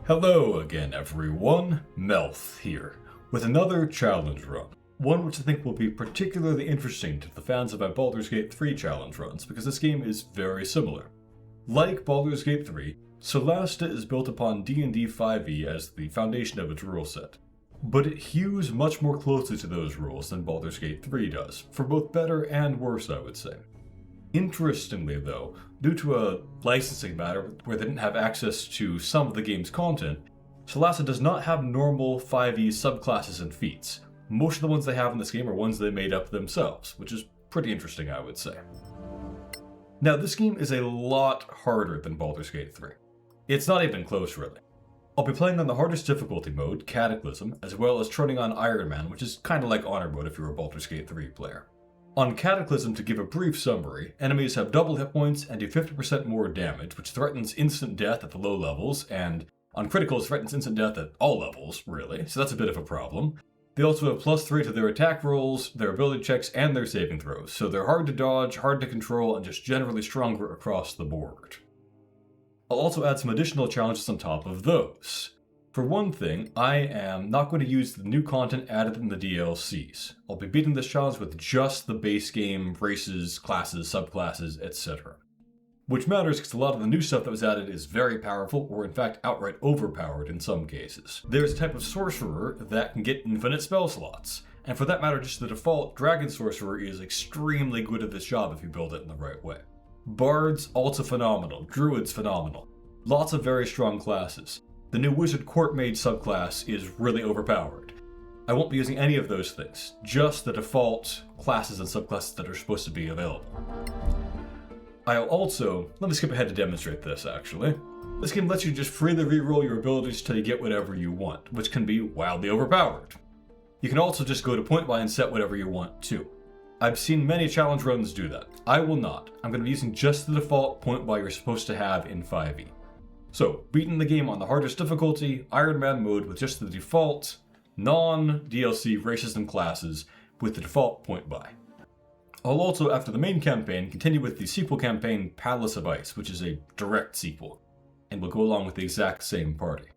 Hello again everyone, Melth here, with another challenge run. One which I think will be particularly interesting to the fans of my Baldur's Gate 3 challenge runs, because this game is very similar. Like Baldur's Gate 3, Solasta is built upon D&D 5e as the foundation of its rule set, but it hews much more closely to those rules than Baldur's Gate 3 does, for both better and worse I would say. Interestingly though, due to a licensing matter where they didn't have access to some of the game's content, Solasta does not have normal 5e subclasses and feats. Most of the ones they have in this game are ones they made up themselves, which is pretty interesting I would say. Now this game is a lot harder than Baldur's Gate 3. It's not even close really. I'll be playing on the hardest difficulty mode, Cataclysm, as well as turning on Ironman, which is kinda like Honor Mode if you're a Baldur's Gate 3 player. On Cataclysm, to give a brief summary, enemies have double hit points and do 50% more damage, which threatens instant death at the low levels, and on criticals threatens instant death at all levels, really, so that's a bit of a problem. They also have +3 to their attack rolls, their ability checks, and their saving throws, so they're hard to dodge, hard to control, and just generally stronger across the board. I'll also add some additional challenges on top of those. For one thing, I am not going to use the new content added in the DLCs. I'll be beating this challenge with just the base game, races, classes, subclasses, etc. Which matters because a lot of the new stuff that was added is very powerful, or in fact outright overpowered in some cases. There's a type of sorcerer that can get infinite spell slots, and for that matter just the default dragon sorcerer is extremely good at this job if you build it in the right way. Bards, also phenomenal. Druids, phenomenal. Lots of very strong classes. The new Wizard Court Mage subclass is really overpowered. I won't be using any of those things, just the default classes and subclasses that are supposed to be available. I'll also, let me skip ahead to demonstrate this actually. This game lets you just freely reroll your abilities till you get whatever you want, which can be wildly overpowered. You can also just go to Pointbuy and set whatever you want too. I've seen many challenge runs do that. I will not. I'm going to be using just the default Pointbuy you're supposed to have in 5e. So, beating the game on the hardest difficulty, Ironman Mode with just the default, non-DLC races and classes with the default Pointbuy. I'll also, after the main campaign, continue with the sequel campaign Palace of Ice, which is a direct sequel, and will go along with the exact same party.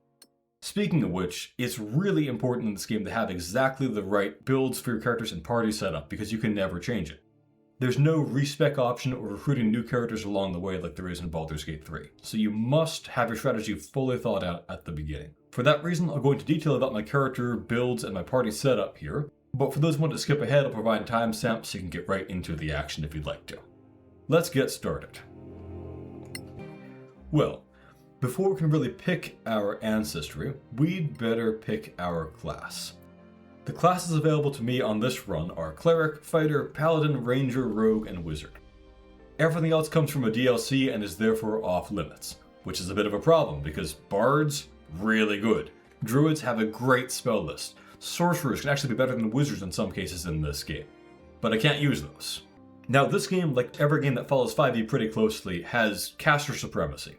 Speaking of which, it's really important in this game to have exactly the right builds for your characters and party setup, because you can never change it. There's no respec option or recruiting new characters along the way like there is in Baldur's Gate 3, so you must have your strategy fully thought out at the beginning. For that reason, I'll go into detail about my character, builds, and my party setup here, but for those who want to skip ahead, I'll provide timestamps so you can get right into the action if you'd like to. Let's get started. Well, before we can really pick our ancestry, we'd better pick our class. The classes available to me on this run are Cleric, Fighter, Paladin, Ranger, Rogue, and Wizard. Everything else comes from a DLC and is therefore off limits, which is a bit of a problem because Bards, really good. Druids have a great spell list. Sorcerers can actually be better than Wizards in some cases in this game, but I can't use those. Now this game, like every game that follows 5e pretty closely, has caster supremacy.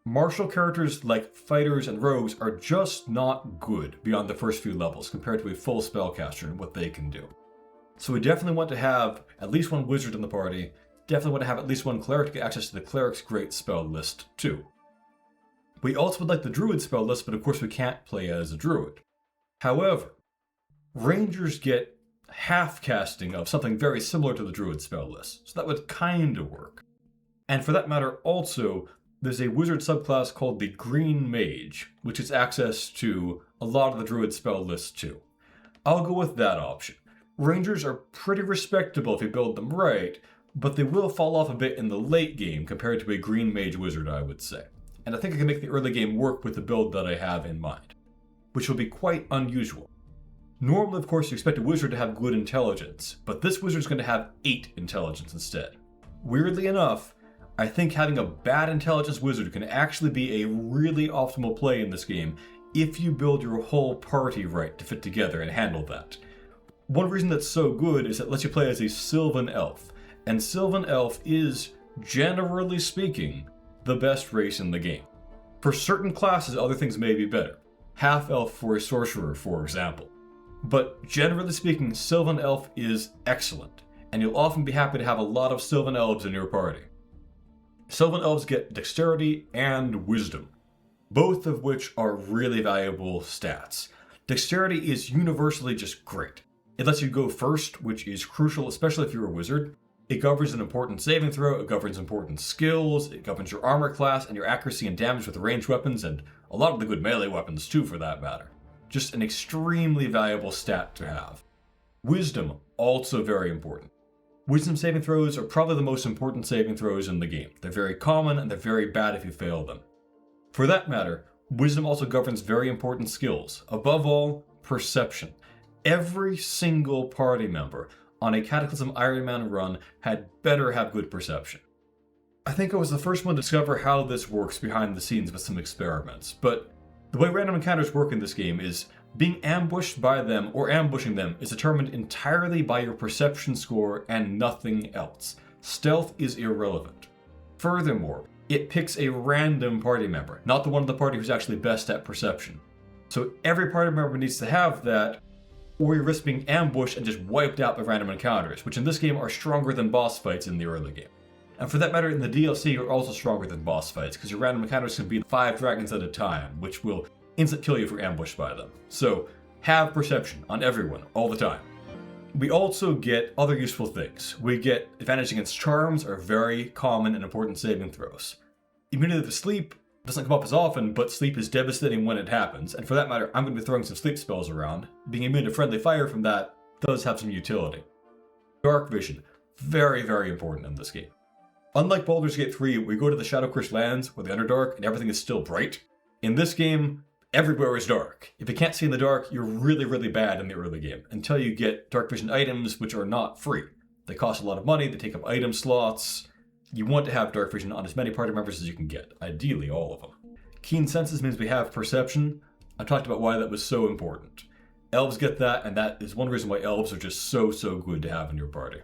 Martial characters like fighters and rogues are just not good beyond the first few levels compared to a full spellcaster and what they can do. So we definitely want to have at least one wizard in the party, definitely want to have at least one cleric to get access to the cleric's great spell list too. We also would like the druid spell list, but of course we can't play as a druid. However, rangers get half casting of something very similar to the druid spell list, so that would kinda work. And for that matter also, there's a wizard subclass called the Green Mage, which has access to a lot of the druid spell lists too. I'll go with that option. Rangers are pretty respectable if you build them right, but they will fall off a bit in the late game compared to a Green Mage Wizard, I would say. And I think I can make the early game work with the build that I have in mind, which will be quite unusual. Normally, of course, you expect a wizard to have good intelligence, but this wizard's going to have 8 intelligence instead. Weirdly enough, I think having a bad intelligence wizard can actually be a really optimal play in this game if you build your whole party right to fit together and handle that. One reason that's so good is it lets you play as a Sylvan Elf, and Sylvan Elf is, generally speaking, the best race in the game. For certain classes, other things may be better. Half-Elf for a sorcerer, for example. But generally speaking, Sylvan Elf is excellent, and you'll often be happy to have a lot of Sylvan Elves in your party. Sylvan Elves get Dexterity and Wisdom. both of which are really valuable stats. Dexterity is universally just great. It lets you go first, which is crucial, especially if you're a wizard. It governs an important saving throw, it governs important skills, it governs your armor class and your accuracy and damage with ranged weapons, and a lot of the good melee weapons too, for that matter. Just an extremely valuable stat to have. Wisdom, also very important. Wisdom saving throws are probably the most important saving throws in the game. They're very common and they're very bad if you fail them. For that matter, wisdom also governs very important skills. Above all, perception. Every single party member on a Cataclysm Ironman run had better have good perception. I think I was the first one to discover how this works behind the scenes with some experiments, but the way random encounters work in this game is being ambushed by them or ambushing them is determined entirely by your perception score and nothing else. Stealth is irrelevant. Furthermore, it picks a random party member, not the one of the party who's actually best at perception. So every party member needs to have that, or you risk being ambushed and just wiped out by random encounters, which in this game are stronger than boss fights in the early game. And for that matter, in the DLC, you're also stronger than boss fights, because your random encounters can be 5 dragons at a time, which will instant kill you if you're ambushed by them. So, have perception on everyone, all the time. We also get other useful things. We get advantage against charms, are very common and important saving throws. Immunity to sleep doesn't come up as often, but sleep is devastating when it happens, and for that matter, I'm going to be throwing some sleep spells around. Being immune to friendly fire from that does have some utility. Dark vision, very, very important in this game. Unlike Baldur's Gate 3, we go to the Shadowcursed lands where the Underdark and everything is still bright. In this game, everywhere is dark. If you can't see in the dark, you're really, really bad in the early game, until you get dark vision items which are not free. They cost a lot of money, they take up item slots. You want to have dark vision on as many party members as you can get, ideally all of them. Keen senses means we have perception. I talked about why that was so important. Elves get that, and that is one reason why elves are just so good to have in your party.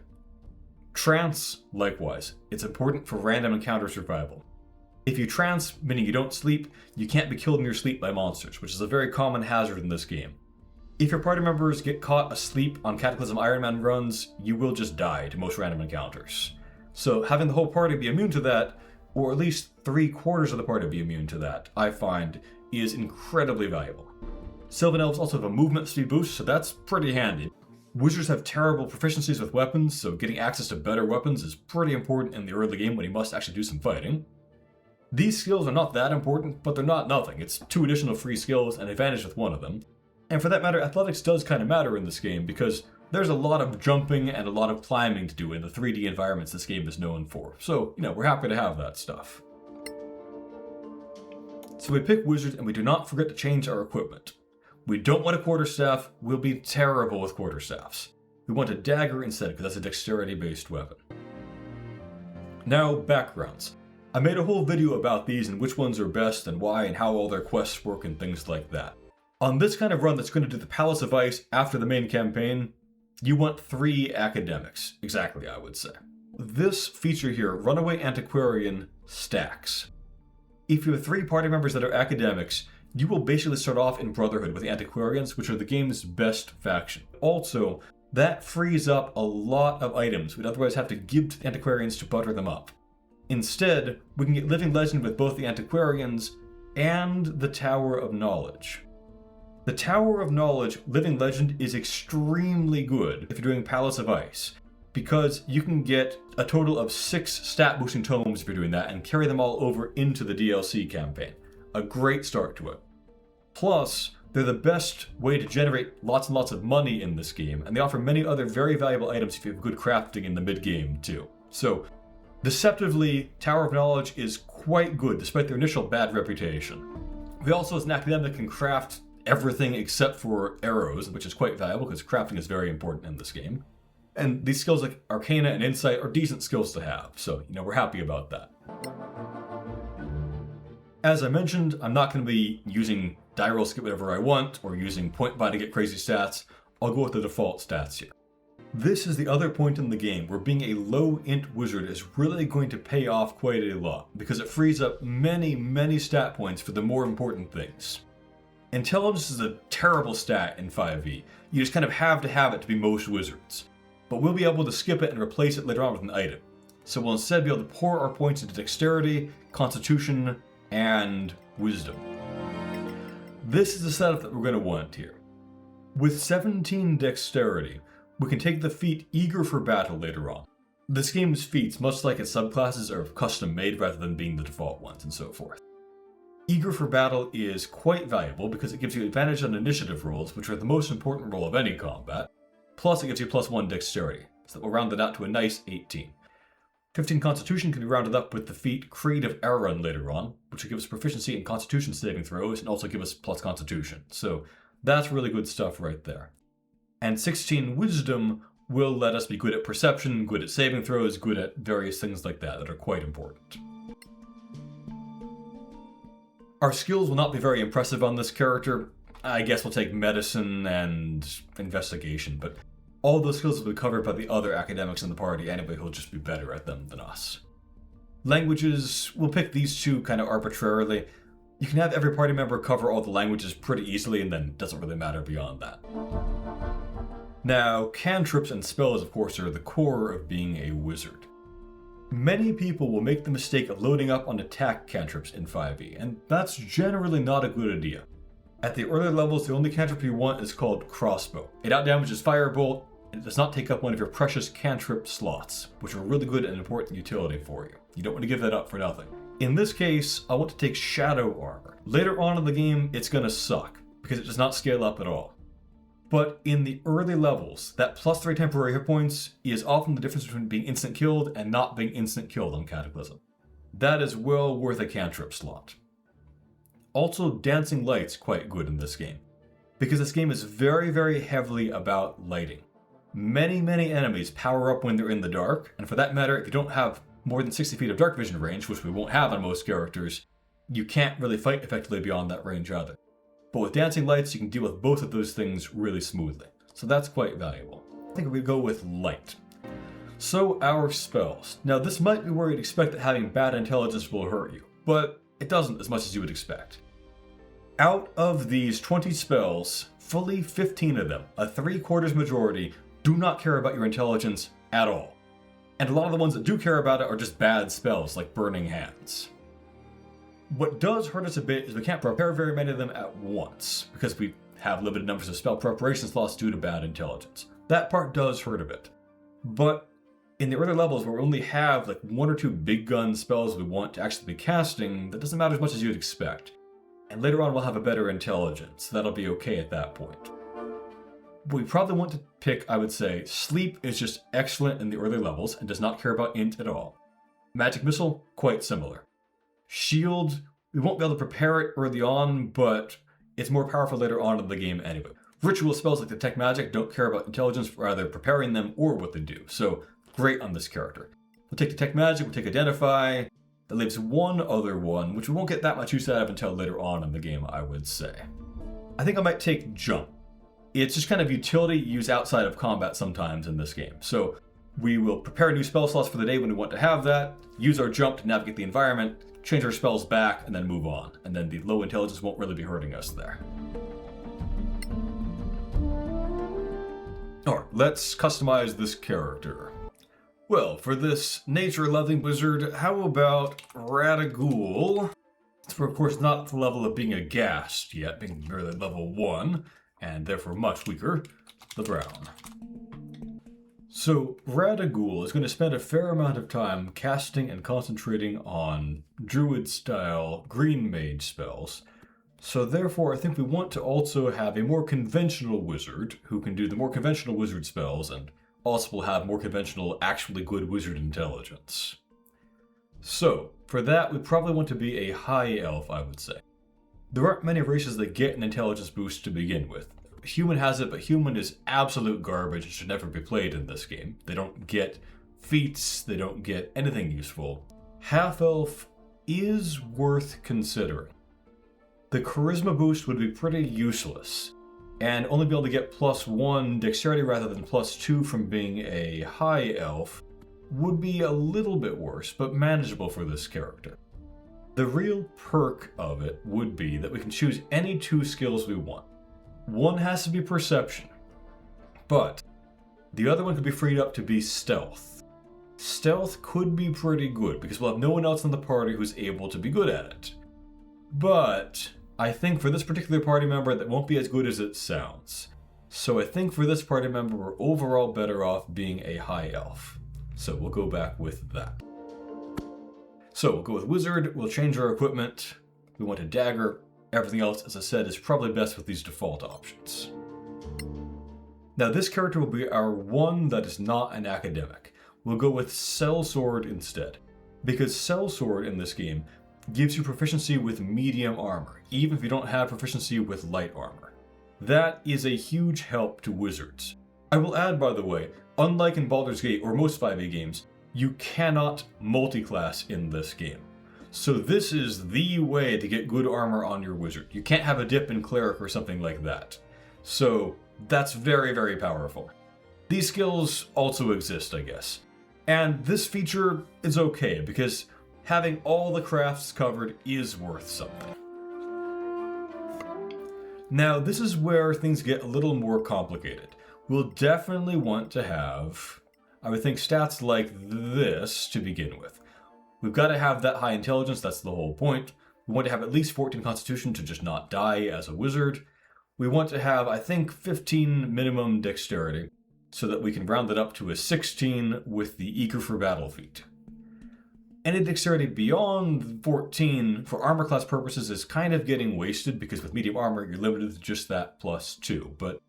Trance, likewise. It's important for random encounter survival. If you trance, meaning you don't sleep, you can't be killed in your sleep by monsters, which is a very common hazard in this game. If your party members get caught asleep on Cataclysm Ironman runs, you will just die to most random encounters. So having the whole party be immune to that, or at least 3/4 of the party be immune to that, I find is incredibly valuable. Sylvan Elves also have a movement speed boost, so that's pretty handy. Wizards have terrible proficiencies with weapons, so getting access to better weapons is pretty important in the early game when you must actually do some fighting. These skills are not that important, but they're not nothing. It's 2 additional free skills and advantage with one of them. And for that matter, athletics does kind of matter in this game, because there's a lot of jumping and a lot of climbing to do in the 3D environments this game is known for. So, we're happy to have that stuff. So we pick wizards and we do not forget to change our equipment. We don't want a quarterstaff, we'll be terrible with quarterstaffs. We want a dagger instead, because that's a dexterity-based weapon. Now, backgrounds. I made a whole video about these and which ones are best and why and how all their quests work and things like that. On this kind of run that's going to do the Palace of Ice after the main campaign, you want 3 academics, exactly I would say. This feature here, Runaway Antiquarian, stacks. If you have 3 party members that are academics, you will basically start off in Brotherhood with the Antiquarians, which are the game's best faction. Also, that frees up a lot of items we'd otherwise have to give to the Antiquarians to butter them up. Instead, we can get Living Legend with both the Antiquarians and the Tower of Knowledge. The Tower of Knowledge Living Legend is extremely good if you're doing Palace of Ice, because you can get a total of 6 stat boosting tomes if you're doing that and carry them all over into the DLC campaign. A great start to it. Plus, they're the best way to generate lots and lots of money in this game, and they offer many other very valuable items if you have good crafting in the mid-game too. So, deceptively, Tower of Knowledge is quite good despite their initial bad reputation. We also, as an academic, can craft everything except for arrows, which is quite valuable because crafting is very important in this game. And these skills like Arcana and Insight are decent skills to have, so we're happy about that. As I mentioned, I'm not going to be using die rolls to get whatever I want, or using Pointbuy to get crazy stats. I'll go with the default stats here. This is the other point in the game where being a low int wizard is really going to pay off quite a lot, because it frees up many stat points for the more important things. Intelligence is a terrible stat in 5e. You just kind of have to have it to be most wizards. But we'll be able to skip it and replace it later on with an item. So we'll instead be able to pour our points into dexterity, constitution, and wisdom. This is the setup that we're going to want here. With 17 dexterity, we can take the feat Eager for Battle later on. This game's feats, much like its subclasses, are custom made rather than being the default ones and so forth. Eager for Battle is quite valuable because it gives you advantage on initiative rolls, which are the most important roll of any combat, plus it gives you +1 dexterity, so that will round it out to a nice 18. 15 Constitution can be rounded up with the feat Creative Aaron later on, which will give us proficiency in Constitution saving throws and also give us plus Constitution, so that's really good stuff right there. And 16 Wisdom will let us be good at perception, good at saving throws, good at various things like that are quite important. Our skills will not be very impressive on this character. I guess we'll take medicine and investigation, but all those skills will be covered by the other academics in the party anyway who'll just be better at them than us. Languages, we'll pick these two kind of arbitrarily. You can have every party member cover all the languages pretty easily and then it doesn't really matter beyond that. Now, cantrips and spells, of course, are the core of being a wizard. Many people will make the mistake of loading up on attack cantrips in 5e, and that's generally not a good idea. At the earlier levels, the only cantrip you want is called Crossbow. It outdamages Firebolt, and it does not take up one of your precious cantrip slots, which are really good and important utility for you. You don't want to give that up for nothing. In this case, I want to take Shadow Armor. Later on in the game, it's going to suck, because it does not scale up at all. But in the early levels, that +3 temporary hit points is often the difference between being instant killed and not being instant killed on Cataclysm. That is well worth a cantrip slot. Also, Dancing Light's quite good in this game, because this game is very, very heavily about lighting. Many enemies power up when they're in the dark, and for that matter, if you don't have more than 60 feet of dark vision range, which we won't have on most characters, you can't really fight effectively beyond that range either. But with Dancing Lights, you can deal with both of those things really smoothly. So that's quite valuable. I think we go with Light. So our spells. Now this might be where you'd expect that having bad intelligence will hurt you, but it doesn't as much as you would expect. Out of these 20 spells, fully 15 of them, a 3/4 majority, do not care about your intelligence at all. And a lot of the ones that do care about it are just bad spells, like Burning Hands. What does hurt us a bit is we can't prepare very many of them at once, because we have limited numbers of spell preparation slots due to bad intelligence. That part does hurt a bit. But in the early levels where we only have like 1 or 2 big gun spells we want to actually be casting, that doesn't matter as much as you'd expect. And later on we'll have a better intelligence, so that'll be okay at that point. We probably want to pick, I would say, Sleep is just excellent in the early levels and does not care about int at all. Magic Missile, quite similar. Shield, we won't be able to prepare it early on, but it's more powerful later on in the game anyway. Ritual spells like Detect Magic don't care about intelligence for either preparing them or what they do, so great on this character. We'll take Detect Magic, we'll take Identify. That leaves one other one, which we won't get that much use out of until later on in the game, I would say. I think I might take Jump. It's just kind of utility you use outside of combat sometimes in this game. So we will prepare new spell slots for the day when we want to have that, use our Jump to navigate the environment, change our spells back, and then move on. And then the low intelligence won't really be hurting us there. Alright, let's customize this character. Well, for this nature-loving wizard, how about Radagul? We're of course not at the level of being a ghast yet, being merely level 1, and therefore much weaker, the brown. So Radagul is going to spend a fair amount of time casting and concentrating on druid-style green mage spells, so therefore I think we want to also have a more conventional wizard who can do the more conventional wizard spells and also will have more conventional, actually good wizard intelligence. So, for that, we probably want to be a high elf, I would say. There aren't many races that get an intelligence boost to begin with. Human has it, but human is absolute garbage and should never be played in this game. They don't get feats, they don't get anything useful. Half-elf is worth considering. The charisma boost would be pretty useless, and only be able to get +1 dexterity rather than +2 from being a high elf would be a little bit worse, but manageable for this character. The real perk of it would be that we can choose any 2 skills we want. One has to be perception, but the other one could be freed up to be stealth. Stealth could be pretty good because we'll have no one else in the party who's able to be good at it. But I think for this particular party member, that won't be as good as it sounds. So I think for this party member, we're overall better off being a high elf. So we'll go back with that. So we'll go with wizard, we'll change our equipment, we want a dagger. Everything else, as I said, is probably best with these default options. Now this character will be our one that is not an academic. We'll go with Sellsword instead, because Sellsword in this game gives you proficiency with medium armor, even if you don't have proficiency with light armor. That is a huge help to wizards. I will add, by the way, unlike in Baldur's Gate or most 5e games, you cannot multi-class in this game. So this is the way to get good armor on your wizard. You can't have a dip in cleric or something like that. So that's very, very powerful. These skills also exist, I guess. And this feature is okay, because having all the crafts covered is worth something. Now, this is where things get a little more complicated. We'll definitely want to have, I would think, stats like this to begin with. We've got to have that high intelligence, that's the whole point. We want to have at least 14 constitution to just not die as a wizard. We want to have, I think, 15 minimum dexterity, so that we can round it up to a 16 with the eager for battle feat. Any dexterity beyond 14 for armor class purposes is kind of getting wasted, because with medium armor you're limited to just that +2, but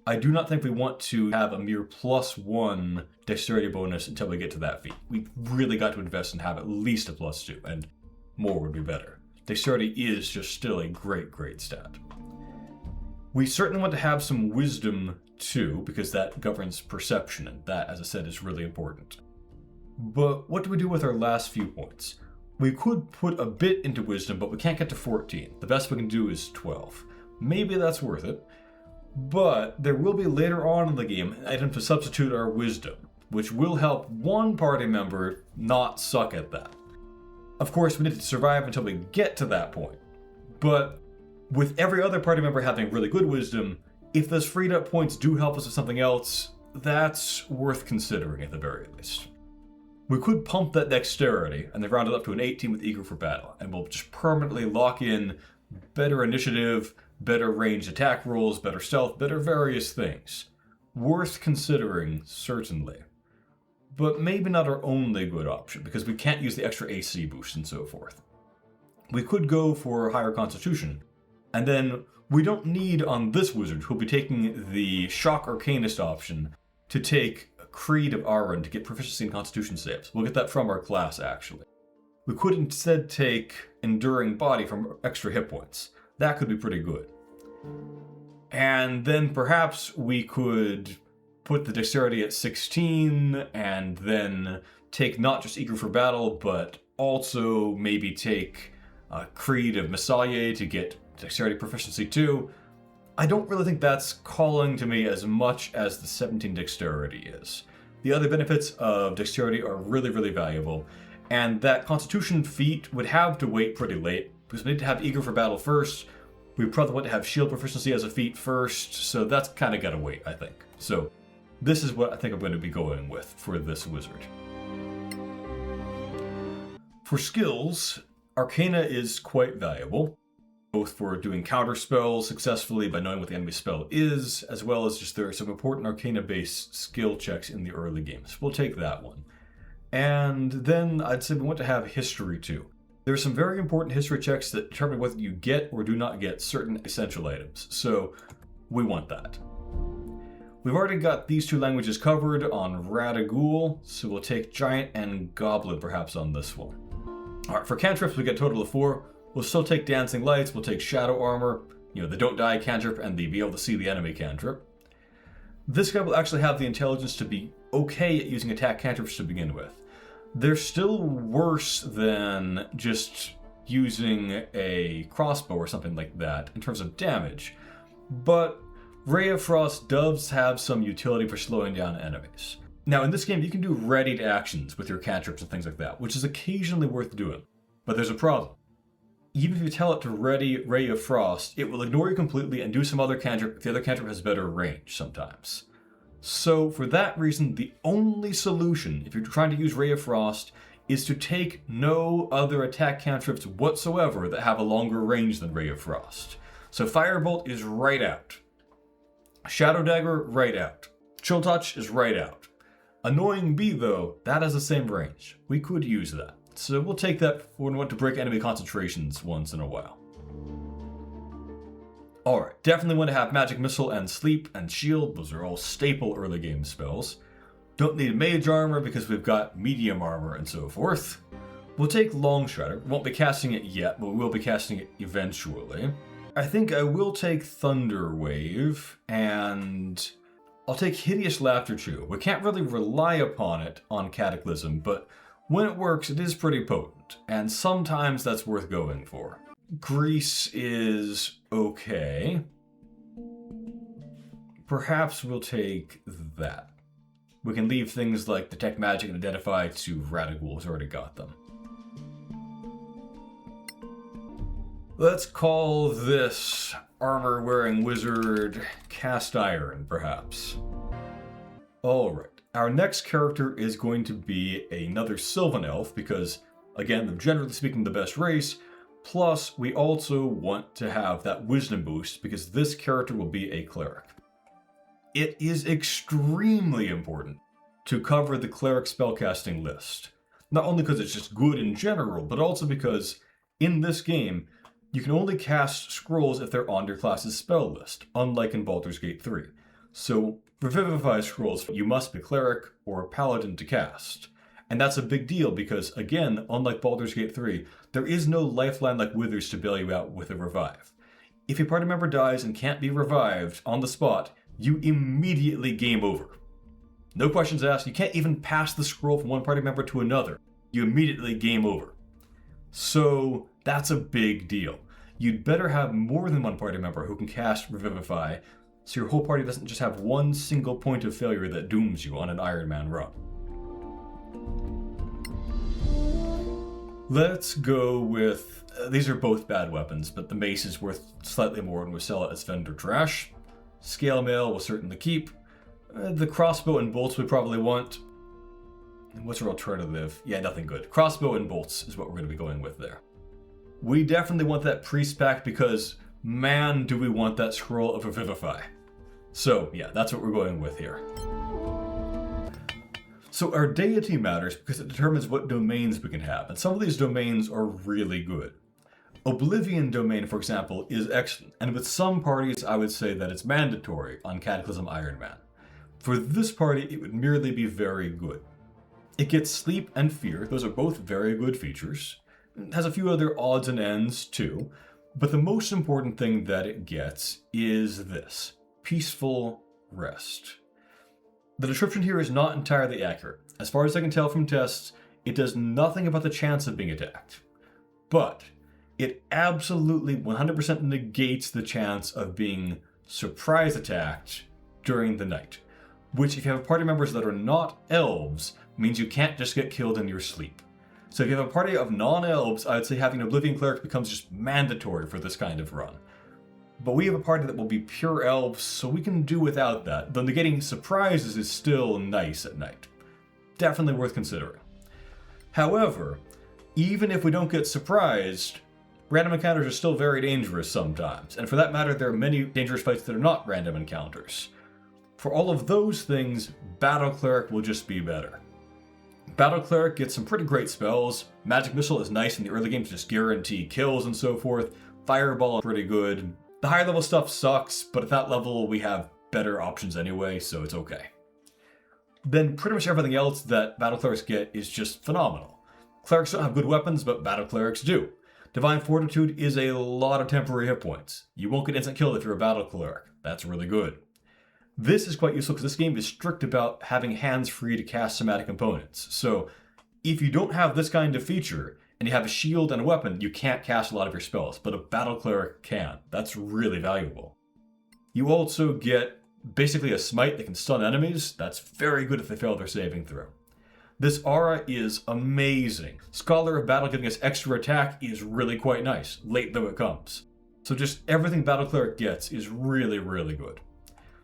I do not think we want to have a mere +1 dexterity bonus until we get to that feat. We really got to invest and have at least a +2, and more would be better. Dexterity is just still a great, great stat. We certainly want to have some wisdom too, because that governs perception, and that, as I said, is really important. But what do we do with our last few points? We could put a bit into wisdom, but we can't get to 14. The best we can do is 12. Maybe that's worth it. But there will be later on in the game an item to substitute our wisdom, which will help one party member not suck at that. Of course, we need to survive until we get to that point. But with every other party member having really good wisdom, if those freed up points do help us with something else, that's worth considering at the very least. We could pump that dexterity and then round it up to an 18 with eager for battle, and we'll just permanently lock in better initiative, better ranged attack rolls, better stealth, better various things. Worth considering, certainly. But maybe not our only good option, because we can't use the extra AC boost and so forth. We could go for higher constitution, and then we don't need on this wizard, who'll be taking the Shock Arcanist option, to take Creed of Aaron to get proficiency in constitution saves. We'll get that from our class, actually. We could instead take Enduring Body from extra hit points. That could be pretty good. And then perhaps we could put the dexterity at 16 and then take not just Eager for Battle, but also maybe take Creed of Messiah to get dexterity proficiency too. I don't really think that's calling to me as much as the 17 dexterity is. The other benefits of dexterity are really, really valuable, and that constitution feat would have to wait pretty late, because we need to have Eager for Battle first. We probably want to have shield proficiency as a feat first, so that's kind of gotta wait, I think. So this is what I think I'm going to be going with for this wizard. For skills, Arcana is quite valuable, both for doing counter spells successfully by knowing what the enemy spell is, as well as just there are some important Arcana-based skill checks in the early games. We'll take that one. And then I'd say we want to have history too. There are some very important history checks that determine whether you get or do not get certain essential items, so we want that. We've already got these two languages covered on Radagul, so we'll take Giant and Goblin perhaps on this one. Alright, for cantrips we get a total of 4. We'll still take Dancing Lights, we'll take Shadow Armor, the Don't Die cantrip, and the Be Able to See the Enemy cantrip. This guy will actually have the intelligence to be okay at using attack cantrips to begin with. They're still worse than just using a crossbow or something like that in terms of damage, but Ray of Frost does have some utility for slowing down enemies. Now in this game you can do readied actions with your cantrips and things like that, which is occasionally worth doing, but there's a problem. Even if you tell it to ready Ray of Frost, it will ignore you completely and do some other cantrip if the other cantrip has better range sometimes. So for that reason, the only solution, if you're trying to use Ray of Frost, is to take no other attack cantrips whatsoever that have a longer range than Ray of Frost. So Firebolt is right out. Shadow Dagger, right out. Chill Touch is right out. Annoying Bee, though, that has the same range. We could use that. So we'll take that when we want to break enemy concentrations once in a while. Alright, definitely want to have Magic Missile and Sleep and Shield. Those are all staple early game spells. Don't need Mage Armor because we've got Medium Armor and so forth. We'll take Long Strider. Won't be casting it yet, but we will be casting it eventually. I think I will take Thunder Wave, and I'll take Hideous Laughter Chew. We can't really rely upon it on Cataclysm, but when it works, it is pretty potent, and sometimes that's worth going for. Grease is okay. Perhaps we'll take that. We can leave things like Detect Magic and Identify to Radical, who's already got them. Let's call this armor-wearing wizard Cast Iron, perhaps. Alright, our next character is going to be another Sylvan Elf, because, again, they're generally speaking the best race, plus we also want to have that wisdom boost, because this character will be a cleric. It is extremely important to cover the cleric spellcasting list. Not only because it's just good in general, but also because in this game, you can only cast scrolls if they're on your class's spell list, unlike in Baldur's Gate 3. So, for Vivify scrolls, you must be cleric or paladin to cast. And that's a big deal because, again, unlike Baldur's Gate 3, there is no lifeline like Withers to bail you out with a revive. If your party member dies and can't be revived on the spot, you immediately game over. No questions asked, you can't even pass the scroll from one party member to another. You immediately game over. So, that's a big deal. You'd better have more than one party member who can cast Revivify, so your whole party doesn't just have one single point of failure that dooms you on an Ironman run. Let's go with... these are both bad weapons, but the mace is worth slightly more when we sell it as vendor trash. Scale Mail we'll certainly keep. The crossbow and bolts we probably want. What's our alternative? Yeah, nothing good. Crossbow and bolts is what we're going to be going with there. We definitely want that priest pack because, man, do we want that scroll of Revivify. So, yeah, that's what we're going with here. So our deity matters because it determines what domains we can have, and some of these domains are really good. Oblivion domain, for example, is excellent, and with some parties I would say that it's mandatory on Cataclysm Ironman. For this party, it would merely be very good. It gets Sleep and Fear, those are both very good features. It has a few other odds and ends too, but the most important thing that it gets is this: Peaceful Rest. The description here is not entirely accurate. As far as I can tell from tests, it does nothing about the chance of being attacked. But it absolutely 100% negates the chance of being surprise attacked during the night. Which, if you have party members that are not elves, means you can't just get killed in your sleep. So if you have a party of non-elves, I would say having an Oblivion Cleric becomes just mandatory for this kind of run. But we have a party that will be pure elves, so we can do without that, though negating surprises is still nice at night. Definitely worth considering. However, even if we don't get surprised, random encounters are still very dangerous sometimes, and for that matter, there are many dangerous fights that are not random encounters. For all of those things, Battle Cleric will just be better. Battle Cleric gets some pretty great spells. Magic Missile is nice in the early game to just guarantee kills and so forth. Fireball is pretty good. The higher level stuff sucks, but at that level we have better options anyway, so it's okay. Then pretty much everything else that Battle Clerics get is just phenomenal. Clerics don't have good weapons, but Battle Clerics do. Divine Fortitude is a lot of temporary hit points. You won't get instant kill if you're a Battle Cleric. That's really good. This is quite useful because this game is strict about having hands free to cast somatic components. So if you don't have this kind of feature, and you have a shield and a weapon, you can't cast a lot of your spells, but a Battle Cleric can. That's really valuable. You also get basically a smite that can stun enemies. That's very good if they fail their saving throw. This aura is amazing. Scholar of Battle giving us extra attack is really quite nice, late though it comes. So just everything Battle Cleric gets is really, really good.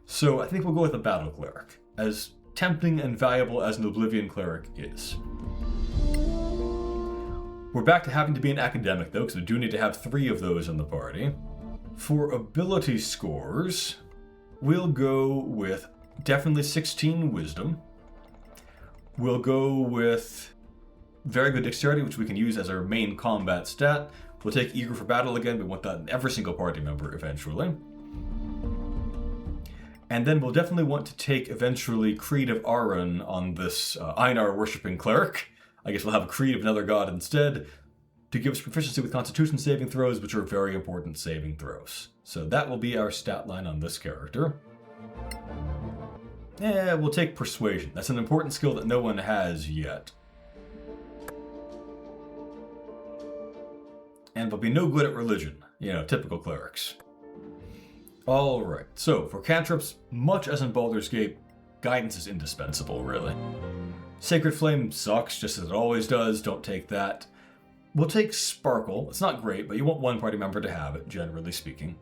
So I think we'll go with the Battle Cleric, as tempting and valuable as an Oblivion Cleric is. We're back to having to be an academic though, because we do need to have 3 of those in the party. For ability scores, we'll go with definitely 16 wisdom. We'll go with very good dexterity, which we can use as our main combat stat. We'll take eager for battle again. We want that in every single party member eventually. And then we'll definitely want to take eventually Creed of Aran on this Einar worshipping cleric. I guess we'll have a Creed of another god instead to give us proficiency with Constitution saving throws, which are very important saving throws. So that will be our stat line on this character. We'll take Persuasion. That's an important skill that no one has yet. And we'll be no good at religion. You know, typical clerics. Alright, so for cantrips, much as in Baldur's Gate, guidance is indispensable, really. Sacred Flame sucks, just as it always does, don't take that. We'll take Sparkle. It's not great, but you want one party member to have it, generally speaking.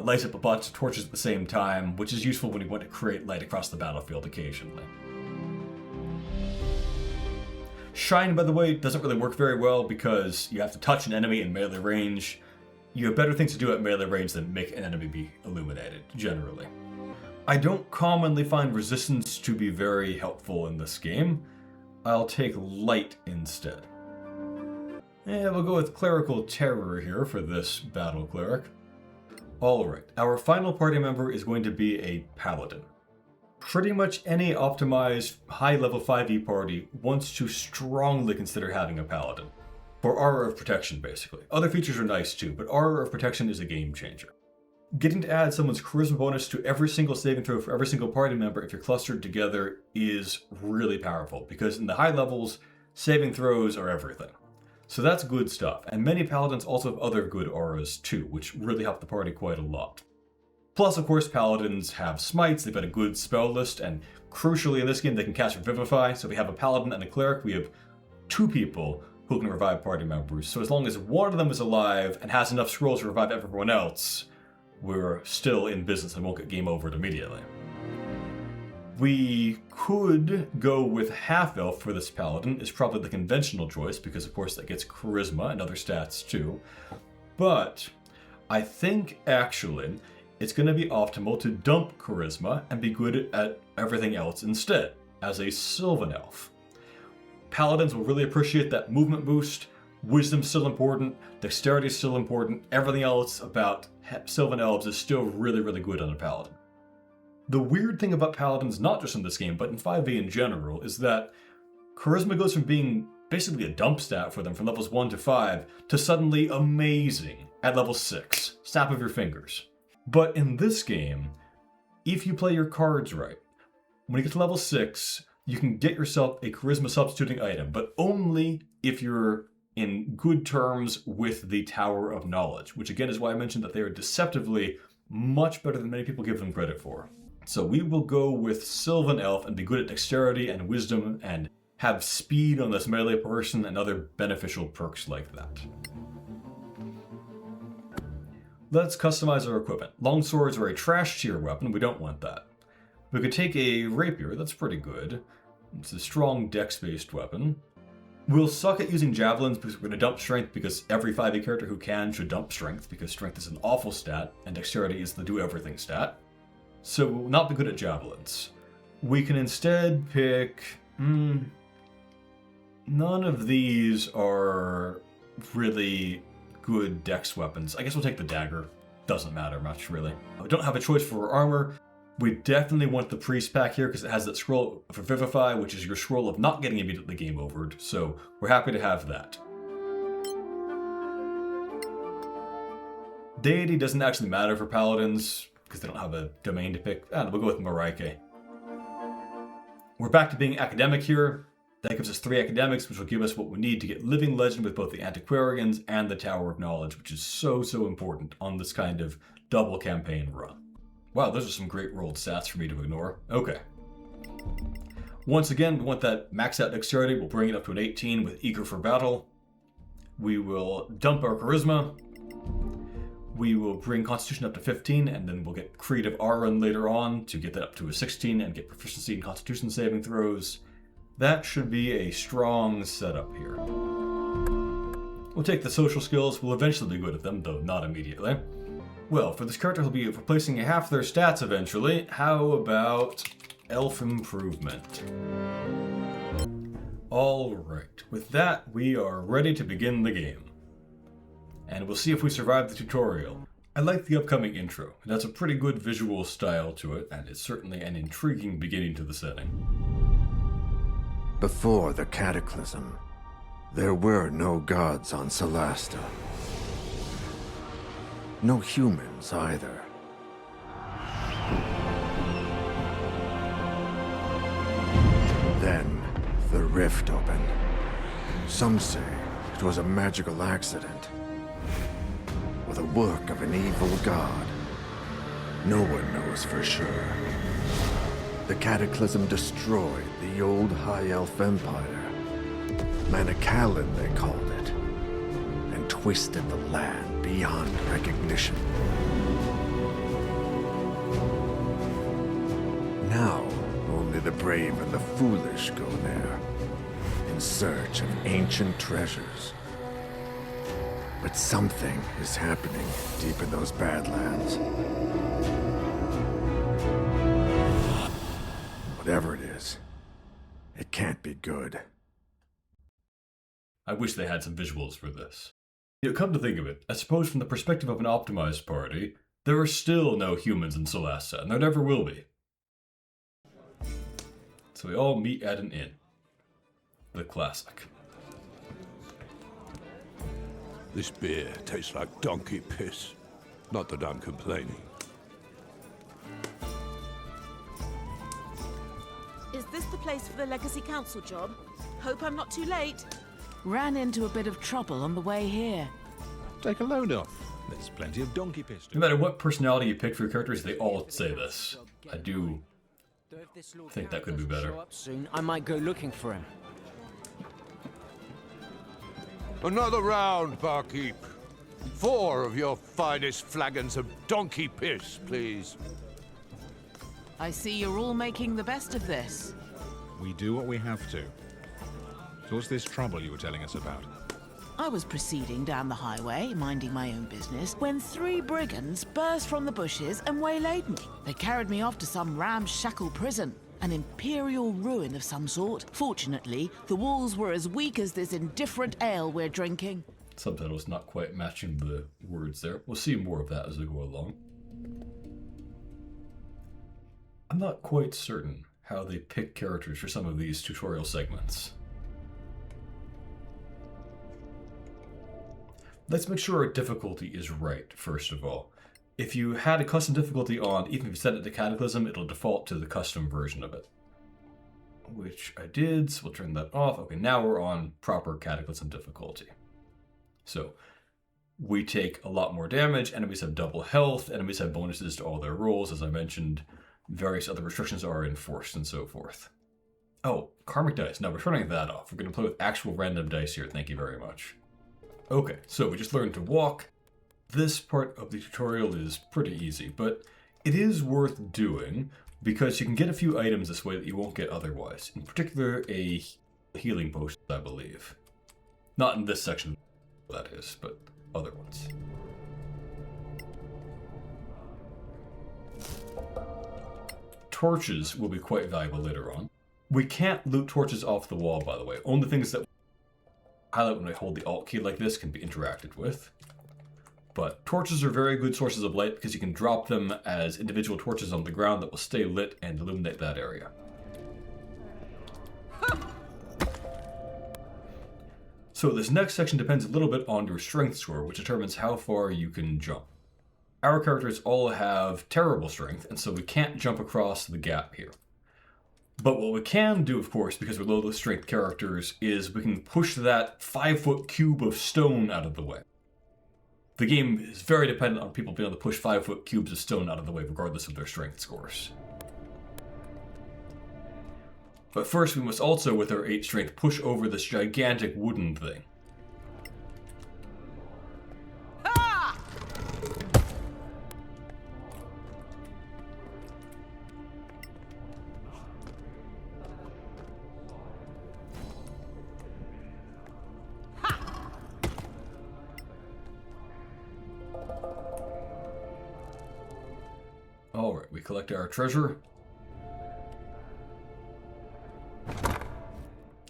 Lights up a bunch of torches at the same time, which is useful when you want to create light across the battlefield occasionally. Shine, by the way, doesn't really work very well because you have to touch an enemy in melee range. You have better things to do at melee range than make an enemy be illuminated, generally. I don't commonly find resistance to be very helpful in this game. I'll take light instead. We'll go with Clerical Terror here for this battle cleric. Alright, our final party member is going to be a Paladin. Pretty much any optimized high-level 5e party wants to strongly consider having a Paladin. For Aura of Protection, basically. Other features are nice too, but Aura of Protection is a game changer. Getting to add someone's Charisma bonus to every single saving throw for every single party member if you're clustered together is really powerful, because in the high levels, saving throws are everything. So that's good stuff, and many Paladins also have other good auras too, which really help the party quite a lot. Plus, of course, Paladins have smites, they've got a good spell list, and crucially in this game they can cast Revivify, so if we have a Paladin and a Cleric, we have 2 people who can revive party members. So as long as one of them is alive and has enough scrolls to revive everyone else, we're still in business and won't get game overed immediately. We could go with Half-Elf for this Paladin. It's probably the conventional choice because of course that gets Charisma and other stats too. But I think actually it's going to be optimal to dump Charisma and be good at everything else instead, as a Sylvan Elf. Paladins will really appreciate that movement boost. Wisdom's still important, dexterity is still important, everything else about Sylvan Elves is still really, really good on a Paladin. The weird thing about Paladins, not just in this game, but in 5e in general, is that Charisma goes from being basically a dump stat for them from levels 1 to 5 to suddenly amazing at level 6. Snap of your fingers. But in this game, if you play your cards right, when you get to level 6, you can get yourself a Charisma substituting item, but only if you're in good terms with the Tower of Knowledge, which again is why I mentioned that they are deceptively much better than many people give them credit for. So we will go with Sylvan Elf and be good at dexterity and wisdom and have speed on this melee person and other beneficial perks like that. Let's customize our equipment. Longswords are a trash tier weapon, we don't want that. We could take a rapier, that's pretty good. It's a strong dex-based weapon. We'll suck at using javelins because we're going to dump strength because every 5e character who can should dump strength because strength is an awful stat and dexterity is the do-everything stat. So we'll not be good at javelins. We can instead pick... none of these are really good dex weapons. I guess we'll take the dagger. Doesn't matter much, really. We don't have a choice for armor. We definitely want the Priest pack here because it has that scroll for Vivify, which is your scroll of not getting immediately game overed, so we're happy to have that. Deity doesn't actually matter for Paladins because they don't have a domain to pick. We'll go with Maraike. We're back to being academic here. That gives us 3 academics, which will give us what we need to get Living Legend with both the Antiquarians and the Tower of Knowledge, which is so important on this kind of double campaign run. Wow, those are some great rolled stats for me to ignore. Okay. Once again, we want that max out dexterity. We'll bring it up to an 18 with Eager for Battle. We will dump our Charisma. We will bring Constitution up to 15, and then we'll get Creed of Aran later on to get that up to a 16 and get proficiency in Constitution saving throws. That should be a strong setup here. We'll take the social skills, we'll eventually be good at them, though not immediately. Well, for this character he'll be replacing half their stats eventually. How about Elf Improvement? Alright, with that we are ready to begin the game. And we'll see if we survive the tutorial. I like the upcoming intro. It has a pretty good visual style to it, and it's certainly an intriguing beginning to the setting. Before the Cataclysm, there were no gods on Solasta. No humans either. Then, the rift opened. Some say it was a magical accident, or the work of an evil god. No one knows for sure. The Cataclysm destroyed the old High Elf Empire. Manacalon, they called it, and twisted the land beyond recognition. Now, only the brave and the foolish go there, in search of ancient treasures. But something is happening deep in those Badlands. Whatever it is, it can't be good. I wish they had some visuals for this. Come to think of it, I suppose from the perspective of an optimized party, there are still no humans in Solasta, and there never will be. So we all meet at an inn. The classic. This beer tastes like donkey piss. Not that I'm complaining. Is this the place for the Legacy Council job? Hope I'm not too late. Ran into a bit of trouble on the way here. Take a load off. There's plenty of donkey piss. No matter what personality you pick for your characters, they all say this. I do think that could be better. Soon, I might go looking for him. Another round, barkeep. 4 of your finest flagons of donkey piss, please. I see you're all making the best of this. We do what we have to. So what's this trouble you were telling us about? I was proceeding down the highway, minding my own business, when 3 brigands burst from the bushes and waylaid me. They carried me off to some ramshackle prison, an imperial ruin of some sort. Fortunately, the walls were as weak as this indifferent ale we're drinking. Subtitles not quite matching the words there. We'll see more of that as we go along. I'm not quite certain how they pick characters for some of these tutorial segments. Let's make sure our difficulty is right, first of all. If you had a custom difficulty on, even if you set it to Cataclysm, it'll default to the custom version of it. Which I did, so we'll turn that off. Okay, now we're on proper Cataclysm difficulty. So, we take a lot more damage, enemies have double health, enemies have bonuses to all their rolls, as I mentioned. Various other restrictions are enforced and so forth. Oh, Karmic Dice. Now we're turning that off. We're going to play with actual random dice here, thank you very much. Okay, so we just learned to walk. This part of the tutorial is pretty easy, but it is worth doing because you can get a few items this way that you won't get otherwise. In particular, a healing potion, I believe. Not in this section, that is, but other ones. Torches will be quite valuable later on. We can't loot torches off the wall, by the way. Only things that highlight when I hold the Alt key like this can be interacted with. But torches are very good sources of light because you can drop them as individual torches on the ground that will stay lit and illuminate that area. So this next section depends a little bit on your strength score, which determines how far you can jump. Our characters all have terrible strength, and so we can't jump across the gap here. But what we can do, of course, because we're low strength characters, is we can push that 5-foot cube of stone out of the way. The game is very dependent on people being able to push 5-foot cubes of stone out of the way, regardless of their strength scores. But first, we must also, with our 8 strength, push over this gigantic wooden thing. Alright, we collect our treasure.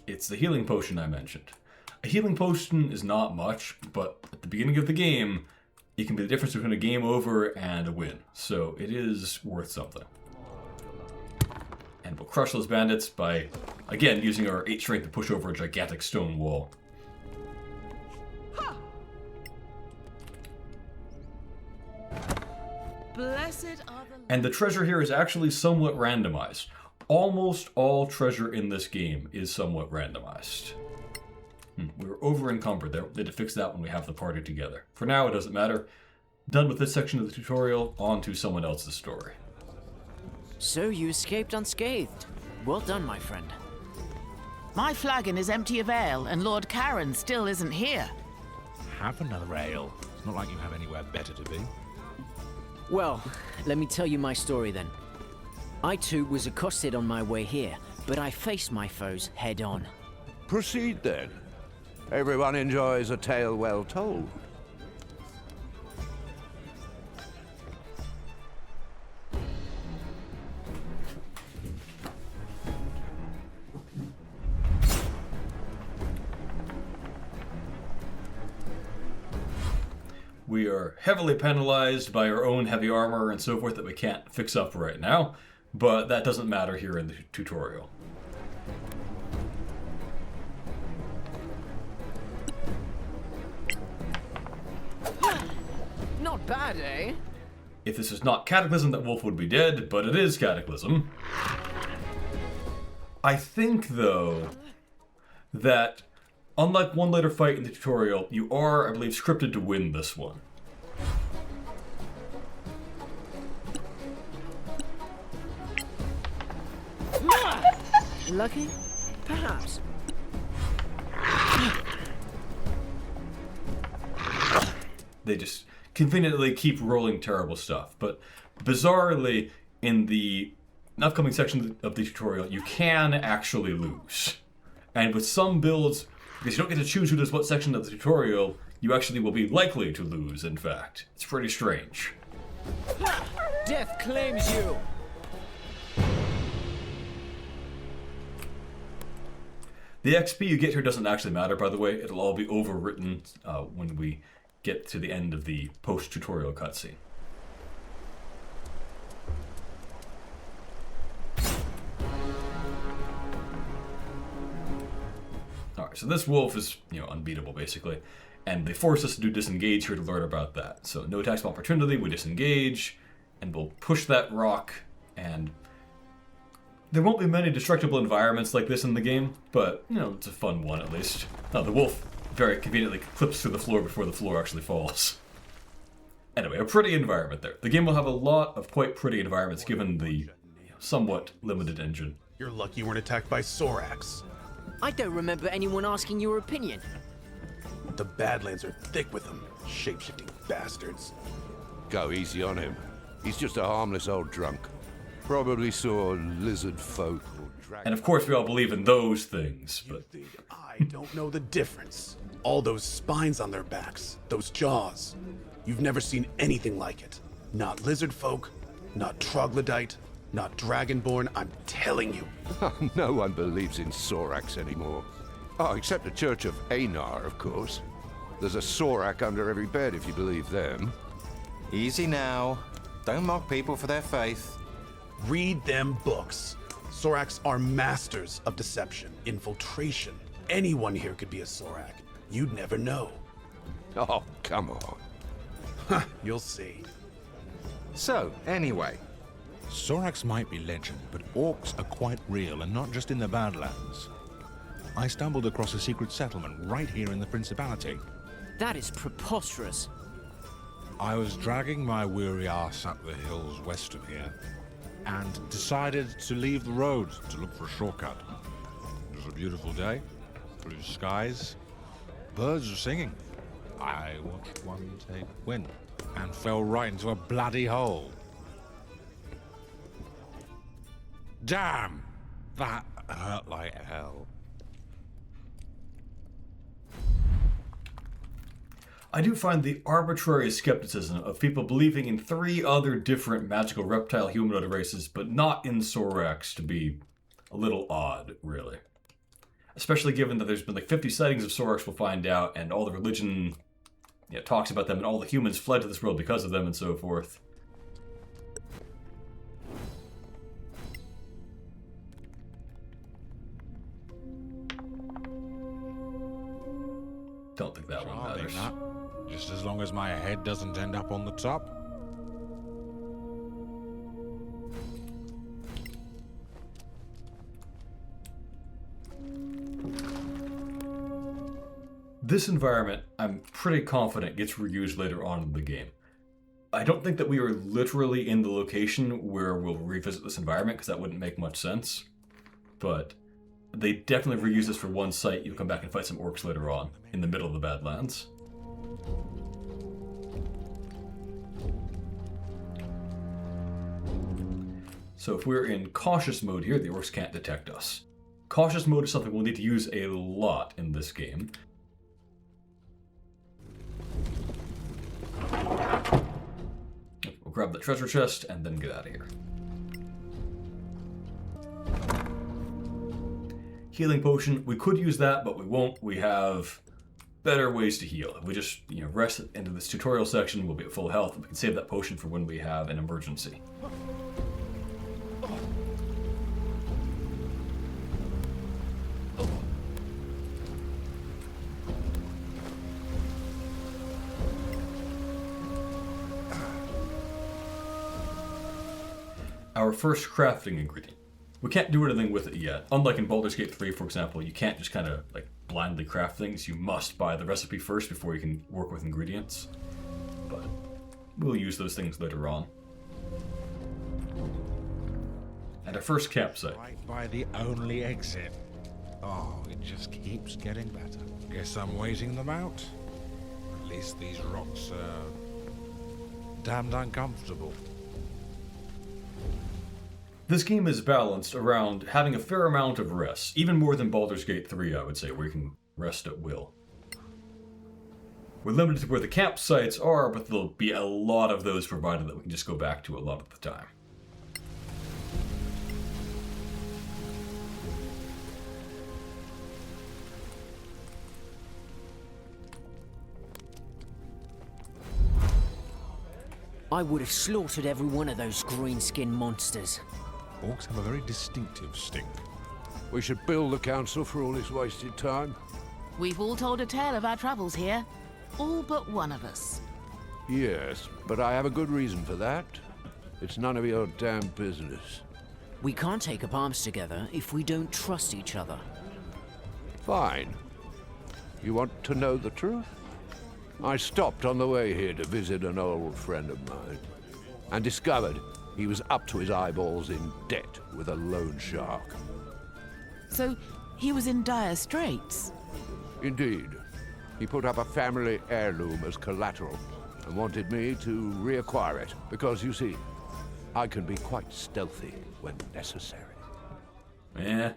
It's the healing potion I mentioned. A healing potion is not much, but at the beginning of the game, it can be the difference between a game over and a win. So it is worth something. And we'll crush those bandits by, again, using our 8 strength to push over a gigantic stone wall. Blessed are the... And the treasure here is actually somewhat randomized. Almost all treasure in this game is somewhat randomized. We were over encumbered there. They had to fix that when we have the party together. For now, it doesn't matter. Done with this section of the tutorial, on to someone else's story. So you escaped unscathed. Well done, my friend. My flagon is empty of ale, and Lord Karen still isn't here. Have another ale. It's not like you have anywhere better to be. Well, let me tell you my story then. I too was accosted on my way here, but I faced my foes head on. Proceed then. Everyone enjoys a tale well told. We are heavily penalized by our own heavy armor and so forth that we can't fix up right now, but that doesn't matter here in the tutorial. Not bad, eh? If this is not Cataclysm, that Wolf would be dead, but it is Cataclysm. I think, though, that unlike one later fight in the tutorial, you are, I believe, scripted to win this one. Lucky? Perhaps. They just conveniently keep rolling terrible stuff. But bizarrely, in the upcoming section of the tutorial, you can actually lose. And with some builds, because you don't get to choose who does what section of the tutorial, you actually will be likely to lose, in fact. It's pretty strange. Death claims you! The XP you get here doesn't actually matter, by the way. It'll all be overwritten when we get to the end of the post-tutorial cutscene. Alright, so this wolf is, unbeatable, basically. And they force us to do disengage here to learn about that. So no attacks of opportunity, we disengage, and we'll push that rock, and there won't be many destructible environments like this in the game, but, it's a fun one at least. The wolf very conveniently clips through the floor before the floor actually falls. Anyway, a pretty environment there. The game will have a lot of quite pretty environments given the somewhat limited engine. You're lucky you weren't attacked by Sorax. I don't remember anyone asking your opinion. The Badlands are thick with them, shape-shifting bastards. Go easy on him. He's just a harmless old drunk. Probably saw lizard folk or dragon. And of course we all believe in those things, but You think I don't know the difference? All those spines on their backs, those jaws. You've never seen anything like it. Not lizard folk, not troglodyte, not dragonborn, I'm telling you. No one believes in Sorax anymore. Oh, except the Church of Einar, of course. There's a Sorak under every bed if you believe them. Easy now. Don't mock people for their faith. Read them books. Sorax are masters of deception, infiltration. Anyone here could be a Sorak. You'd never know. Oh, come on. Huh, you'll see. So, anyway, Sorax might be legend, but orcs are quite real, and not just in the Badlands. I stumbled across a secret settlement right here in the Principality. That is preposterous. I was dragging my weary ass up the hills west of here, and decided to leave the road to look for a shortcut. It was a beautiful day, blue skies, birds were singing. I watched one take wind and fell right into a bloody hole. Damn! That hurt like hell. I do find the arbitrary skepticism of people believing in 3 other different magical reptile humanoid races, but not in Sorax, to be a little odd, really. Especially given that there's been like 50 sightings of Sorax, we'll find out, and all the religion talks about them, and all the humans fled to this world because of them, and so forth. Don't think that one matters. Just as long as my head doesn't end up on the top. This environment, I'm pretty confident, gets reused later on in the game. I don't think that we are literally in the location where we'll revisit this environment, because that wouldn't make much sense. But they definitely reuse this for one site. You'll come back and fight some orcs later on, in the middle of the Badlands. So if we're in cautious mode here, the orcs can't detect us. Cautious mode is something we'll need to use a lot in this game. We'll grab the treasure chest and then get out of here. Healing potion, we could use that, but we won't. We have better ways to heal. If we just rest into this tutorial section, we'll be at full health, and we can save that potion for when we have an emergency. Our first crafting ingredient. We can't do anything with it yet. Unlike in Baldur's Gate 3, for example, you can't just kind of like blindly craft things. You must buy the recipe first before you can work with ingredients. But we'll use those things later on. And our first campsite. Right by the only exit. Oh, it just keeps getting better. Guess I'm waiting them out. At least these rocks are damned uncomfortable. This game is balanced around having a fair amount of rest, even more than Baldur's Gate 3, I would say, where you can rest at will. We're limited to where the campsites are, but there'll be a lot of those provided that we can just go back to a lot of the time. I would have slaughtered every one of those green-skinned monsters. Orcs have a very distinctive stink. We should bill the council for all this wasted time. We've all told a tale of our travels here. All but one of us. Yes, but I have a good reason for that. It's none of your damn business. We can't take up arms together if we don't trust each other. Fine. You want to know the truth? I stopped on the way here to visit an old friend of mine, and discovered he was up to his eyeballs in debt with a loan shark. So, he was in dire straits? Indeed. He put up a family heirloom as collateral, and wanted me to reacquire it, because, you see, I can be quite stealthy when necessary. I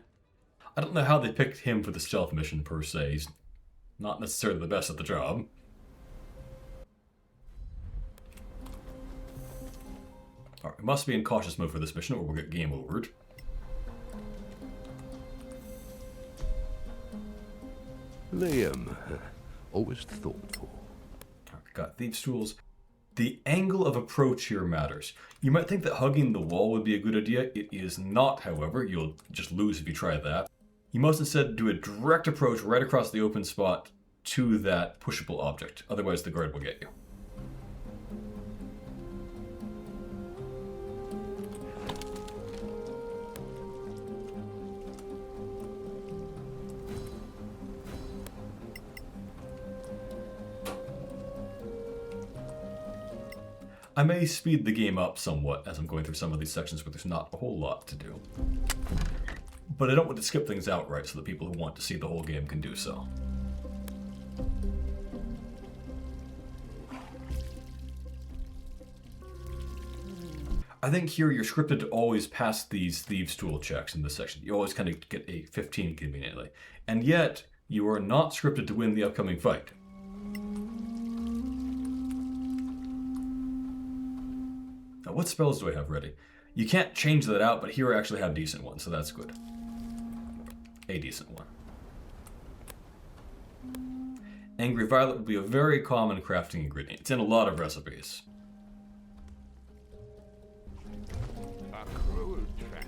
don't know how they picked him for the stealth mission, per se. He's not necessarily the best at the job. Alright, we must be in cautious mode for this mission, or we'll get game overed. Liam, always thoughtful. Alright, got thieves' tools. The angle of approach here matters. You might think that hugging the wall would be a good idea. It is not, however. You'll just lose if you try that. You must instead do a direct approach right across the open spot to that pushable object. Otherwise, the guard will get you. I may speed the game up somewhat as I'm going through some of these sections where there's not a whole lot to do. But I don't want to skip things outright so that people who want to see the whole game can do so. I think here you're scripted to always pass these thieves' tool checks in this section. You always kind of get a 15 conveniently. And yet, you are not scripted to win the upcoming fight. What spells do I have ready? You can't change that out, but here I actually have decent ones, so that's good. A decent one. Angry Violet would be a very common crafting ingredient. It's in a lot of recipes. A cruel trap.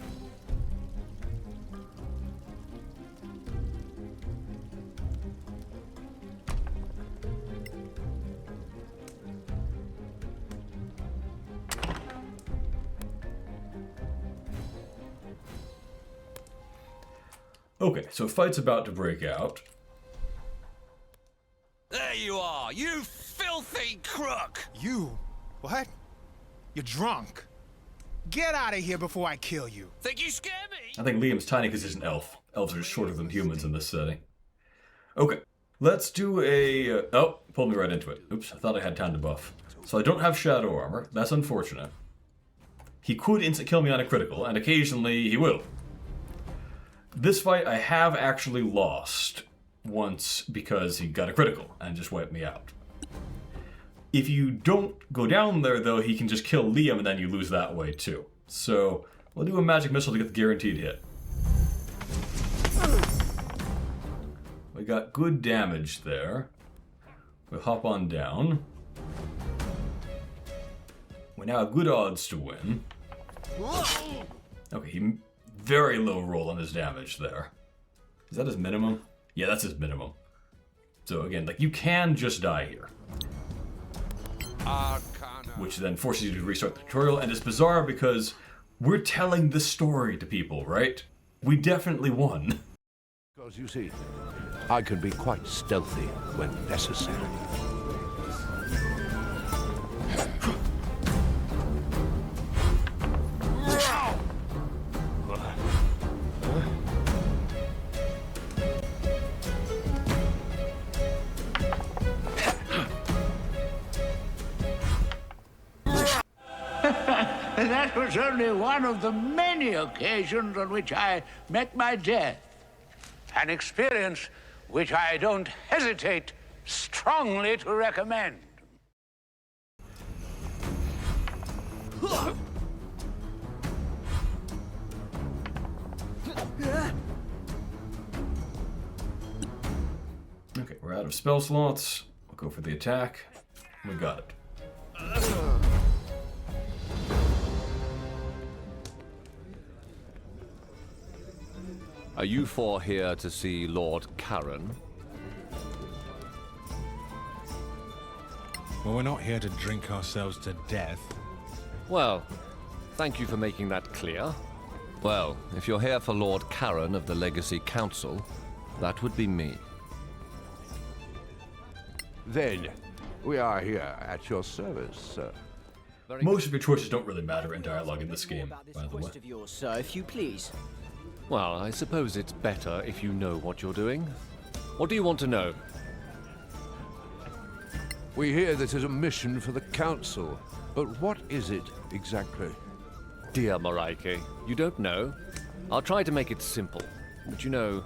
Okay, so a fight's about to break out. There you are, you filthy crook! You? What? You're drunk. Get out of here before I kill you. Think you scare me? I think Liam's tiny because he's an elf. Elves are shorter than humans in this setting. Okay, let's do a... oh, pulled me right into it. Oops, I thought I had time to buff. So I don't have shadow armor. That's unfortunate. He could instant kill me on a critical, and occasionally he will. This fight I have actually lost once because he got a critical and just wiped me out. If you don't go down there, though, he can just kill Liam and then you lose that way, too. So, we'll do a magic missile to get the guaranteed hit. We got good damage there. We'll hop on down. We now have good odds to win. Okay, he very low roll on his damage there. Is that his minimum? Yeah, that's his minimum. So again, like, you can just die here. Which then forces you to restart the tutorial, and it's bizarre because we're telling the story to people, right? We definitely won. Because you see, I can be quite stealthy when necessary. That was only one of the many occasions on which I met my death. An experience which I don't hesitate strongly to recommend. Okay, we're out of spell slots. We'll go for the attack. We got it. Are you four here to see Lord Karen? Well, we're not here to drink ourselves to death. Well, thank you for making that clear. Well, if you're here for Lord Karen of the Legacy Council, that would be me. Then, we are here at your service, sir. Most of your choices don't really matter in dialogue in this game, by the way. Of yours, sir, if you please. Well, I suppose it's better if you know what you're doing. What do you want to know? We hear this is a mission for the Council, but what is it exactly? Dear Moraike, you don't know? I'll try to make it simple. But you know,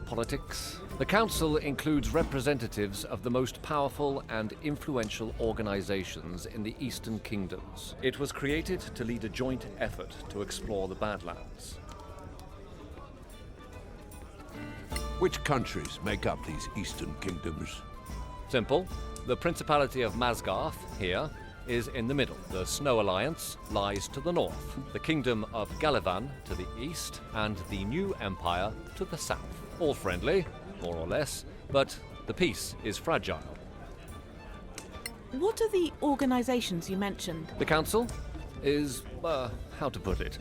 politics? The Council includes representatives of the most powerful and influential organizations in the Eastern Kingdoms. It was created to lead a joint effort to explore the Badlands. Which countries make up these Eastern Kingdoms? Simple. The Principality of Masgarth, here, is in the middle. The Snow Alliance lies to the north. The Kingdom of Galavan to the east, and the New Empire to the south. All friendly, more or less, but the peace is fragile. What are the organizations you mentioned? The Council is, how to put it,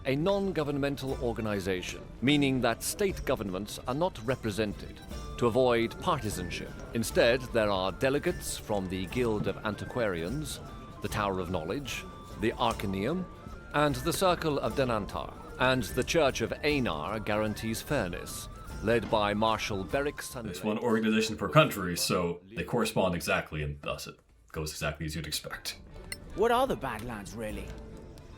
a non-governmental organization, meaning that state governments are not represented to avoid partisanship. Instead, there are delegates from the Guild of Antiquarians, the Tower of Knowledge, the Arcaneum, and the Circle of Denantar. And the Church of Einar guarantees fairness, led by Marshal Beric Sunday. There's one organization per country, so they correspond exactly, and thus it goes exactly as you'd expect. What are the Badlands, really?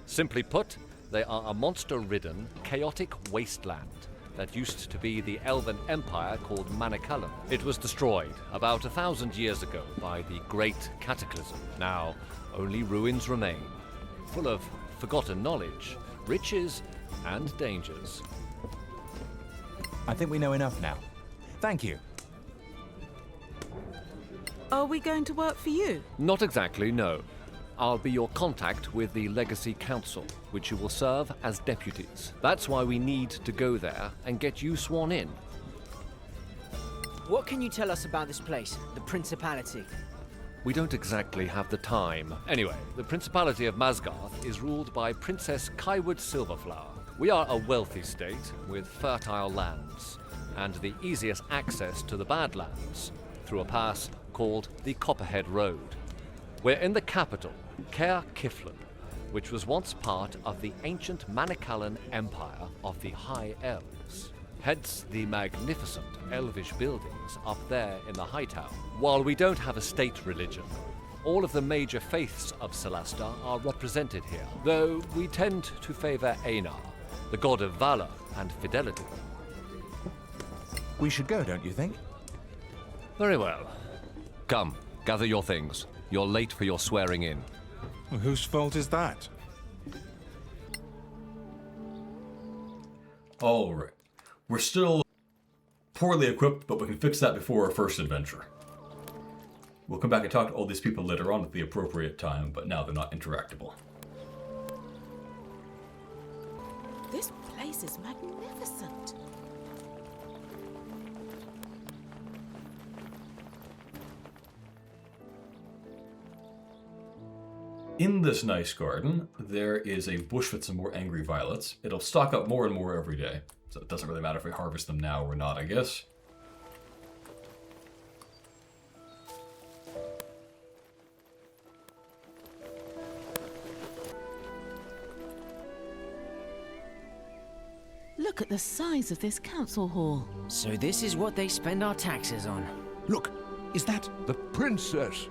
Simply put, they are a monster-ridden, chaotic wasteland that used to be the Elven Empire called Maniculum. It was destroyed about 1,000 years ago by the Great Cataclysm. Now, only ruins remain. full of forgotten knowledge, riches, and dangers. I think we know enough now. Thank you. Are we going to work for you? Not exactly, no. I'll be your contact with the Legacy Council, which you will serve as deputies. That's why we need to go there and get you sworn in. What can you tell us about this place, the Principality? We don't exactly have the time. Anyway, the Principality of Masgarth is ruled by Princess Kaiwood Silverflower. We are a wealthy state with fertile lands, and the easiest access to the Badlands through a pass called the Copperhead Road. We're in the capital, Caer Cyflen, which was once part of the ancient Manicalan Empire of the High Elves. Hence the magnificent elvish buildings up there in the High Tower. While we don't have a state religion, all of the major faiths of Solasta are represented here, though we tend to favor Einar, the god of valor and fidelity. We should go, don't you think? Very well. Come, gather your things. You're late for your swearing in. Well, whose fault is that? Alright. We're still poorly equipped, but we can fix that before our first adventure. We'll come back and talk to all these people later on at the appropriate time, but now they're not interactable. This place is magnificent. In this nice garden, there is a bush with some more angry violets. It'll stock up more and more every day, so it doesn't really matter if we harvest them now or not, I guess. Look at the size of this council hall. So this is what they spend our taxes on. Look, is that the princess?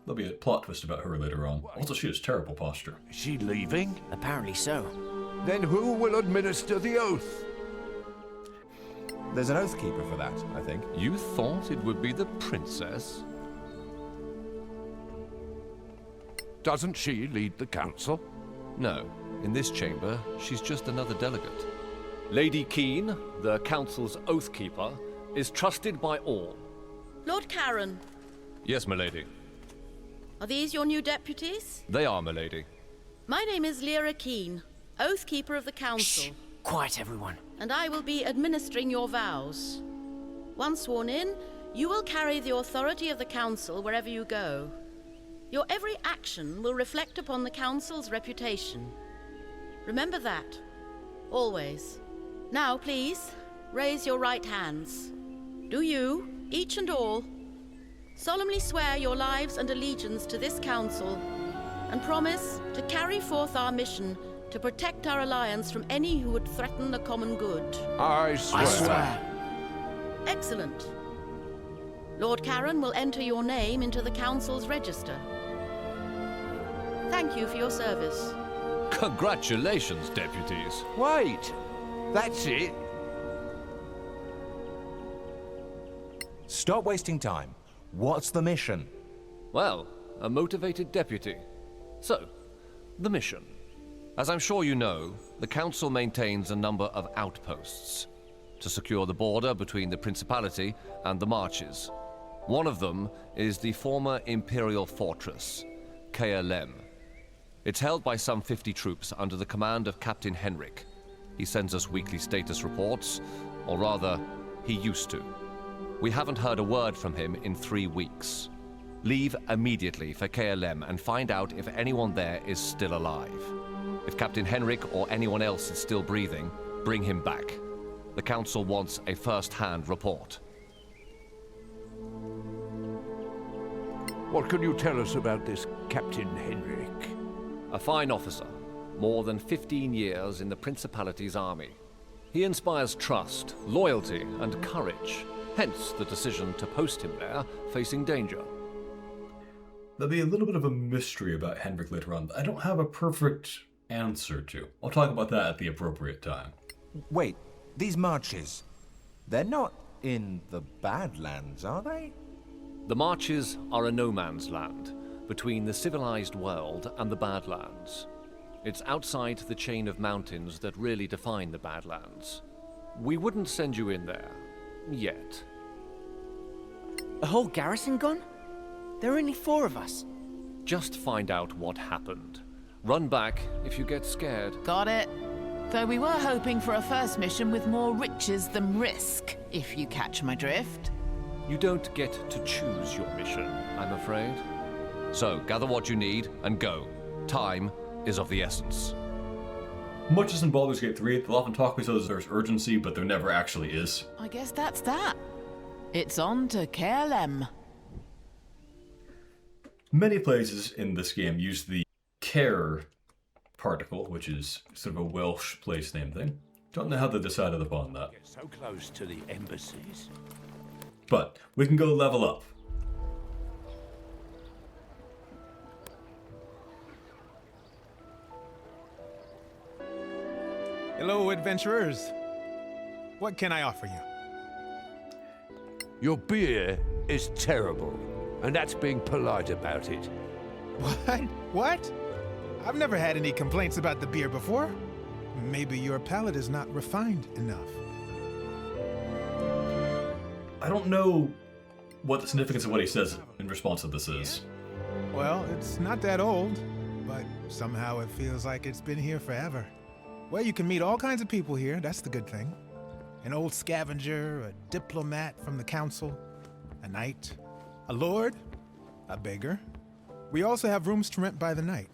There'll be a plot twist about her later on. Also, she has terrible posture. Is she leaving? Apparently so. Then who will administer the oath? There's an oath keeper for that, I think. You thought it would be the princess? Doesn't she lead the council? No. In this chamber, she's just another delegate. Lady Keen, the council's oath keeper, is trusted by all. Lord Karen. Yes, milady. Are these your new deputies? They are, milady. My name is Lyra Keen, Oath Keeper of the Council. Shh! Quiet, everyone. And I will be administering your vows. Once sworn in, you will carry the authority of the Council wherever you go. Your every action will reflect upon the Council's reputation. Remember that. Always. Now, please, raise your right hands. Do you, each and all, solemnly swear your lives and allegiance to this council, and promise to carry forth our mission to protect our alliance from any who would threaten the common good? I swear. I swear. Excellent. Lord Karen will enter your name into the council's register. Thank you for your service. Congratulations, deputies. Wait, that's it? Stop wasting time. What's the mission? Well, a motivated deputy. So, the mission. As I'm sure you know, the Council maintains a number of outposts to secure the border between the Principality and the Marches. One of them is the former Imperial fortress, Caer Lem. It's held by some 50 troops under the command of Captain Henrik. He sends us weekly status reports, or rather, he used to. We haven't heard a word from him in 3 weeks. Leave immediately for Caer Lem and find out if anyone there is still alive. If Captain Henrik or anyone else is still breathing, bring him back. The Council wants a first-hand report. What can you tell us about this Captain Henrik? A fine officer, more than 15 years in the Principality's army. He inspires trust, loyalty, and courage. Hence the decision to post him there, facing danger. There'll be a little bit of a mystery about Henrik later on that I don't have a perfect answer to. I'll talk about that at the appropriate time. Wait, these marches, they're not in the Badlands, are they? The Marches are a no man's land. between the civilized world and the Badlands. It's outside the chain of mountains that really define the Badlands. We wouldn't send you in there. Yet. A whole garrison gone? There are only 4 of us. Just find out what happened. Run back if you get scared. Got it. Though we were hoping for a first mission with more riches than risk, if you catch my drift. You don't get to choose your mission, I'm afraid. So, gather what you need and go. Time is of the essence. Much as in Baldur's Gate 3, they'll often talk about there's urgency, but there never actually is. I guess that's that. It's on to Caer Lem. Many places in this game use the Caer particle, which is sort of a Welsh place name thing. Don't know how they decided upon that. Get so close to the embassies. But we can go level up. Hello, adventurers. What can I offer you? Your beer is terrible, and that's being polite about it. What? What? I've never had any complaints about the beer before. Maybe your palate is not refined enough. I don't know what the significance of what he says in response to this is. Well, it's not that old, but somehow it feels like it's been here forever. Well, you can meet all kinds of people here, that's the good thing. An old scavenger, a diplomat from the council, a knight, a lord, a beggar. We also have rooms to rent by the night.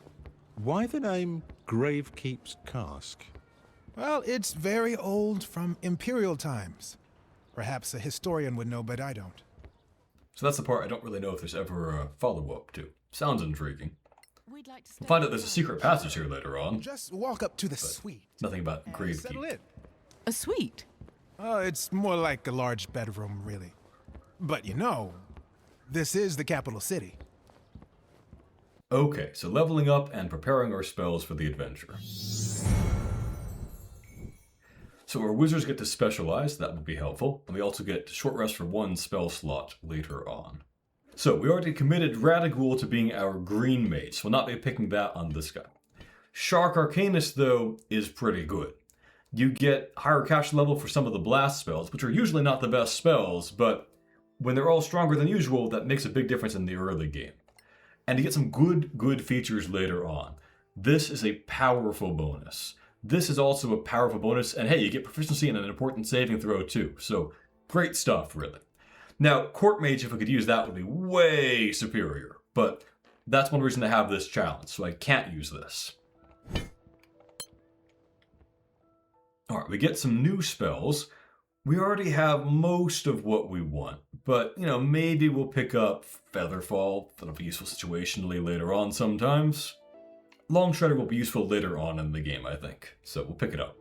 Why the name Gravekeep's Cask? Well, it's very old, from imperial times. Perhaps a historian would know, but I don't. So that's the part I don't really know if there's ever a follow-up to. Sounds intriguing. We'll find out there's a secret passage here later on. Just walk up to the suite. Nothing about Settle Gravekeep. in. A suite? Oh, it's more like a large bedroom, really. But you know, this is the capital city. Okay, so leveling up and preparing our spells for the adventure. So our wizards get to specialize, that would be helpful, and we also get short rest for 1 spell slot later on. So we already committed Radagul to being our green mage, so we'll not be picking that on this guy. Shark Arcanist, though, is pretty good. You get higher cash level for some of the blast spells, which are usually not the best spells, but when they're all stronger than usual, that makes a big difference in the early game. And you get some good features later on. This is a powerful bonus. This is also a powerful bonus, and hey, you get proficiency in an important saving throw too, so great stuff, really. Now, Court Mage, if we could use that, would be way superior, but that's one reason to have this challenge, so I can't use this. Alright, we get some new spells. We already have most of what we want, but, you know, maybe we'll pick up Featherfall. That'll be useful situationally later on sometimes. Longstrider will be useful later on in the game, I think, so we'll pick it up.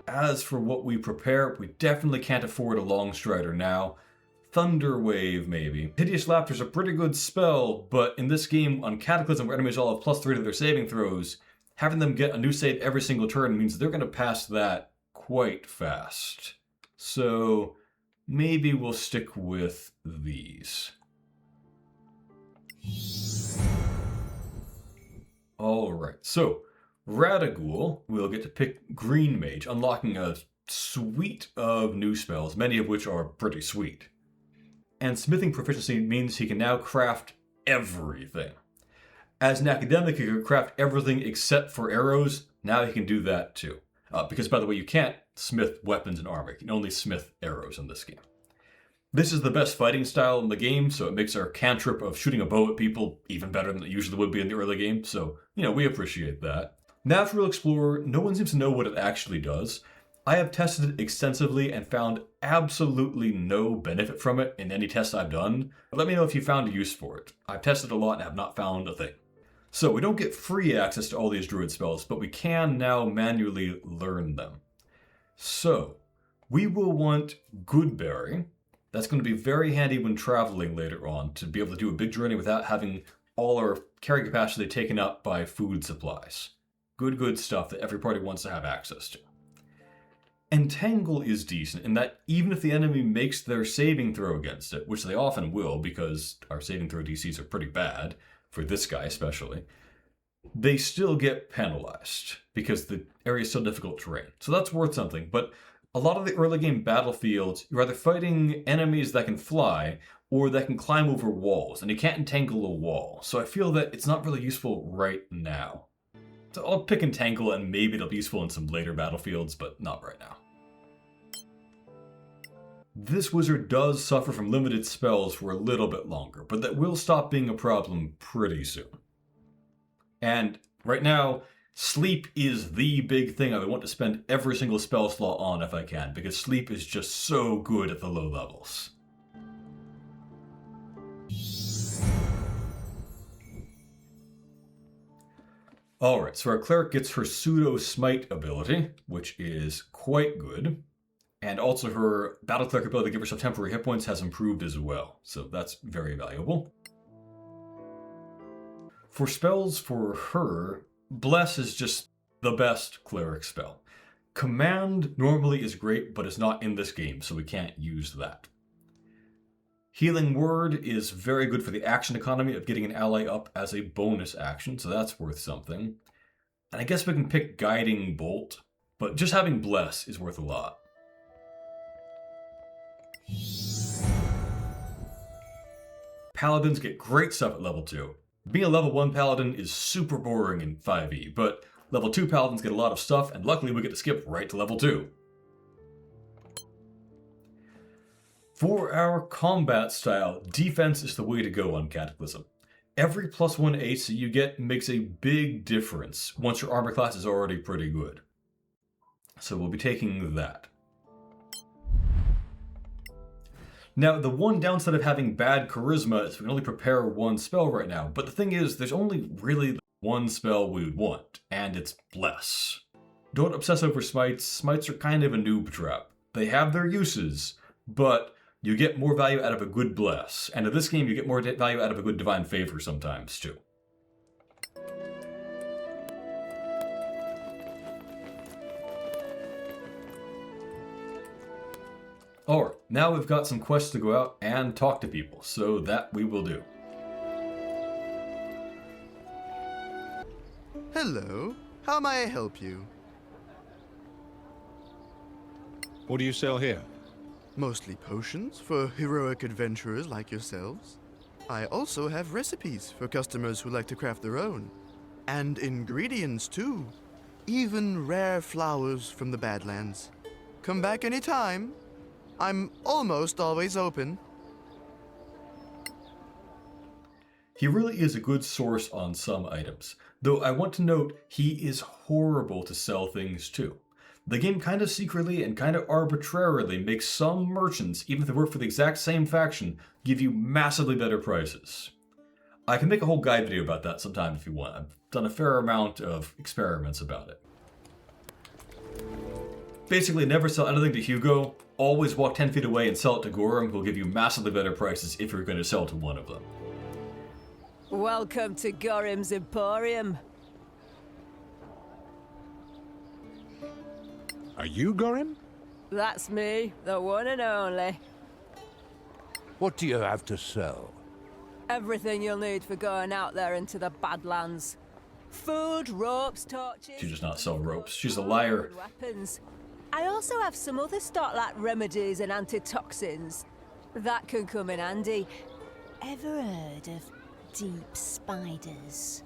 As for what we prepare, we definitely can't afford a Longstrider now. Thunderwave, maybe. Hideous Laughter's a pretty good spell, but in this game, on Cataclysm, where enemies all have +3 to their saving throws, having them get a new save every single turn means they're going to pass that quite fast. So maybe we'll stick with these. Alright, so Radagul will get to pick Green Mage, unlocking a suite of new spells, many of which are pretty sweet. And smithing proficiency means he can now craft everything. As an academic, he could craft everything except for arrows. Now he can do that too. Because, by the way, you can't smith weapons and armor. You can only smith arrows in this game. This is the best fighting style in the game, so it makes our cantrip of shooting a bow at people even better than it usually would be in the early game. So, you know, we appreciate that. Natural Explorer, no one seems to know what it actually does. I have tested it extensively and found absolutely no benefit from it in any tests I've done. But let me know if you found a use for it. I've tested a lot and have not found a thing. So we don't get free access to all these druid spells, but we can now manually learn them. So we will want Goodberry. That's going to be very handy when traveling later on to be able to do a big journey without having all our carrying capacity taken up by food supplies. Good stuff that every party wants to have access to. Entangle is decent in that even if the enemy makes their saving throw against it, which they often will because our saving throw DCs are pretty bad, for this guy especially, they still get penalized because the area is so difficult terrain. So that's worth something. But a lot of the early game battlefields, you're either fighting enemies that can fly or that can climb over walls, and you can't entangle a wall. So I feel that it's not really useful right now. So I'll pick Entangle, and maybe it'll be useful in some later battlefields, but not right now. This wizard does suffer from limited spells for a little bit longer, but that will stop being a problem pretty soon. And right now, sleep is the big thing I would want to spend every single spell slot on if I can, because sleep is just so good at the low levels. Alright, so our cleric gets her pseudo smite ability, which is quite good. And also her battle cleric ability to give herself temporary hit points has improved as well, so that's very valuable. For spells for her, Bless is just the best cleric spell. Command normally is great, but it's not in this game, so we can't use that. Healing Word is very good for the action economy of getting an ally up as a bonus action, so that's worth something. And I guess we can pick Guiding Bolt, but just having Bless is worth a lot. Paladins get great stuff at level 2. Being a level 1 paladin is super boring in 5e, but level 2 paladins get a lot of stuff, and luckily we get to skip right to level 2. For our combat style, defense is the way to go on Cataclysm. Every +1 AC you get makes a big difference once your armor class is already pretty good. So we'll be taking that. Now, the one downside of having bad charisma is we can only prepare one spell right now, but the thing is, there's only really one spell we would want, and it's Bless. Don't obsess over smites. Smites are kind of a noob trap. They have their uses, but you get more value out of a good Bless, and in this game you get more value out of a good Divine Favor sometimes, too. Alright, now we've got some quests to go out and talk to people, so that we will do. Hello, how may I help you? What do you sell here? Mostly potions for heroic adventurers like yourselves. I also have recipes for customers who like to craft their own. And ingredients too. Even rare flowers from the Badlands. Come back anytime. I'm almost always open. He really is a good source on some items, though I want to note he is horrible to sell things too. The game kind of secretly and kind of arbitrarily makes some merchants, even if they work for the exact same faction, give you massively better prices. I can make a whole guide video about that sometime if you want. I've done a fair amount of experiments about it. Basically, never sell anything to Hugo. Always walk 10 feet away and sell it to Gorham, who'll give you massively better prices if you're going to sell to one of them. Welcome to Gorham's Emporium. Are you Gorham? That's me, the one and only. What do you have to sell? Everything you'll need for going out there into the Badlands. Food, ropes, torches... She does not sell ropes. She's a liar. Weapons. I also have some other stock like remedies and antitoxins. That can come in handy. Ever heard of deep spiders?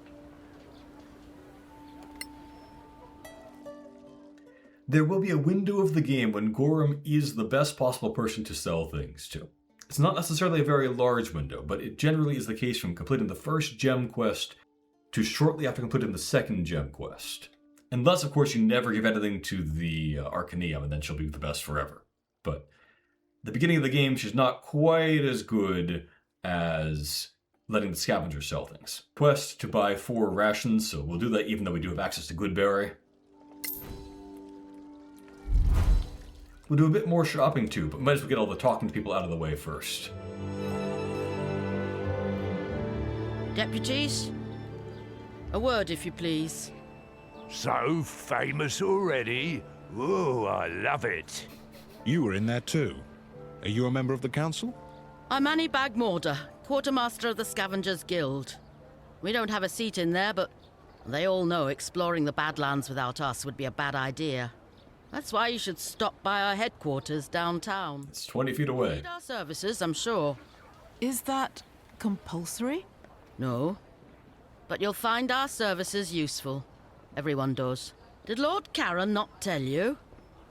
There will be a window of the game when Gorham is the best possible person to sell things to. It's not necessarily a very large window, but it generally is the case from completing the first gem quest to shortly after completing the second gem quest. Unless, of course, you never give anything to the Arcaneum, and then she'll be the best forever. But at the beginning of the game, she's not quite as good as letting the scavengers sell things. Quest to buy 4 rations, so we'll do that even though we do have access to Goodberry. We'll do a bit more shopping too, but might as well get all the talking to people out of the way first. Deputies? A word, if you please. So famous already? Oh, I love it. You were in there too. Are you a member of the council? I'm Annie Bagmorder, quartermaster of the Scavengers Guild. We don't have a seat in there, but they all know exploring the Badlands without us would be a bad idea. That's why you should stop by our headquarters downtown. It's 20 feet away. Need our services, I'm sure. Is that compulsory? No. But you'll find our services useful. Everyone does. Did Lord Karen not tell you?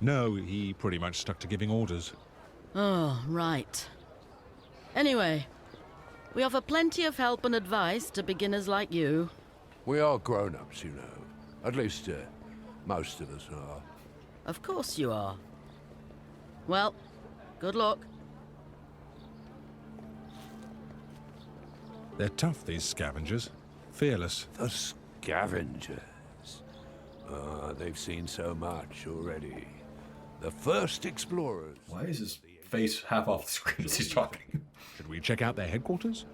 No, he pretty much stuck to giving orders. Oh, right. Anyway, we offer plenty of help and advice to beginners like you. We are grown-ups, you know. At least, most of us are. Of course you are. Well, good luck. They're tough, these scavengers. Fearless. The scavengers. They've seen so much already. The first explorers. Why is his face half off the screen as he's talking? Should we check out their headquarters?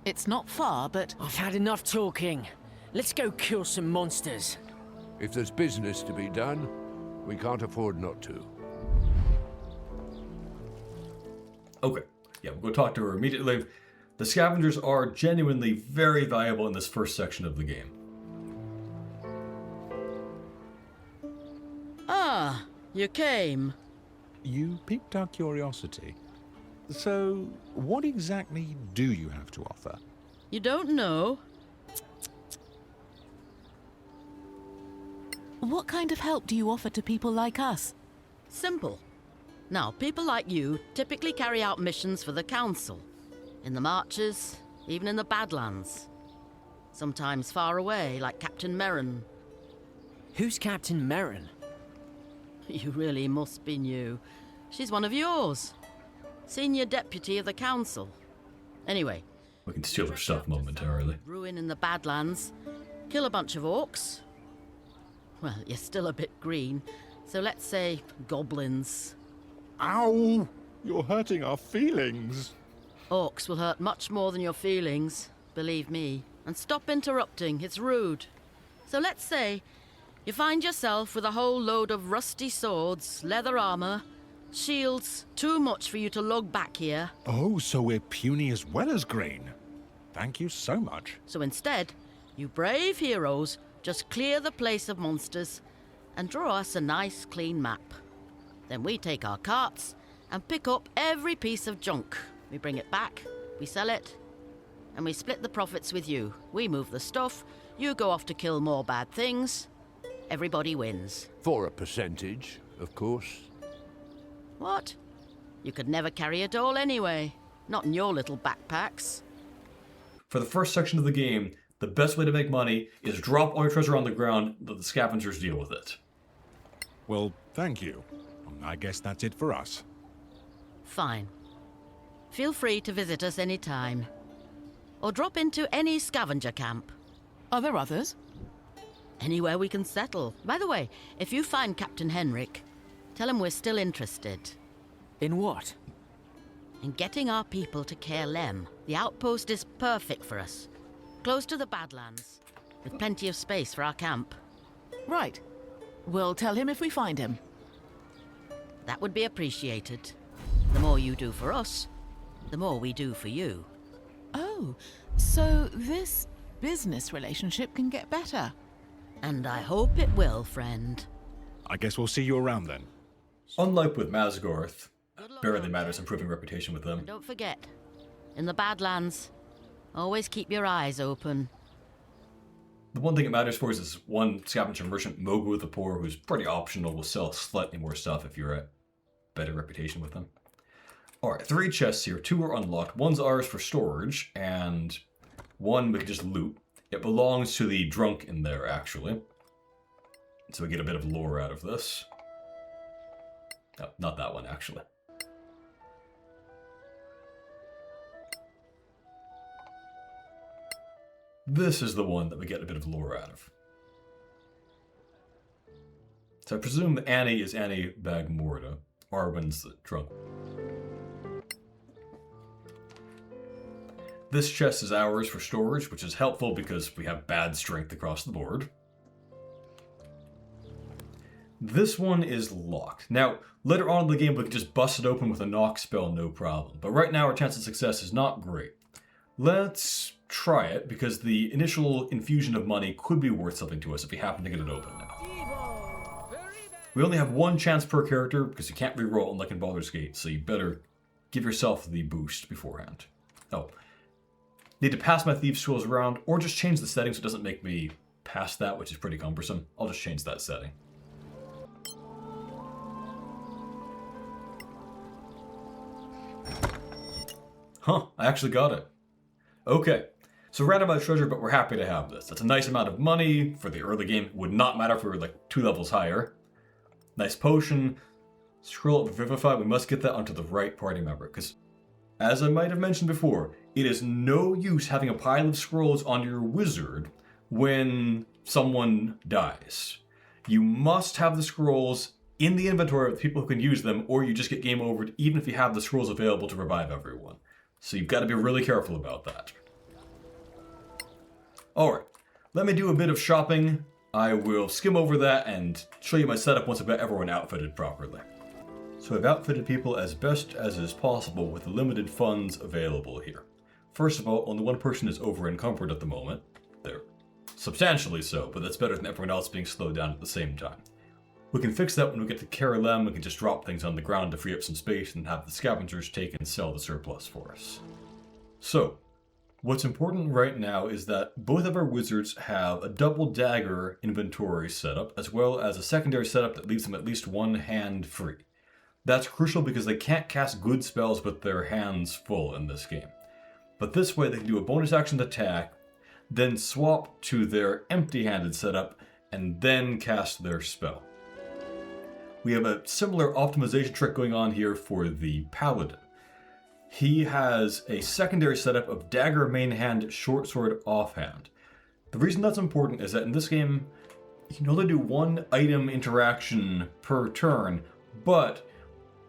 It's not far, but... I've had enough talking. Let's go kill some monsters. If there's business to be done, we can't afford not to. Okay, yeah, we'll go talk to her immediately. The scavengers are genuinely very valuable in this first section of the game. Ah, you came. You piqued our curiosity. So, what exactly do you have to offer? You don't know? What kind of help do you offer to people like us? Simple. Now, people like you typically carry out missions for the Council. In the Marches, even in the Badlands. Sometimes far away, like Captain Merrin. Who's Captain Merrin? You really must be new. She's one of yours. Senior Deputy of the Council. Anyway. We can steal her stuff momentarily. Ruin in the Badlands. Kill a bunch of orcs. Well, you're still a bit green, so let's say goblins. Ow! You're hurting our feelings. Orcs will hurt much more than your feelings, believe me. And stop interrupting, it's rude. So let's say you find yourself with a whole load of rusty swords, leather armor, shields, too much for you to lug back here. Oh, so we're puny as well as green. Thank you so much. So instead, you brave heroes just clear the place of monsters and draw us a nice clean map. Then we take our carts and pick up every piece of junk. We bring it back, we sell it, and we split the profits with you. We move the stuff, you go off to kill more bad things. Everybody wins. For a percentage, of course. What? You could never carry it all anyway. Not in your little backpacks. For the first section of the game, the best way to make money is drop all your treasure on the ground, let the scavengers deal with it. Well, thank you. I guess that's it for us. Fine. Feel free to visit us anytime. Or drop into any scavenger camp. Are there others? Anywhere we can settle. By the way, if you find Captain Henrik, tell him we're still interested. In what? In getting our people to Caer Lem. The outpost is perfect for us. Close to the Badlands, with plenty of space for our camp. Right. We'll tell him if we find him. That would be appreciated. The more you do for us, the more we do for you. Oh, so this business relationship can get better. And I hope it will, friend. I guess we'll see you around then. Unlike with Masgorth, barely matters improving reputation with them. And don't forget, in the Badlands, always keep your eyes open. The one thing it matters for is this one scavenger merchant, Mogu the Poor, who's pretty optional, will sell slightly more stuff if you're a better reputation with them. Alright, 3 chests here. 2 are unlocked. One's ours for storage, and one we can just loot. It belongs to the drunk in there, actually. So we get a bit of lore out of this. Oh, not that one, actually. This is the one that we get a bit of lore out of. So I presume Annie is Annie Bagmorda. Arwen's the drunk. This chest is ours for storage, which is helpful because we have bad strength across the board. This one is locked. Now, later on in the game, we can just bust it open with a knock spell, no problem. But right now, our chance of success is not great. Let's try it, because the initial infusion of money could be worth something to us if we happen to get it open now. We only have one chance per character, because you can't reroll unlike in Baldur's Gate, so you better give yourself the boost beforehand. Oh. Need to pass my Thieves' Tools around, or just change the setting so it doesn't make me pass that, which is pretty cumbersome. I'll just change that setting. Huh, I actually got it. Okay, so random amount of treasure, but we're happy to have this. That's a nice amount of money for the early game. It would not matter if we were like 2 levels higher. Nice potion. Scroll up Vivify. We must get that onto the right party member, because as I might have mentioned before, it is no use having a pile of scrolls on your wizard when someone dies. You must have the scrolls in the inventory of the people who can use them, or you just get game over, even if you have the scrolls available to revive everyone. So you've got to be really careful about that. Alright, let me do a bit of shopping. I will skim over that and show you my setup once I've got everyone outfitted properly. So I've outfitted people as best as is possible with the limited funds available here. First of all, only one person is over encumbered at the moment. They're substantially so, but that's better than everyone else being slowed down at the same time. We can fix that when we get to Caer Lem. We can just drop things on the ground to free up some space and have the scavengers take and sell the surplus for us. So, what's important right now is that both of our wizards have a double dagger inventory setup, as well as a secondary setup that leaves them at least one hand free. That's crucial because they can't cast good spells with their hands full in this game. But this way they can do a bonus action attack, then swap to their empty-handed setup, and then cast their spell. We have a similar optimization trick going on here for the Paladin. He has a secondary setup of dagger main hand, short sword offhand. The reason that's important is that in this game, you can only do one item interaction per turn, but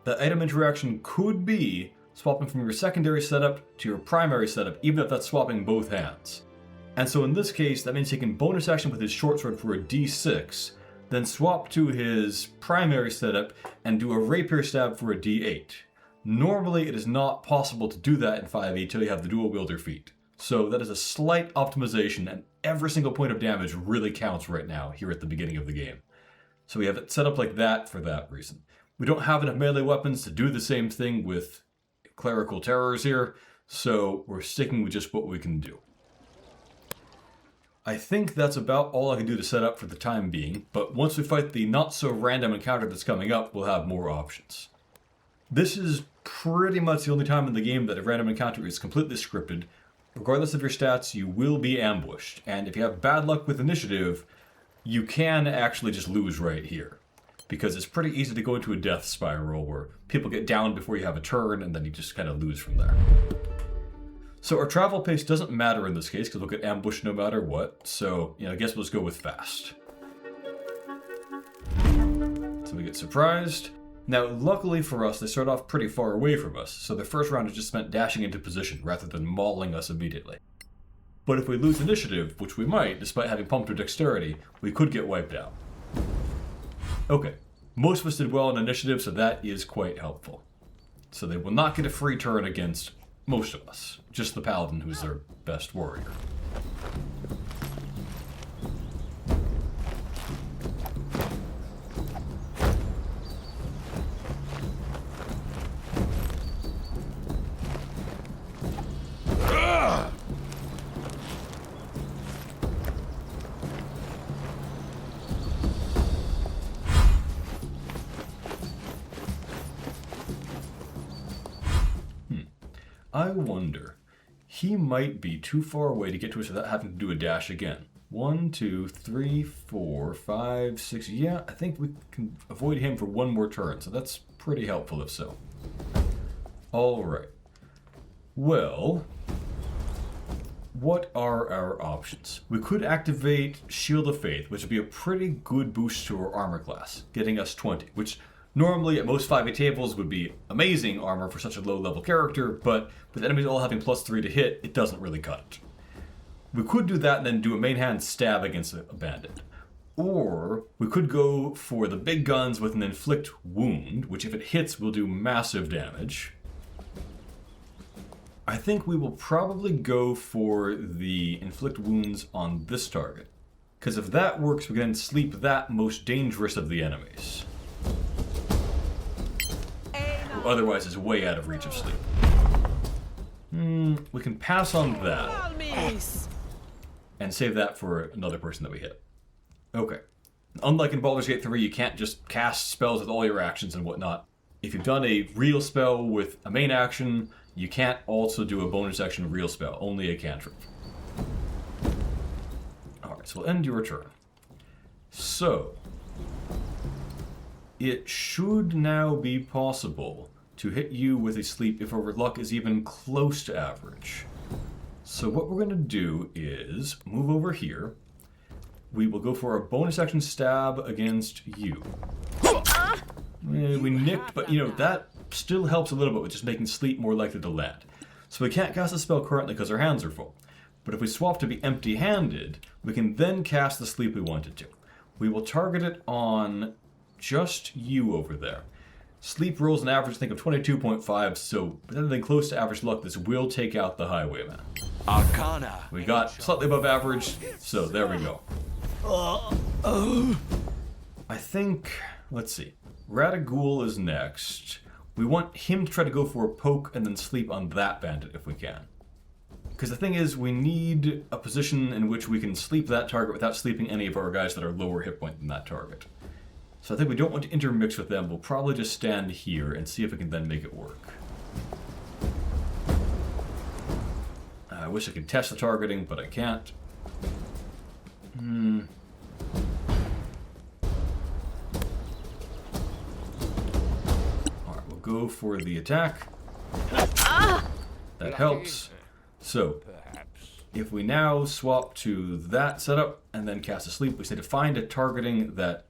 that item interaction could be swapping from your secondary setup to your primary setup, even if that's swapping both hands. And so in this case, that means he can bonus action with his short sword for a d6, then swap to his primary setup and do a rapier stab for a d8. Normally, it is not possible to do that in 5e until you have the dual wielder feat. So that is a slight optimization, and every single point of damage really counts right now here at the beginning of the game. So we have it set up like that for that reason. We don't have enough melee weapons to do the same thing with clerical terrors here, so we're sticking with just what we can do. I think that's about all I can do to set up for the time being, but once we fight the not-so-random encounter that's coming up, we'll have more options. This is pretty much the only time in the game that a random encounter is completely scripted. Regardless of your stats, you will be ambushed, and if you have bad luck with initiative, you can actually just lose right here. Because it's pretty easy to go into a death spiral where people get down before you have a turn, and then you just kind of lose from there. So our travel pace doesn't matter in this case, because we'll get ambushed no matter what, so, I guess we'll just go with fast. So we get surprised. Now, luckily for us, they start off pretty far away from us, so the first round is just spent dashing into position rather than mauling us immediately. But if we lose initiative, which we might, despite having pumped our dexterity, we could get wiped out. Okay, most of us did well in initiative, so that is quite helpful. So they will not get a free turn against most of us, just the Paladin who's their best warrior. I wonder, he might be too far away to get to us without having to do a dash again. 1, 2, 3, 4, 5, 6. Yeah, I think we can avoid him for one more turn, so that's pretty helpful if so. Alright. Well, what are our options? We could activate Shield of Faith, which would be a pretty good boost to our armor class, getting us 20, which normally at most 5e tables would be amazing armor for such a low level character, but with enemies all having +3 to hit, it doesn't really cut it. We could do that and then do a main hand stab against a bandit. Or we could go for the big guns with an inflict wound, which if it hits will do massive damage. I I think we will probably go for the inflict wounds on this target. Because if that works, we can then sleep that most dangerous of the enemies. Who otherwise is way out of reach of sleep. We can pass on that. And save that for another person that we hit. Okay. Unlike in Baldur's Gate 3, you can't just cast spells with all your actions and whatnot. If you've done a real spell with a main action, you can't also do a bonus action real spell, only a cantrip. Alright, so we'll end your turn. So, it should now be possible to hit you with a sleep if our luck is even close to average. So what we're going to do is move over here. We will go for a bonus action stab against you. We nicked, but you know, that still helps a little bit with just making sleep more likely to land. So we can't cast a spell currently because our hands are full. But if we swap to be empty-handed, we can then cast the sleep we wanted to. We will target it on just you over there. Sleep rolls an average, I think, of 22.5, so with anything close to average luck, this will take out the Highwayman. Arcana. We got slightly above average, so there we go. I think, let's see, Radagul is next. We want him to try to go for a poke and then sleep on that bandit if we can. Because the thing is, we need a position in which we can sleep that target without sleeping any of our guys that are lower hit point than that target. So I think we don't want to intermix with them. We'll probably just stand here and see if we can then make it work. I wish I could test the targeting, but I can't. Alright, we'll go for the attack. That helps. So, if we now swap to that setup and then cast a sleep, we just need to find a targeting that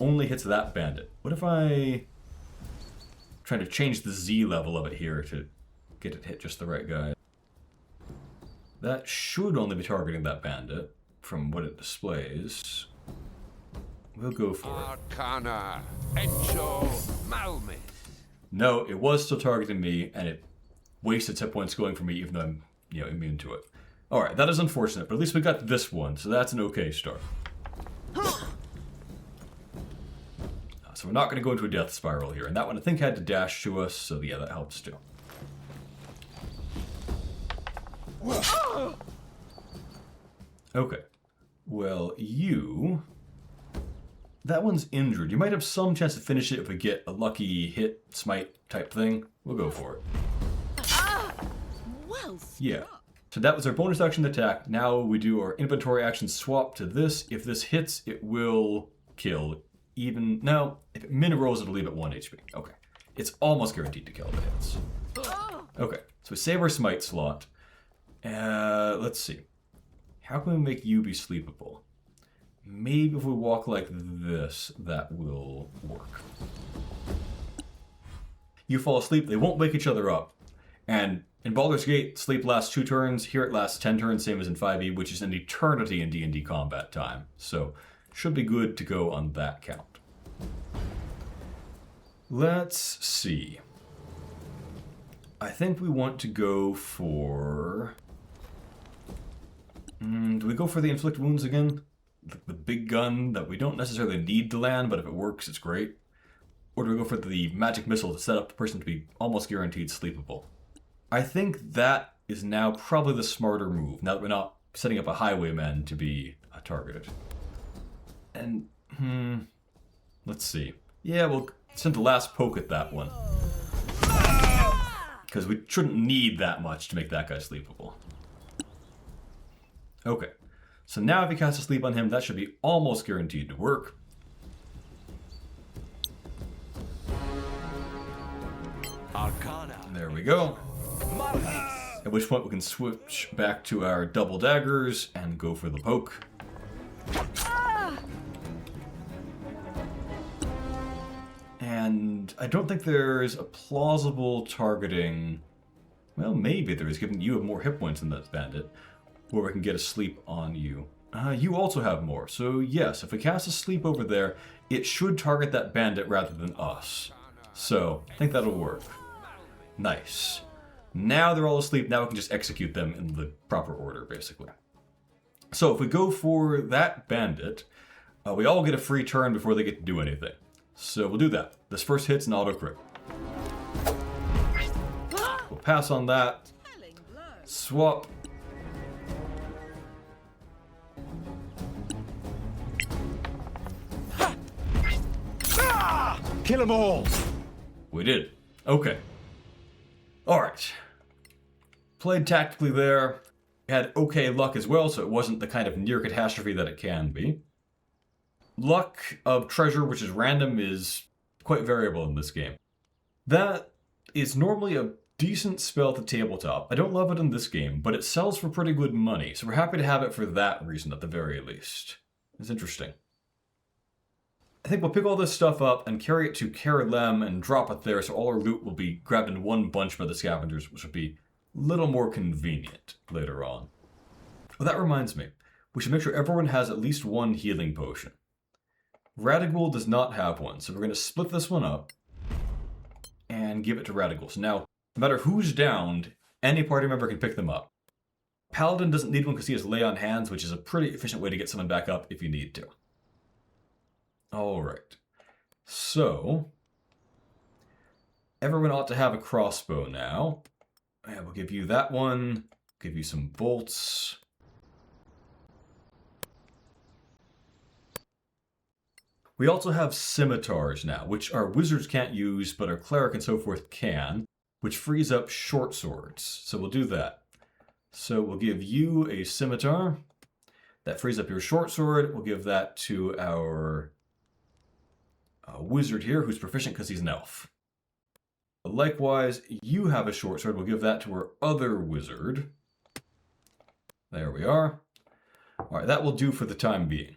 only hits that bandit. What if I try to change the Z level of it here to get it hit just the right guy? That should only be targeting that bandit from what it displays. We'll go for it. Arcana, Encho, Malmis. No, it was still targeting me, and it wasted hit points going for me, even though I'm, immune to it. Alright, that is unfortunate, but at least we got this one, so that's an okay start. So we're not going to go into a death spiral here, and that one I think had to dash to us, so yeah, that helps too. Okay. Well, you... That one's injured. You might have some chance to finish it if we get a lucky hit, smite type thing. We'll go for it. Well struck. Yeah. So that was our bonus action attack. Now we do our inventory action swap to this. If this hits, it will kill. Even... No, if it min-rolls, it'll leave at 1 HP. Okay. It's almost guaranteed to kill if it hits. Okay. So we save our smite slot. Let's see. How can we make you be sleepable? Maybe if we walk like this, that will work. You fall asleep, they won't wake each other up. And in Baldur's Gate, sleep lasts 2 turns. Here it lasts 10 turns, same as in 5e, which is an eternity in D&D combat time. So, should be good to go on that count. Let's see. I think we want to go for... do we go for the inflict wounds again? The big gun that we don't necessarily need to land, but if it works, it's great. Or do we go for the magic missile to set up the person to be almost guaranteed sleepable? I think that is now probably the smarter move, now that we're not setting up a highwayman to be targeted. And, let's see. Yeah, we'll send the last poke at that one. Because we shouldn't need that much to make that guy sleepable. Okay. So now if you cast a sleep on him, that should be almost guaranteed to work. Arcana. There we go. At which point we can switch back to our double daggers and go for the poke. And I don't think there's a plausible targeting... Well, maybe there is, given you have more hit points than that bandit. Where we can get a sleep on you. You also have more, so yes, if we cast a sleep over there, it should target that bandit rather than us. So, I think that'll work. Nice. Now they're all asleep. Now we can just execute them in the proper order, basically. So if we go for that bandit, we all get a free turn before they get to do anything. So we'll do that. This first hit's an auto crit. We'll pass on that. Swap. Kill them all! We did. Okay. Alright. Played tactically there. Had okay luck as well, so it wasn't the kind of near catastrophe that it can be. Luck of treasure, which is random, is quite variable in this game. That is normally a decent spell at the tabletop. I don't love it in this game, but it sells for pretty good money, so we're happy to have it for that reason at the very least. It's interesting. I think we'll pick all this stuff up and carry it to Caer Lem and drop it there, so all our loot will be grabbed in one bunch by the scavengers, which will be a little more convenient later on. Well, that reminds me. We should make sure everyone has at least one healing potion. Radigul does not have one, so we're going to split this one up and give it to Radigul. So now, no matter who's downed, any party member can pick them up. Paladin doesn't need one because he has Lay on Hands, which is a pretty efficient way to get someone back up if you need to. Alright. So, everyone ought to have a crossbow now. And we'll give you that one. Give you some bolts. We also have scimitars now, which our wizards can't use, but our cleric and so forth can, which frees up short swords. So we'll do that. So we'll give you a scimitar. That frees up your short sword. We'll give that to our wizard here, who's proficient because he's an elf. Likewise, you have a short sword. We'll give that to our other wizard. There we are. All right, that will do for the time being.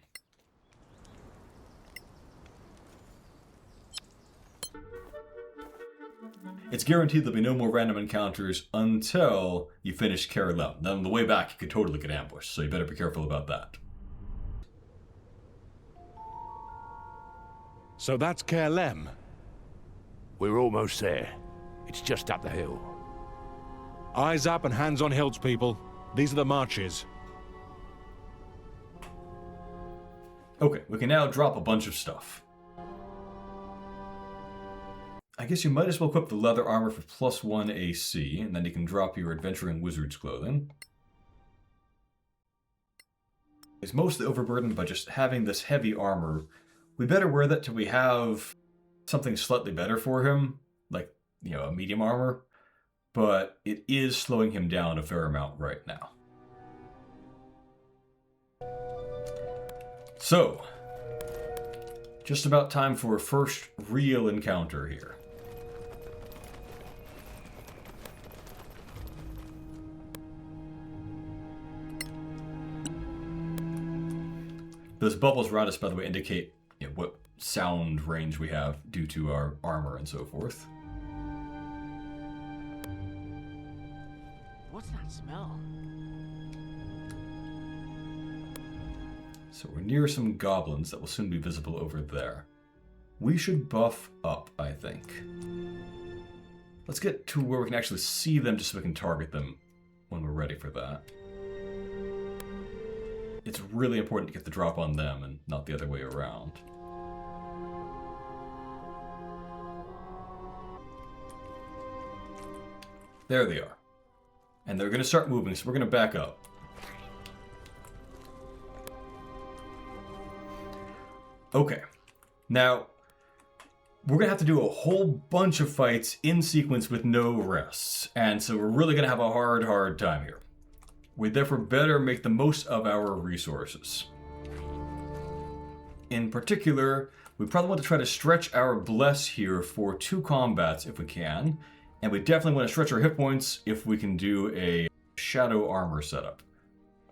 It's guaranteed there'll be no more random encounters until you finish Caer Lem. Then on the way back, you could totally get ambushed, so you better be careful about that. So that's Caer Lem. We're almost there. It's just up the hill. Eyes up and hands on hilts, people. These are the marches. Okay, we can now drop a bunch of stuff. I guess you might as well equip the leather armor for +1 AC, and then you can drop your adventuring wizard's clothing. He's mostly overburdened by just having this heavy armor. We better wear that till we have something slightly better for him, like, a medium armor, but it is slowing him down a fair amount right now. So, just about time for a first real encounter here. Those bubbles around us, by the way, indicate what sound range we have due to our armor and so forth. What's that smell? So we're near some goblins that will soon be visible over there. We should buff up, I think. Let's get to where we can actually see them just so we can target them when we're ready for that. It's really important to get the drop on them and not the other way around. There they are. And they're going to start moving, so we're going to back up. Okay. Now, we're going to have to do a whole bunch of fights in sequence with no rests. And so we're really going to have a hard time here. We therefore better make the most of our resources. In particular, we probably want to try to stretch our bless here for 2 combats if we can. And we definitely want to stretch our hit points if we can do a shadow armor setup.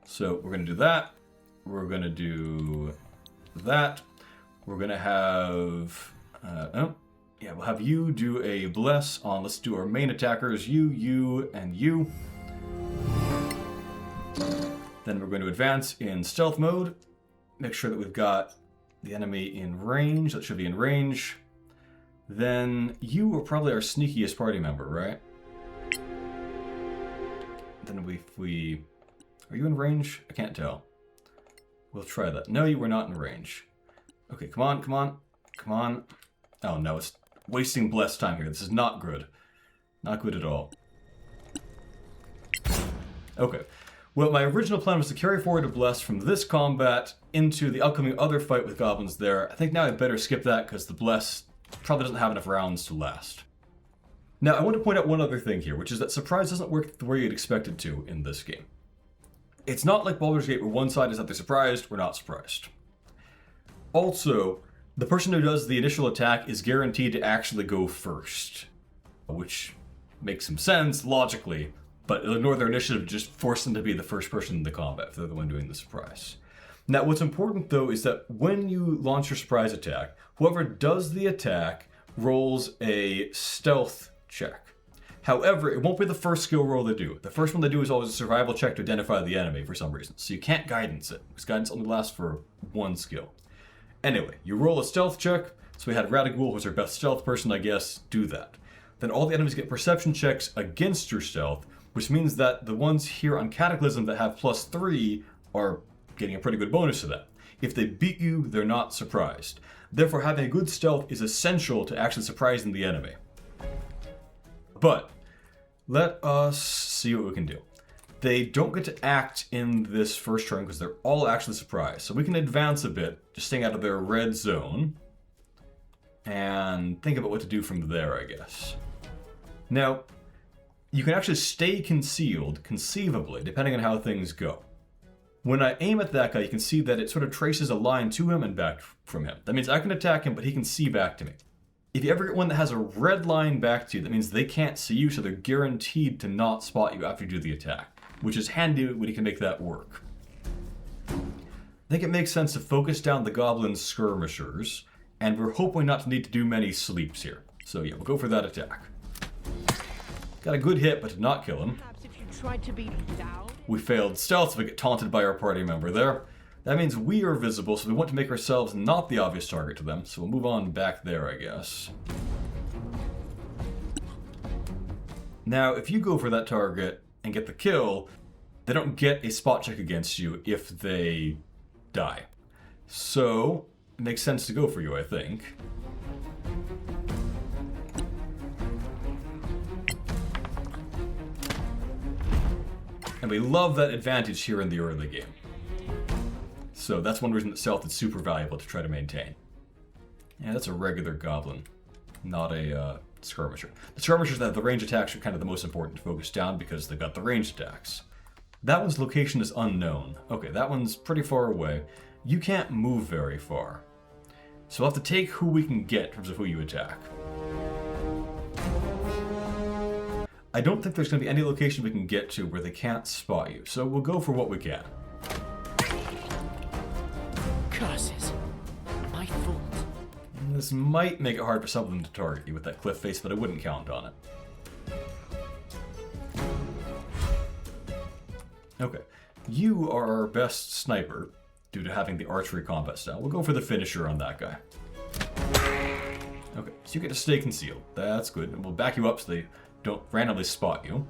So we're going to do that. We're going to do that. We're going to have... we'll have you do a bless on... Let's do our main attackers. You, and you. Then we're going to advance in stealth mode. Make sure that we've got the enemy in range. That should be in range. Then you are probably our sneakiest party member, right? then if we... Are you in range? I can't tell. We'll try that. No, you were not in range. Okay, come on, come on, come on. Oh no, it's wasting blessed time here. This is not good. Not good at all. Okay. Well, my original plan was to carry forward a bless from this combat into the upcoming other fight with goblins there. I think now I'd better skip that because the bless probably doesn't have enough rounds to last. Now, I want to point out one other thing here, which is that surprise doesn't work the way you'd expect it to in this game. It's not like Baldur's Gate where one side is either surprised or not surprised. Also, the person who does the initial attack is guaranteed to actually go first, which makes some sense logically, but ignore their initiative, just force them to be the first person in the combat if they're the one doing the surprise. Now, what's important though is that when you launch your surprise attack, whoever does the attack rolls a stealth check. However, it won't be the first skill roll they do. The first one they do is always a survival check to identify the enemy for some reason. So you can't guidance it, because guidance only lasts for one skill. Anyway, you roll a stealth check, so we had Radagul, who's our best stealth person, I guess, do that. Then all the enemies get perception checks against your stealth, which means that the ones here on Cataclysm that have +3 are getting a pretty good bonus to that. If they beat you, they're not surprised. Therefore, having a good stealth is essential to actually surprising the enemy. But let us see what we can do. They don't get to act in this first turn because they're all actually surprised. So we can advance a bit, just staying out of their red zone, and think about what to do from there, I guess. Now, you can actually stay concealed, conceivably, depending on how things go. When I aim at that guy, you can see that it sort of traces a line to him and back from him. That means I can attack him, but he can see back to me. If you ever get one that has a red line back to you, that means they can't see you, so they're guaranteed to not spot you after you do the attack, which is handy when you can make that work. I think it makes sense to focus down the goblin skirmishers, and we're hoping not to need to do many sleeps here. So yeah, we'll go for that attack. Got a good hit, but did not kill him. We failed stealth, so we get taunted by our party member there. That means we are visible, so we want to make ourselves not the obvious target to them, so we'll move on back there, I guess. Now, if you go for that target and get the kill, they don't get a spot check against you if they die. So, it makes sense to go for you, I think. And we love that advantage here in the early game. So that's one reason that stealth is super valuable to try to maintain. Yeah, that's a regular goblin, not a skirmisher. The skirmishers that have the range attacks are kind of the most important to focus down because they've got the range attacks. That one's location is unknown. Okay, that one's pretty far away. You can't move very far. So we'll have to take who we can get in terms of who you attack. I don't think there's going to be any location we can get to where they can't spot you, so we'll go for what we can. Curses. My fault. This might make it hard for some of them to target you with that cliff face, but I wouldn't count on it. Okay, you are our best sniper due to having the archery combat style. We'll go for the finisher on that guy. Okay, so you get to stay concealed. That's good, and we'll back you up so they don't randomly spot you.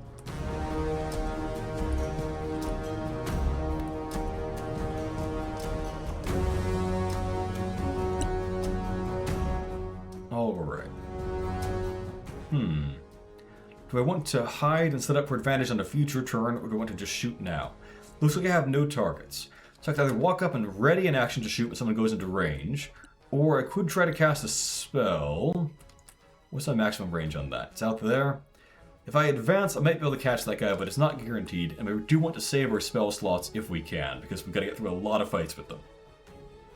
Alright. Do I want to hide and set up for advantage on a future turn, or do I want to just shoot now? Looks like I have no targets. So I can either walk up and ready an action to shoot when someone goes into range, or I could try to cast a spell. What's my maximum range on that? It's out there. If I advance, I might be able to catch that guy, but it's not guaranteed, and we do want to save our spell slots if we can, because we've got to get through a lot of fights with them.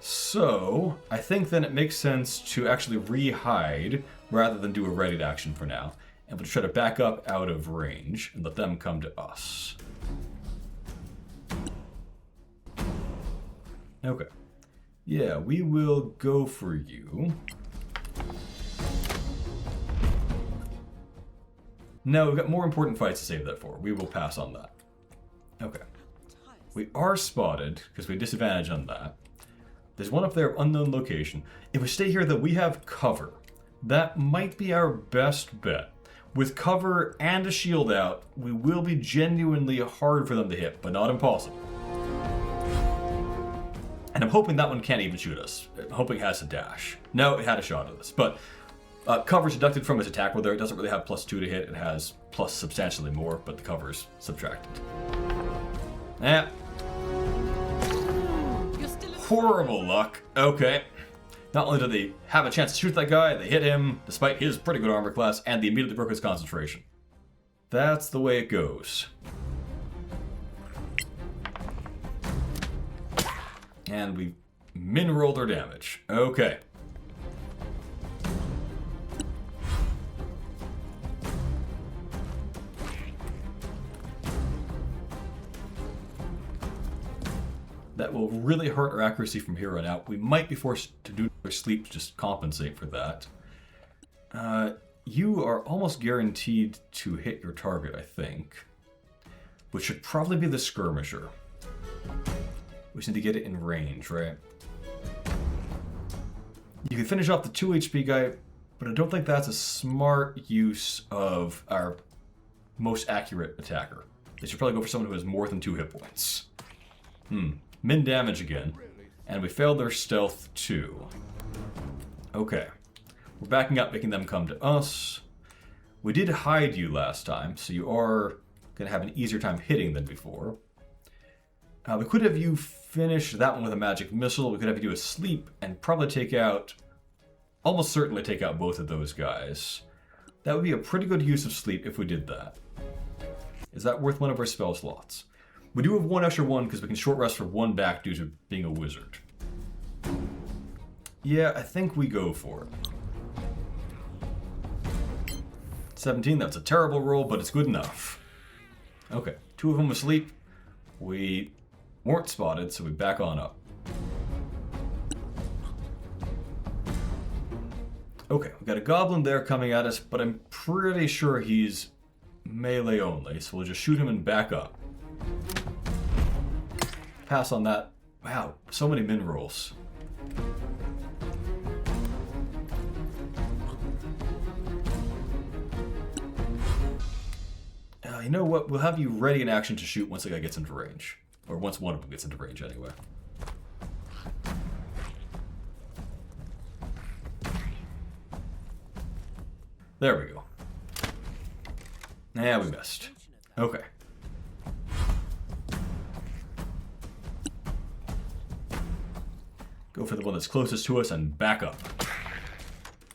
So, I think then it makes sense to actually re-hide rather than do a readied action for now, and we'll try to back up out of range and let them come to us. Okay. Yeah, we will go for you. No, we've got more important fights to save that for. We will pass on that. Okay. We are spotted, because we have disadvantage on that. There's one up there, unknown location. If we stay here, though, we have cover. That might be our best bet. With cover and a shield out, we will be genuinely hard for them to hit, but not impossible. And I'm hoping that one can't even shoot us. I'm hoping it has a dash. No, it had a shot at us. But cover's deducted from its attack roll there. It doesn't really have +2 to hit. It has plus substantially more, but the cover's subtracted. Eh. Horrible luck. Okay. Not only did they have a chance to shoot that guy, they hit him, despite his pretty good armor class, and they immediately broke his concentration. That's the way it goes. And we min-rolled our damage. Okay. That will really hurt our accuracy from here on out. We might be forced to do our sleep to just compensate for that. You are almost guaranteed to hit your target, I think. Which should probably be the skirmisher. We just need to get it in range, right? You can finish off the 2 HP guy, but I don't think that's a smart use of our most accurate attacker. They should probably go for someone who has more than 2 hit points. Min damage again. And we failed their stealth too. Okay. We're backing up, making them come to us. We did hide you last time, so you are going to have an easier time hitting than before. We could have you finish that one with a magic missile. We could have you do a sleep and probably take out, almost certainly take out both of those guys. That would be a pretty good use of sleep if we did that. Is that worth one of our spell slots? We do have one extra one because we can short rest for 1 back due to being a wizard. Yeah, I think we go for it. 17, that's a terrible roll, but it's good enough. Okay, 2 of them asleep. We weren't spotted, so we back on up. Okay, we've got a goblin there coming at us, but I'm pretty sure he's melee only, so we'll just shoot him and back up. Pass on that. Wow, so many min rolls. You know what? We'll have you ready in action to shoot once the guy gets into range. Or once one of them gets into range, anyway. There we go. Yeah, we missed. Okay. Go for the one that's closest to us and back up.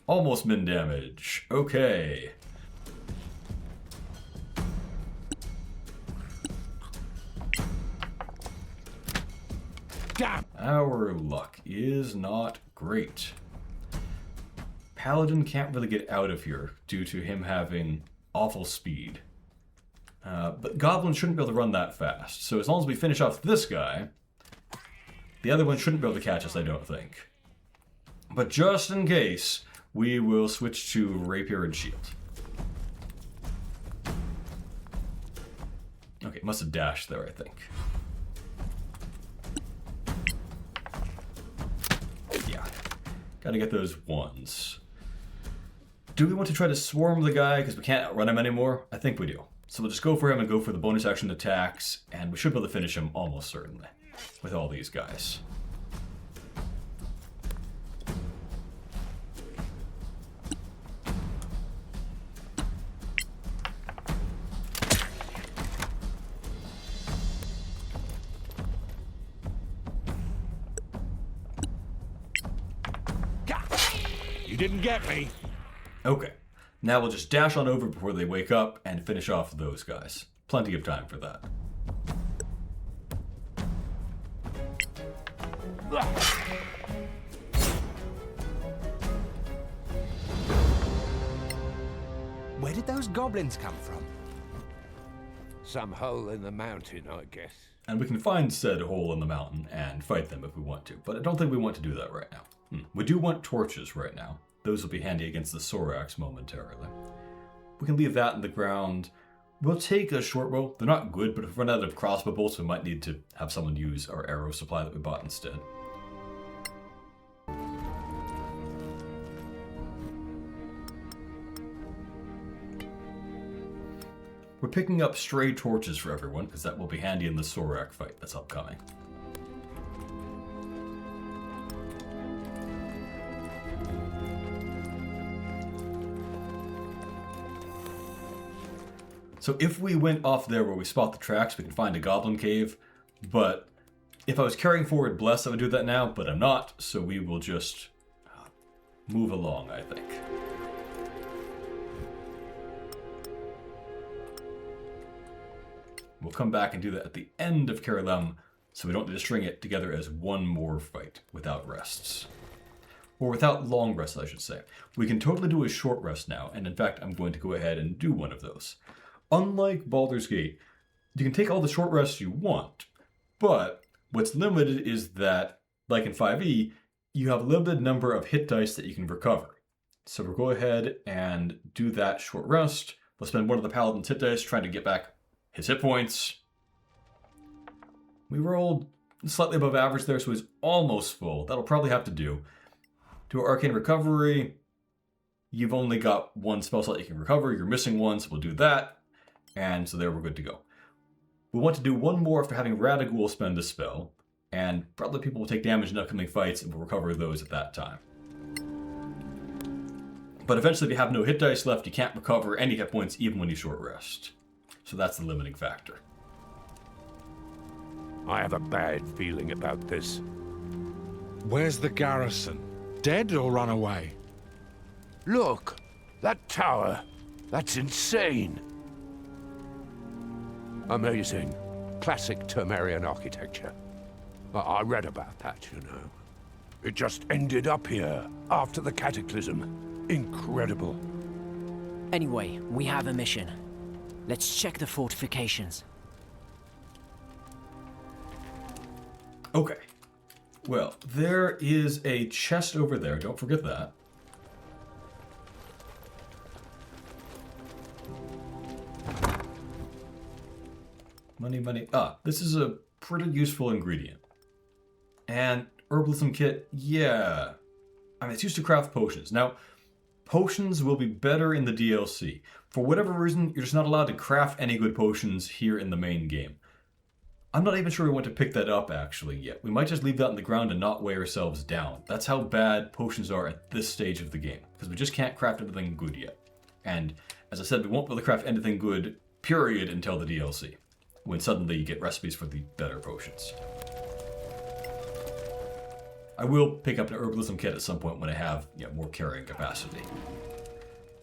Almost min damage. Okay. Damn. Our luck is not great. Paladin can't really get out of here due to him having awful speed. But Goblin shouldn't be able to run that fast. So as long as we finish off this guy, the other one shouldn't be able to catch us, I don't think. But just in case, we will switch to Rapier and Shield. Okay, must have dashed there, I think. Yeah, gotta get those ones. Do we want to try to swarm the guy because we can't outrun him anymore? I think we do. So we'll just go for him and go for the bonus action attacks, and we should be able to finish him almost certainly with all these guys. You didn't get me. Okay. Now we'll just dash on over before they wake up and finish off those guys. Plenty of time for that. Where did those goblins come from? Some hole in the mountain, I guess. And we can find said hole in the mountain and fight them if we want to, but I don't think we want to do that right now. We do want torches right now. Those will be handy against the Sorax momentarily. We can leave that in the ground. We'll take a short bow. They're not good, but if we run out of crossbow bolts, we might need to have someone use our arrow supply that we bought instead. We're picking up stray torches for everyone, because that will be handy in the Sorak fight that's upcoming. So if we went off there where we spot the tracks, we can find a goblin cave, but if I was carrying forward Bless, I would do that now, but I'm not, so we will just move along, I think. We'll come back and do that at the end of Caer Lem, so we don't need to string it together as one more fight without rests. Or without long rests, I should say. We can totally do a short rest now, and in fact, I'm going to go ahead and do one of those. Unlike Baldur's Gate, you can take all the short rests you want, but what's limited is that, like in 5e, you have a limited number of hit dice that you can recover. So we'll go ahead and do that short rest. We'll spend one of the Paladin's hit dice trying to get back his hit points. We rolled slightly above average there, so he's almost full. That'll probably have to do. Do Arcane Recovery. You've only got one spell slot you can recover. You're missing one, so we'll do that. And so there, we're good to go. We want to do one more after having Radagul spend a spell, and probably people will take damage in upcoming fights and we'll recover those at that time. But eventually, if you have no hit dice left, you can't recover any hit points even when you short rest. So that's the limiting factor. I have a bad feeling about this. Where's the garrison? Dead or run away? Look, that tower. That's insane. Amazing. Classic Termarian architecture. I read about that, you know. It just ended up here after the Cataclysm. Incredible. Anyway, we have a mission. Let's check the fortifications. Okay. Well, there is a chest over there. Don't forget that. Money, money. This is a pretty useful ingredient. And herbalism kit, yeah. I mean, it's used to craft potions. Now, potions will be better in the DLC. For whatever reason, you're just not allowed to craft any good potions here in the main game. I'm not even sure we want to pick that up, actually, yet. We might just leave that on the ground and not weigh ourselves down. That's how bad potions are at this stage of the game, because we just can't craft anything good yet. And, as I said, we won't be able to craft anything good, period, until the DLC, when suddenly you get recipes for the better potions. I will pick up an herbalism kit at some point when I have more carrying capacity.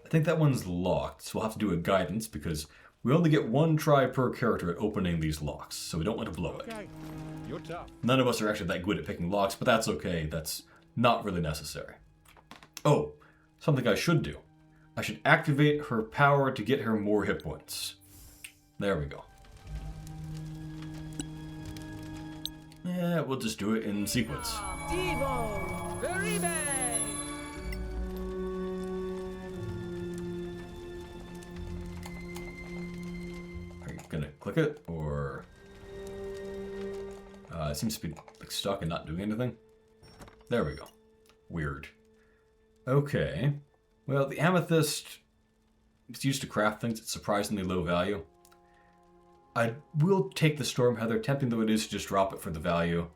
I think that one's locked, so we'll have to do a guidance, because we only get one try per character at opening these locks, so we don't want to blow it. Okay. You're tough. None of us are actually that good at picking locks, but that's okay. That's not really necessary. Oh, something I should do. I should activate her power to get her more hit points. There we go. Yeah, we'll just do it in sequence. Devo, very bad. Are you gonna click it, or it seems to be like stuck and not doing anything? There we go. Weird. Okay. Well, the amethyst is used to craft things at surprisingly low value. I will take the Storm Heather, tempting though it is to just drop it for the value.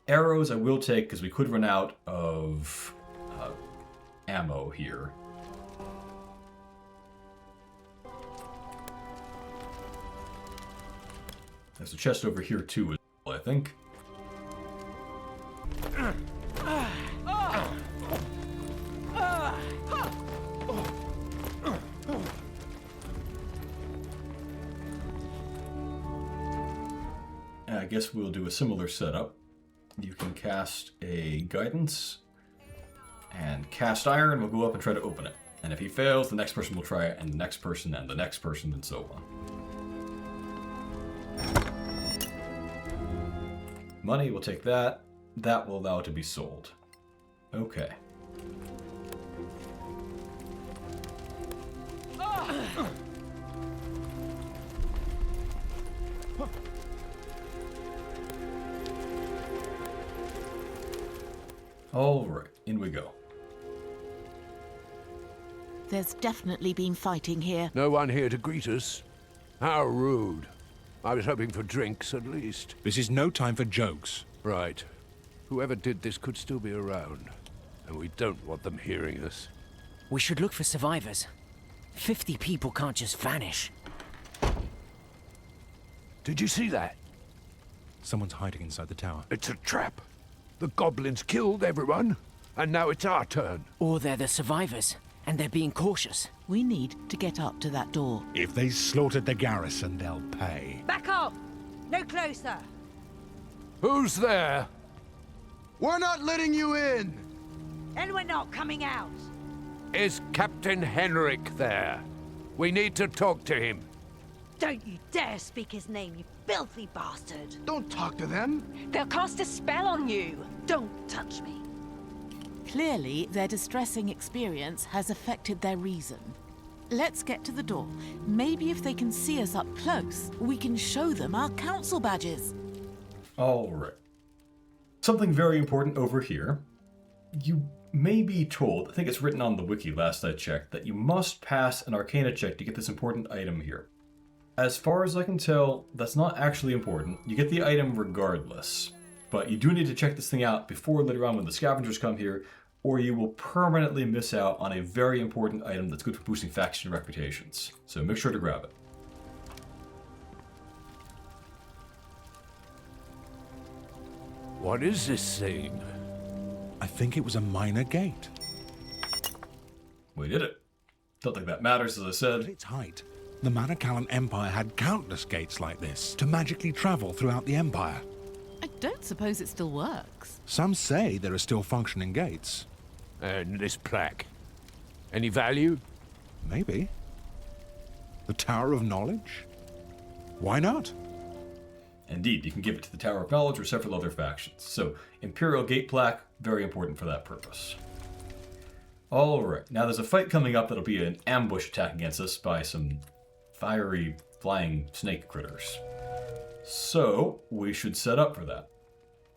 Arrows I will take because we could run out of ammo here. There's a chest over here too, as well, I think. I guess we'll do a similar setup. You can cast a guidance and cast iron. We'll go up and try to open it. And if he fails, the next person will try it, and the next person, and the next person, and so on. Money, we'll take that. That will allow it to be sold. Okay. All right, in we go. There's definitely been fighting here. No one here to greet us. How rude. I was hoping for drinks at least. This is no time for jokes. Right. Whoever did this could still be around, and we don't want them hearing us. We should look for survivors. 50 people can't just vanish. Did you see that? Someone's hiding inside the tower. It's a trap. The goblins killed everyone, and now it's our turn. Or they're the survivors, and they're being cautious. We need to get up to that door. If they slaughtered the garrison, they'll pay. Back off! No closer! Who's there? We're not letting you in! And we're not coming out! Is Captain Henrik there? We need to talk to him. Don't you dare speak his name, you filthy bastard! Don't talk to them! They'll cast a spell on you! Don't touch me! Clearly, their distressing experience has affected their reason. Let's get to the door. Maybe if they can see us up close, we can show them our council badges. Alright. Something very important over here. You may be told, I think it's written on the wiki last I checked, that you must pass an Arcana check to get this important item here. As far as I can tell, that's not actually important. You get the item regardless. But you do need to check this thing out before later on when the scavengers come here, or you will permanently miss out on a very important item that's good for boosting faction reputations. So make sure to grab it. What is this thing? I think it was a minor gate. We did it. Don't think that matters, as I said. At its height, the Manakalan Empire had countless gates like this to magically travel throughout the Empire. I don't suppose it still works. Some say there are still functioning gates. And this plaque. Any value? Maybe. The Tower of Knowledge? Why not? Indeed, you can give it to the Tower of Knowledge or several other factions. So, Imperial Gate Plaque, very important for that purpose. Alright, now there's a fight coming up that'll be an ambush attack against us by some fiery, flying snake critters. So, we should set up for that.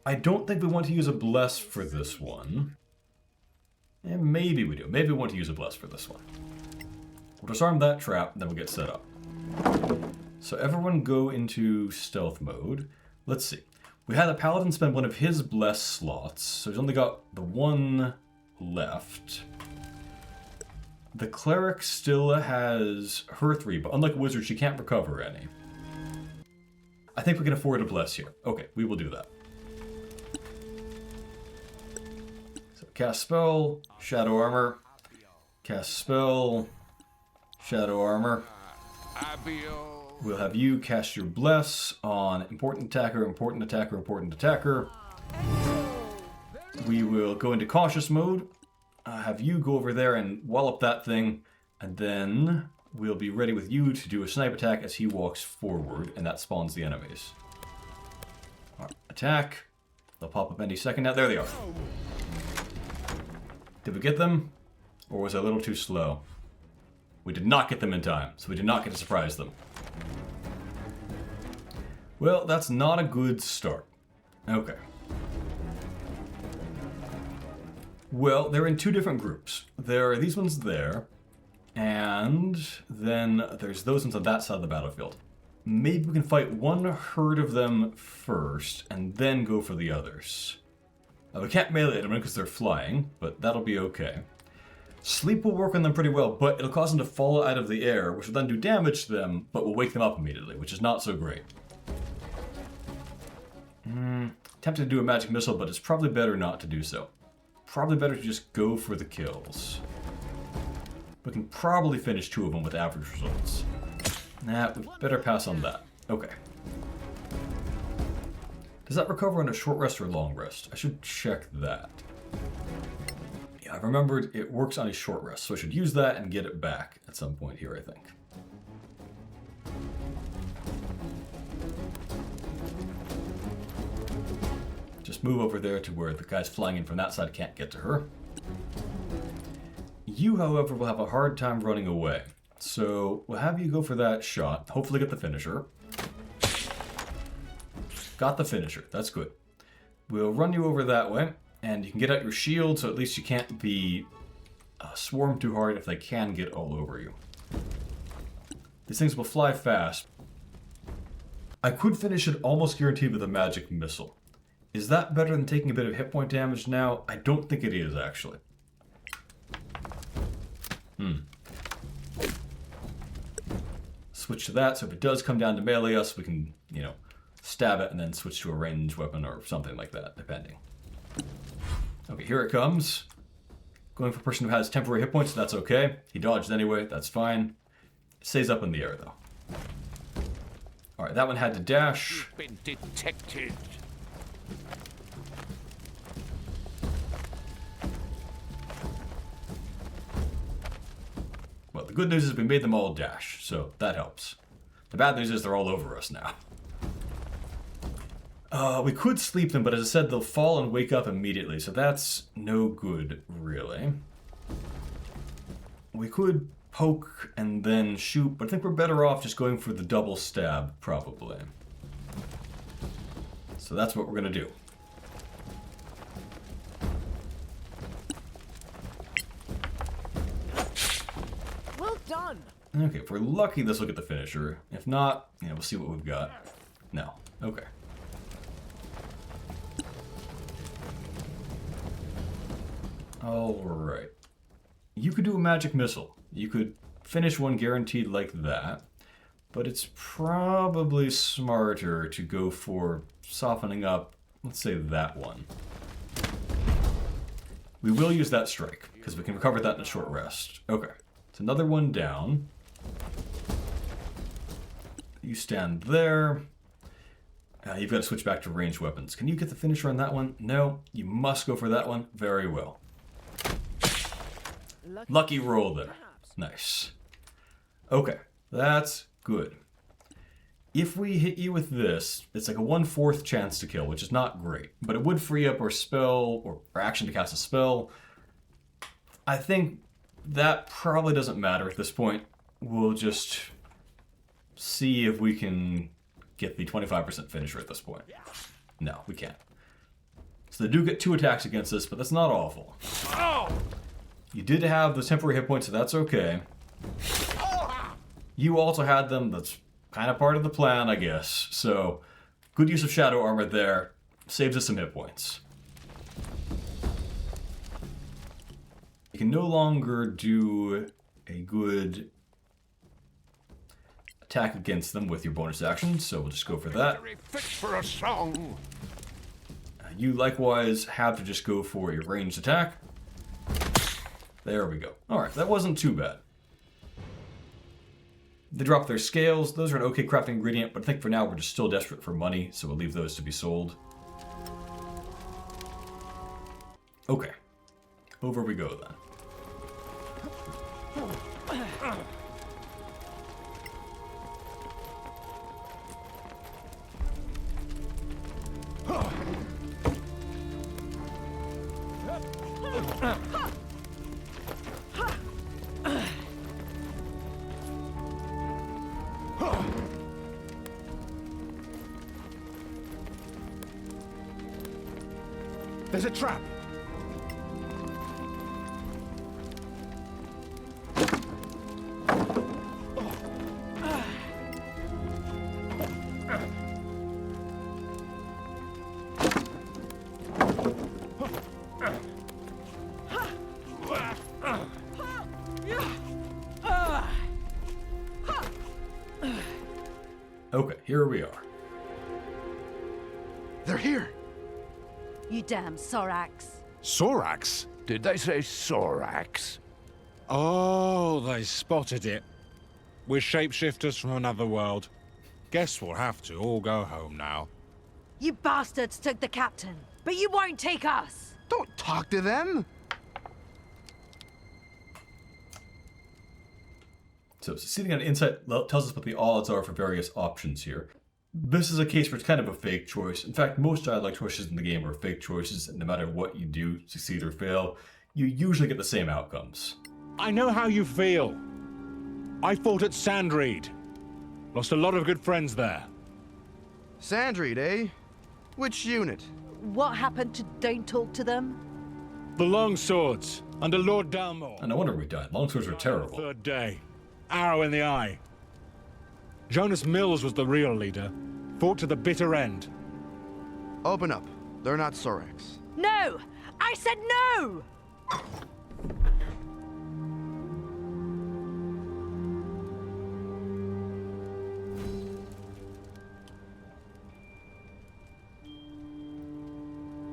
I don't think we want to use a bless for this one. And maybe we do. Maybe we want to use a bless for this one. We'll disarm that trap, and then we'll get set up. So everyone go into stealth mode. Let's see. We had a paladin spend one of his bless slots, so he's only got the one left. The cleric still has her 3, but unlike a wizard, she can't recover any. I think we can afford a bless here. Okay, we will do that. So cast spell, shadow armor. Cast spell, shadow armor. We'll have you cast your bless on important attacker, important attacker, important attacker. We will go into cautious mode. Have you go over there and wallop that thing, and then we'll be ready with you to do a snipe attack as he walks forward, and that spawns the enemies. Right, attack. They'll pop up any second now. There they are. Did we get them? Or was I a little too slow? We did not get them in time, so we did not get to surprise them. Well, that's not a good start. Okay. Well, they're in two different groups. There are these ones there, and then there's those ones on that side of the battlefield. Maybe we can fight one herd of them first, and then go for the others. Now, we can't melee them because they're flying, but that'll be okay. Sleep will work on them pretty well, but it'll cause them to fall out of the air, which will then do damage to them, but will wake them up immediately, which is not so great. Tempted to do a magic missile, but it's probably better not to do so. Probably better to just go for the kills. We can probably finish 2 of them with average results. Nah, we better pass on that. Okay. Does that recover on a short rest or a long rest? I should check that. Yeah, I remembered it works on a short rest, so I should use that and get it back at some point here, I think. Just move over there to where the guys flying in from that side can't get to her. You, however, will have a hard time running away. So we'll have you go for that shot. Hopefully get the finisher. Got the finisher. That's good. We'll run you over that way, and you can get out your shield, so at least you can't be swarmed too hard if they can get all over you. These things will fly fast, I could finish it almost guaranteed with a magic missile. Is that better than taking a bit of hit point damage now? I don't think it is, actually. Switch to that, so if it does come down to melee us, we can, you know, stab it and then switch to a ranged weapon or something like that, depending. Okay, here it comes. Going for a person who has temporary hit points, that's okay. He dodged anyway, that's fine. It stays up in the air, though. Alright, that one had to dash. You've been detected. Well, the good news is we made them all dash, so that helps. The bad news is they're all over us now. We could sleep them, but as I said, they'll fall and wake up immediately, so that's no good, really. We could poke and then shoot, but I think we're better off just going for the double stab, probably. So that's what we're gonna do. Well done. Okay, if we're lucky, this will get the finisher. If not, you know, we'll see what we've got. No. Okay. Alright. You could do a magic missile. You could finish one guaranteed like that, but it's probably smarter to go for softening up, let's say that one. We will use that strike, because we can recover that in a short rest. Okay, it's another one down. You stand there. You've got to switch back to ranged weapons. Can you get the finisher on that one? No, you must go for that one. Very well. Lucky roll there. Nice. Okay, that's good. If we hit you with this, it's like a 1/4 chance to kill, which is not great, but it would free up our spell or our action to cast a spell. I think that probably doesn't matter at this point. We'll just see if we can get the 25% finisher at this point. No, we can't. So they do get 2 attacks against this, but that's not awful. You did have the temporary hit points, so that's okay. You also had them, that's kind of part of the plan, I guess. So, good use of shadow armor there. Saves us some hit points. You can no longer do a good attack against them with your bonus action, so we'll just go for that. Fit for a song. You likewise have to just go for your ranged attack. There we go. Alright, that wasn't too bad. They drop their scales. Those are an okay crafting ingredient, but I think for now we're just still desperate for money, so we'll leave those to be sold. Okay. Over we go then. There's a trap. Okay, here we are. They're here. You damn Sorax. Sorax? Did they say Sorax? Oh, they spotted it. We're shapeshifters from another world. Guess we'll have to all go home now. You bastards took the captain, but you won't take us. Don't talk to them. So succeeding on insight tells us what the odds are for various options here. This is a case where it's kind of a fake choice. In fact, most dialogue choices in the game are fake choices, and no matter what you do, succeed or fail, you usually get the same outcomes. I know how you feel. I fought at Sandreed. Lost a lot of good friends there. Sandreed, eh? Which unit? What happened to Don't Talk to Them? The Longswords, under Lord Dalmor. And no wonder we died. Longswords were terrible. Third day. Arrow in the eye. Jonas Mills was the real leader. Fought to the bitter end. Open up. They're not Sorax. No! I said no!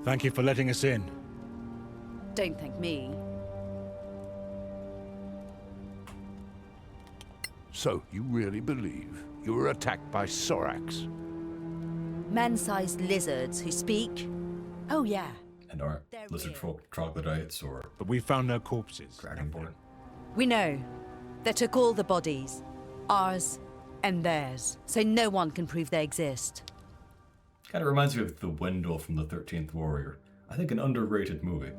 Thank you for letting us in. Don't thank me. So, you really believe you were attacked by Sorax? Man-sized lizards who speak? Oh, yeah. And aren't lizard folk troglodytes or... But we found no corpses. Dragonborn. We know. They took all the bodies. Ours and theirs. So no one can prove they exist. Kind of reminds me of the Wendell from the 13th Warrior. I think an underrated movie.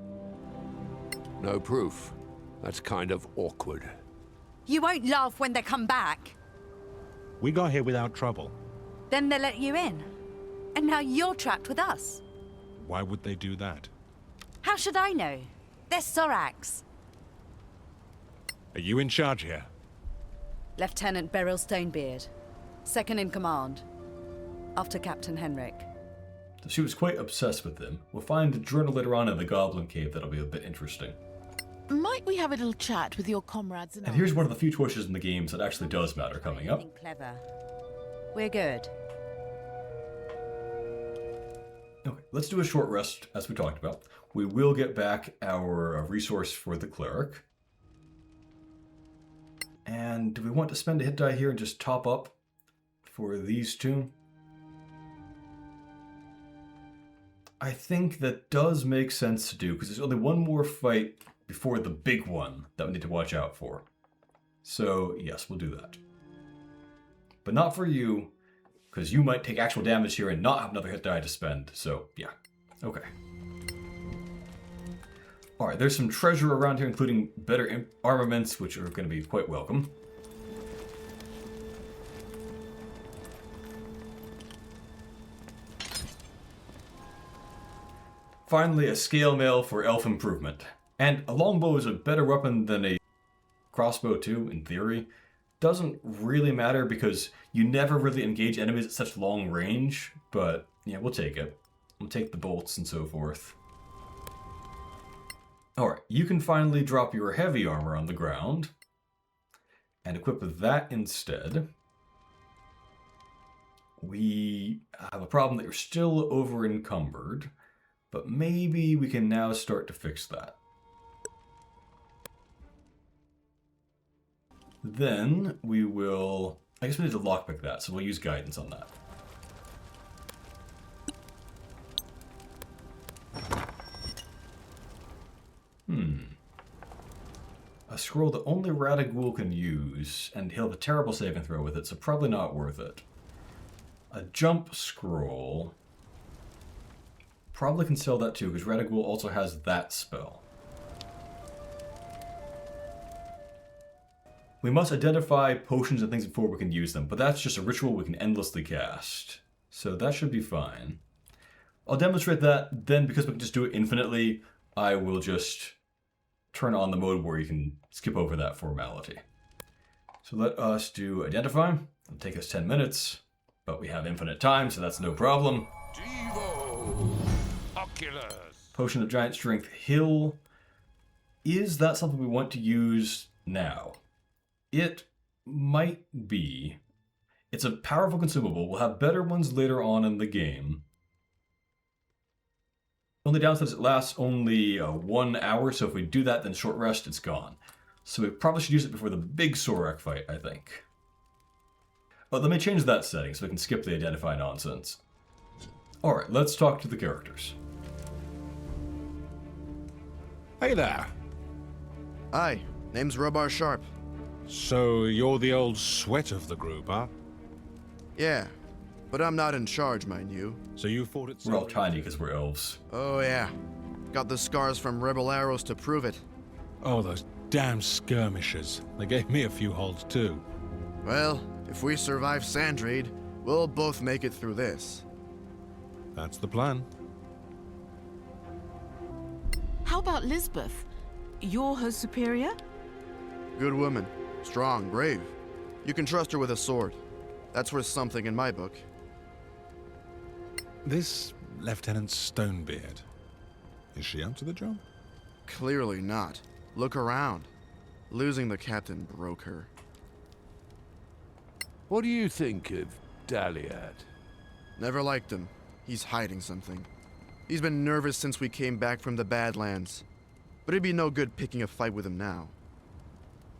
No proof. That's kind of awkward. You won't laugh when they come back. We got here without trouble. Then they let you in. And now you're trapped with us. Why would they do that? How should I know? They're Sorax. Are you in charge here? Lieutenant Beryl Stonebeard. Second in command. After Captain Henrik. So she was quite obsessed with them. We'll find a journal later on in the Goblin Cave that'll be a bit interesting. Might we have a little chat with your comrades And here's one of the few choices in the games that actually does matter coming up. Clever. We're good. Okay, let's do a short rest, as we talked about. We will get back our resource for the cleric. And do we want to spend a hit die here and just top up for these two? I think that does make sense to do, because there's only one more fight before the big one that we need to watch out for. So, yes, we'll do that. But not for you, because you might take actual damage here and not have another hit die to spend. So, yeah. Okay. Alright, there's some treasure around here, including better armaments, which are going to be quite welcome. Finally, a scale mail for elf improvement. And a longbow is a better weapon than a crossbow too, in theory. Doesn't really matter because you never really engage enemies at such long range, but yeah, we'll take it. We'll take the bolts and so forth. Alright, you can finally drop your heavy armor on the ground and equip that instead. We have a problem that you're still over encumbered, but maybe we can now start to fix that. Then we will... I guess we need to lockpick that, so we'll use guidance on that. A scroll that only Radagul can use, and he'll have a terrible saving throw with it, so probably not worth it. A jump scroll... Probably can sell that too, because Radagul also has that spell. We must identify potions and things before we can use them, but that's just a ritual we can endlessly cast. So that should be fine. I'll demonstrate that, then because we can just do it infinitely, I will just turn on the mode where you can skip over that formality. So let us do identify. It'll take us 10 minutes, but we have infinite time, so that's no problem. Potion of Giant Strength Hill. Is that something we want to use now? It might be. It's a powerful consumable. We'll have better ones later on in the game. Only downside is it lasts only 1 hour, so if we do that, then short rest, it's gone. So we probably should use it before the big Sorak fight, I think. But let me change that setting so we can skip the identify nonsense. Alright, let's talk to the characters. Hey there. Hi, name's Robar Sharp. So you're the old sweat of the group, huh? Yeah, but I'm not in charge, mind you. So you fought at... We're all tiny because we're elves. Oh yeah. Got the scars from rebel arrows to prove it. Oh, those damn skirmishers. They gave me a few holes too. Well, if we survive Sandreed, we'll both make it through this. That's the plan. How about Lisbeth? You're her superior? Good woman. Strong, brave. You can trust her with a sword. That's worth something in my book. This Lieutenant Stonebeard, is she up to the job? Clearly not. Look around. Losing the captain broke her. What do you think of Daliad? Never liked him. He's hiding something. He's been nervous since we came back from the Badlands. But it'd be no good picking a fight with him now.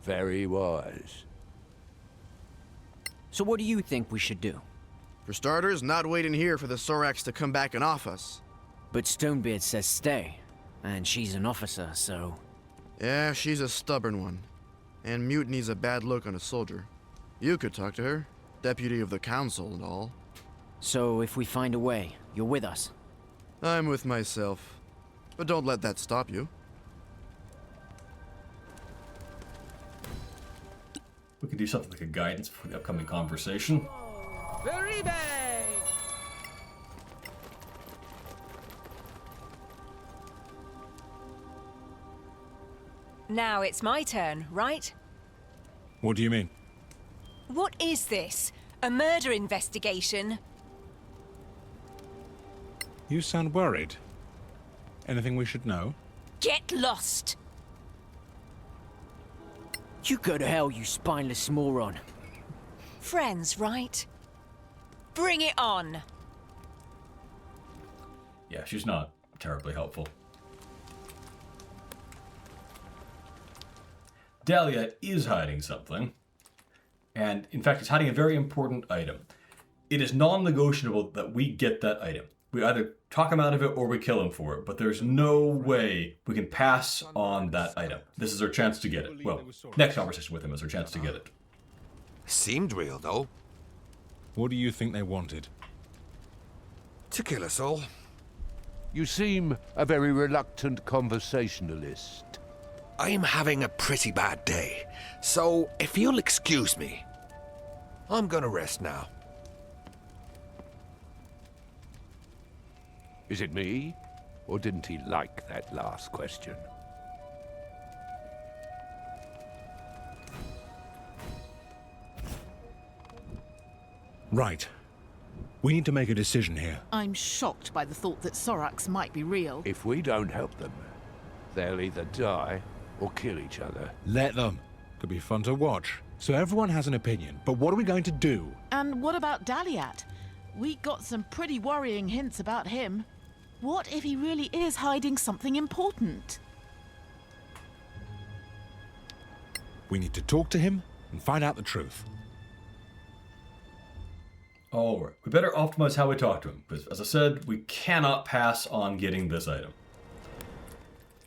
Very wise. So what do you think we should do? For starters, not waiting here for the Sorax to come back and off us. But Stonebeard says stay. And she's an officer, so... Yeah, she's a stubborn one. And mutiny's a bad look on a soldier. You could talk to her. Deputy of the Council and all. So if we find a way, you're with us? I'm with myself. But don't let that stop you. We could do something like a guidance for the upcoming conversation. Veribe! Now it's my turn, right? What do you mean? What is this? A murder investigation? You sound worried. Anything we should know? Get lost! You go to hell, you spineless moron. Friends, right? Bring it on! Yeah, she's not terribly helpful. Dahlia is hiding something. And, in fact, is hiding a very important item. It is non-negotiable that we get that item. We either talk him out of it or we kill him for it, but there's no way we can pass on that item. This is our chance to get it. Well, next conversation with him is our chance to get it. Seemed real, though. What do you think they wanted? To kill us all. You seem a very reluctant conversationalist. I'm having a pretty bad day, so if you'll excuse me, I'm gonna rest now. Is it me? Or didn't he like that last question? Right. We need to make a decision here. I'm shocked by the thought that Sorax might be real. If we don't help them, they'll either die or kill each other. Let them. Could be fun to watch. So everyone has an opinion, but what are we going to do? And what about Daliad? We got some pretty worrying hints about him. What if he really is hiding something important? We need to talk to him and find out the truth. Alright, we better optimize how we talk to him, because as I said, we cannot pass on getting this item.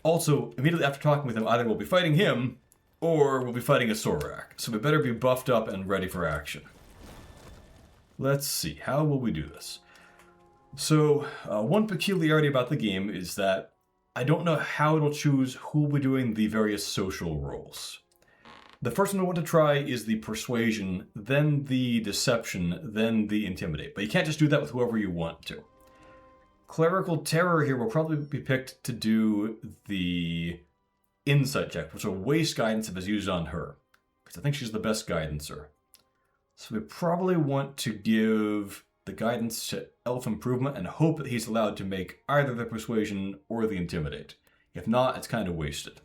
Also, immediately after talking with him, either we'll be fighting him, or we'll be fighting a Sorak, so we better be buffed up and ready for action. Let's see, how will we do this? So, one peculiarity about the game is that I don't know how it'll choose who will be doing the various social roles. The first one I want to try is the Persuasion, then the Deception, then the Intimidate. But you can't just do that with whoever you want to. Clerical Terror here will probably be picked to do the Insight check, which will waste guidance if it's used on her. Because I think she's the best guidancer. So we probably want to give the guidance to Elf Improvement and hope that he's allowed to make either the Persuasion or the Intimidate. If not, it's kind of wasted.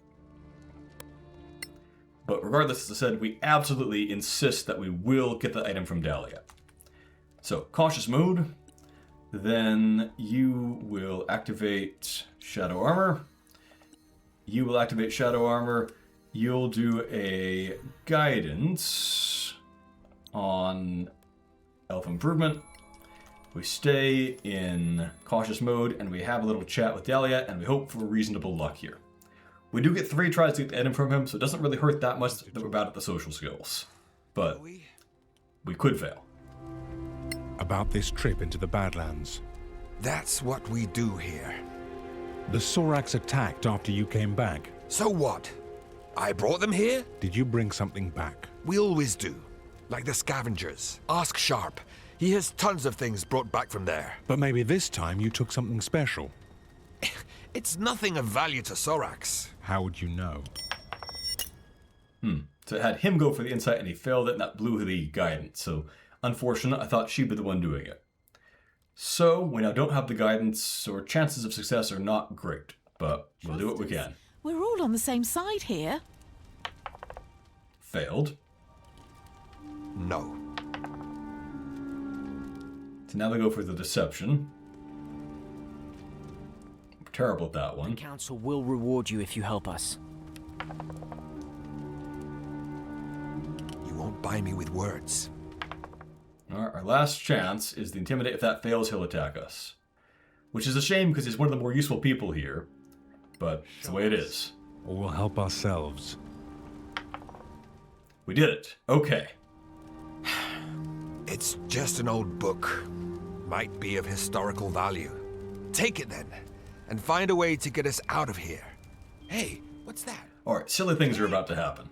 But regardless, as I said, we absolutely insist that we will get the item from Dahlia. So, Cautious Mode. Then you will activate Shadow Armor. You will activate Shadow Armor. You'll do a Guidance on Elf Improvement. We stay in Cautious Mode, and we have a little chat with Dahlia, and we hope for reasonable luck here. We do get 3 tries to get the item from him, so it doesn't really hurt that much that we're bad at the social skills. But we could fail. About this trip into the Badlands. That's what we do here. The Sorax attacked after you came back. So what? I brought them here? Did you bring something back? We always do. Like the scavengers. Ask Sharp. He has tons of things brought back from there. But maybe this time you took something special. It's nothing of value to Sorax. How would you know? So it had him go for the insight and he failed it, and that blew the guidance. So unfortunate, I thought she'd be the one doing it. So, we now don't have the guidance, so our chances of success are not great, but we'll do what we can. We're all on the same side here. Failed. No. So now they go for the deception. We're terrible at that one. The council will reward you if you help us. You won't buy me with words. Alright, our last chance is the Intimidate. If that fails, he'll attack us. Which is a shame because he's one of the more useful people here. But it's the way it is. Or we'll help ourselves. We did it. Okay. It's just an old book. Might be of historical value. Take it then, and find a way to get us out of here. Hey, what's that? Alright, silly things are about to happen.